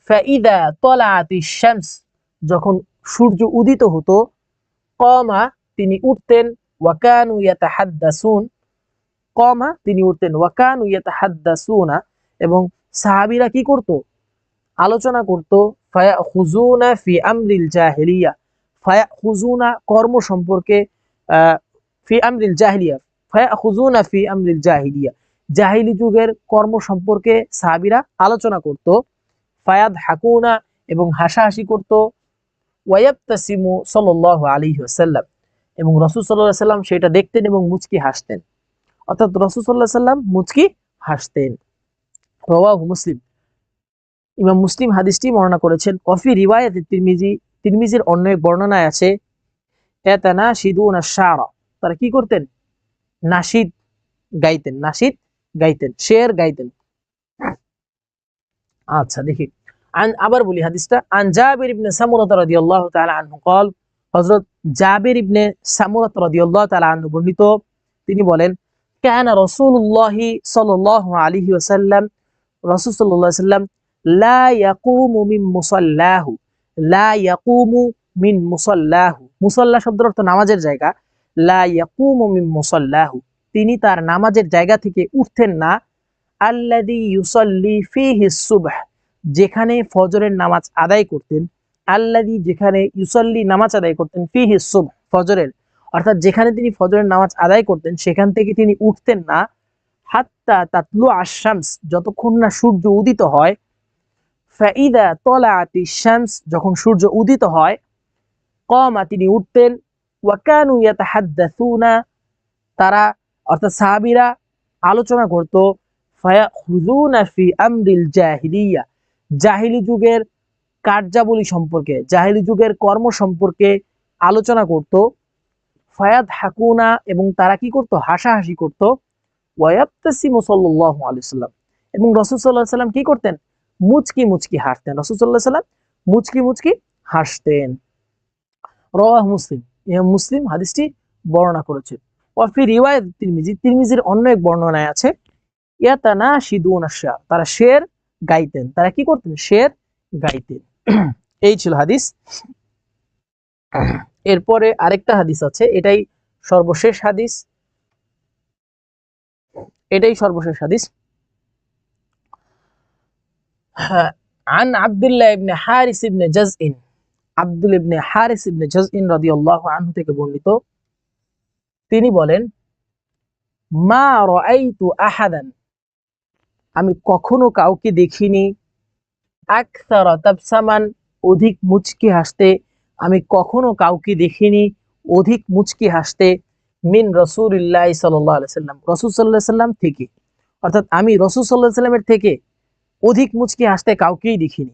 ফাইদা তলাআতিশ শামস যখন সূর্য উদিত হতো, কমা তিনি উঠতেন, ওয়াকানু ইয়াতাহাদ্দাসুন, কমা তিনি উঠতেন, ওয়াকানু ইয়াতাহাদ্দাসুনা এবং সাহাবীরা কি করত? আলোচনা করত, ফায়াখুজুনা ফি আমরিল জাহিলিয়া, ফায়াখুজুনা কর্ম সম্পর্কে, ফি আমরিল জাহিলিয়া, ফায়াখুজুনা ফি আমরিল জাহিলিয়া জাহিলি যুগের কর্ম সম্পর্কে সাহাবীরা আলোচনা করত, ফায়াদ হাকুনা এবং হাসাহাসি করত, ওয়ায়াবতাসিমু সাল্লাল্লাহু আলাইহি ওয়াসাল্লাম এবং রাসূল সাল্লাল্লাহু আলাইহি ওয়াসাল্লাম সেটা দেখতেন এবং মুচকি হাসতেন, অর্থাৎ রাসূল সাল্লাল্লাহু আলাইহি ওয়াসাল্লাম মুচকি হাসতেন। রাওয়াহু মুসলিম, ইমাম মুসলিম হাদিসটি বর্ণনা করেছেন। ওয়াফি রিওয়ায়াত তিরমিজি, তিরমিজির অন্য এক বর্ণনায় আছে, ইয়াতানাশিদুনা শারা, তারা কি করতেন? নাশিদ গাইতেন, নাশিদ গাইতেন, শের গাইতেন। আচ্ছা দেখি, আবার বলি হাদিসটা। আন জাবির ইবনে সামুরা রাদিয়াল্লাহু তাআলা আনহু قال, হযরত জাবির ইবনে সামুরা রাদিয়াল্লাহু তাআলা আনহু বর্ণিত, তিনি বলেন, কানা রাসূলুল্লাহ সাল্লাল্লাহু আলাইহি ওয়াসাল্লাম, রাসূল সাল্লাল্লাহু আলাইহি ওয়াসাল্লাম লা ইয়াকুমু মিন মুসাল্লাহু, লা ইয়াকুমু মিন মুসাল্লাহু, মুসাল্লা শব্দের অর্থ নামাজের জায়গা, লা ইয়াকুমু মিন মুসাল্লাহু তিনি তার নামাজের জায়গা থেকে উঠতেন না, আল্লাযী ইউসাল্লি ফীহি সুবহ যেখানে ফজরের নামাজ আদায় করতেন, আল্লাযী যেখানে ইউসাল্লি নামাজ আদায় করতেন, ফীহি সুবহ ফজরের, অর্থাৎ যেখানে তিনি ফজরের নামাজ আদায় করতেন সেখান থেকে তিনি উঠতেন না, হাত্তা তাতলু আশ-শামস যতক্ষণ না সূর্য উদিত হয়, ফাইদা তলাআতিশ শামস যখন সূর্য উদিত হয়, কমা তিনি উঠতেন, ওয়া কানু ইয়াতাহাদ্দাসুনা তারা অর্থাৎ সাহাবীরা আলোচনা করত, ফায়াখুযুনা ফি আমরিল জাহিলিয়া জাহিলি যুগের কার্যাবলী সম্পর্কে, জাহিলি যুগের কর্ম সম্পর্কে আলোচনা করত, ফায়াদ হাকুনা, এবং তারা কি করতো, হাসাহাসি করতো। ওয়ায়াবতাসিমু সাল্লাল্লাহু আলাইহি সাল্লাম, এবং রাসূল সাল্লাল্লাহু আলাইহি সাল্লাম কি করতেন, মুচকি মুচকি হাসতেন। রাসূল সাল্লাল্লাহু আলাইহি সাল্লাম মুচকি মুচকি হাসতেন। রাওয়াহ মুসলিম, ইমাম মুসলিম হাদিসটি বর্ণনা করেছেন। ওয়া ফি রিওয়ায়াত তিরমিজি, তিরমিজির অন্য এক বর্ণনায় আছে, ইয়াতানাশিদুনা আশ-শার, তারা শের গাইতেন। তারা কি করতেন, শের গাইতেন। এই ছিল হাদিস। এরপরে আরেকটা হাদিস আছে, এটাই সর্বশেষ হাদিস, এটাই সর্বশেষ হাদিস। আন আব্দুল্লাহ ইবনে হারিস ইবনে জাজইন, আব্দুল ইবনে হারিস ইবনে জাজইন রাদিয়াল্লাহু আনহু থেকে বর্ণিত, তিনি বলেন, মা রাআইতু আহাদান, আমি কখনো কাউকে দেখিনি, আকসারা তাবসামান, অধিক মুচকি হাসতে, আমি কখনো কাউকে দেখিনি অধিক মুচকি হাসতে, মিন রাসূলিল্লাহ সাল্লাল্লাহু আলাইহি সাল্লাম, রাসূল সাল্লাল্লাহু আলাইহি সাল্লাম থেকে, অর্থাৎ আমি রাসূল সাল্লাল্লাহু আলাইহি সাল্লামের থেকে অধিক মুচকি হাসতে কাউকেই দেখিনি।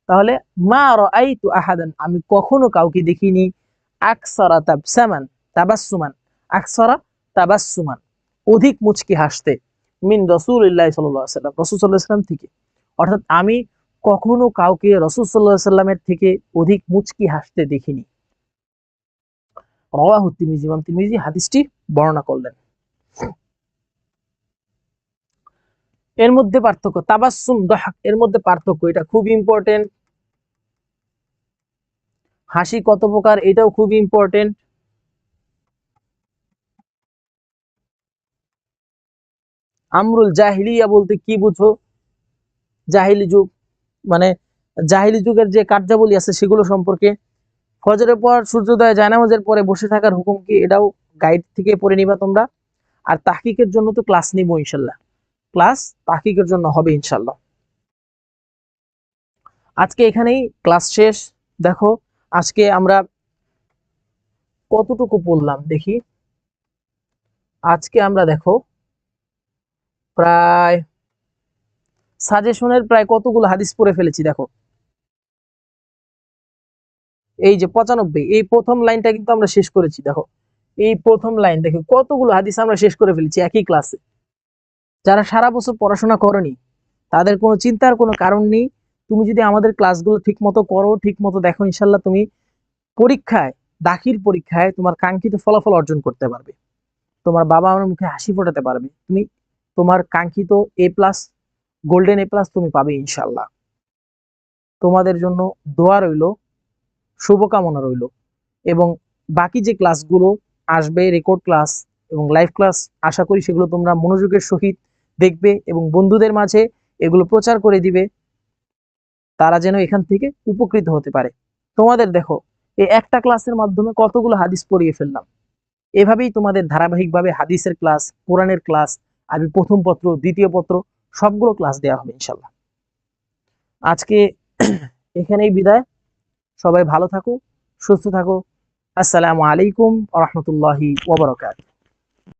তাহলে মা রাআইতু আহাদান, আমি কখনো কাউকে দেখিনি, আকসারা তাবসামান, তাবাসসুমান, আকসারা তাবাসসুমান, অধিক মুচকি হাসতে, মিন রাসূলিল্লাহ সাল্লাল্লাহু আলাইহি সাল্লাম, রাসূল সাল্লাল্লাহু আলাইহি সাল্লাম থেকে, অর্থাৎ আমি কখনো কাউকে রাসূল সাল্লাল্লাহু আলাইহি সাল্লামের থেকে অধিক মুচকি হাসতে দেখিনি। রাওয়াহু তিরমিজি, ইমাম তিরমিজি হাদিসটি বর্ণনা করলেন। এর মধ্যে পার্থক্য, তাবাসসুম দাহাক, এর মধ্যে পার্থক্য, এটা খুব ইম্পর্টেন্ট। হাসি কত প্রকার, এটাও খুব ইম্পর্টেন্ট। আমরুল জাহিলিয়া বলতে কি বুঝো, জাহিলি যুগ মানে জাহিলি যুগের যে কার্যাবলী আছে সেগুলো সম্পর্কে। ফজরের পর সূর্যোদয় জায়নামাজের পরে বসে থাকার হুকুম কি, এটাও গাইড থেকে পড়ে নিবা তোমরা। আর তাহকিকের জন্য তো ক্লাস নিব ইনশাল্লাহ, ক্লাস তাহকিকের জন্য হবে ইনশাল্লাহ। আজকে এখানেই ক্লাস শেষ। দেখো আজকে আমরা কতটুকু পড়লাম দেখি। আজকে আমরা দেখো প্রায় সাজেশনের প্রায় কতগুলো হাদিস পড়ে ফেলেছি। দেখো এই যে 95, এই প্রথম লাইনটা কিন্তু আমরা শেষ করেছি। দেখো এই প্রথম লাইন, দেখো কতগুলো হাদিস আমরা শেষ করে ফেলেছি একই ক্লাসে। যারা সারা বছর পড়াশোনা করনি তাদের কোনো চিন্তার কোনো কারণ নেই। তুমি যদি আমাদের ক্লাসগুলো ঠিক মতো করো, ঠিক মতো দেখো, ইনশাল্লাহ তুমি পরীক্ষায়, দাখিল পরীক্ষায় তোমার কাঙ্ক্ষিত ফলাফল অর্জন করতে পারবে। তোমার বাবা আমার মুখে হাসি ফোটাতে পারবে। তুমি তোমার কাঙ্ক্ষিত A+, গোল্ডেন A+ তুমি পাবে ইনশাল্লাহ। তোমাদের জন্য দোয়া রইল, শুভকামনা রইল। এবং বাকি যে ক্লাসগুলো আসবে, রেকর্ড ক্লাস এবং লাইভ ক্লাস, আশা করি সেগুলো তোমরা মনোযোগের সহিত দেখবে এবং বন্ধুদের মাঝে এগুলো প্রচার করে দিবে, তারা যেন এখান থেকে উপকৃত হতে পারে। তোমাদের দেখো এই একটা ক্লাসের মাধ্যমে কতগুলো হাদিস পড়িয়ে ফেললাম। এভাবেই তোমাদের ধারাবাহিকভাবে হাদিসের ক্লাস, কোরআনের ক্লাস, আরবি প্রথম পত্র, দ্বিতীয় পত্র, সবগুলো ক্লাস দেওয়া হবে ইনশাল্লাহ। আজকে এখানেই বিদায়। সবাই ভালো থাকো, সুস্থ থাকো। আসসালামু আলাইকুম ওয়া রাহমাতুল্লাহি ওয়া বারাকাতুহু।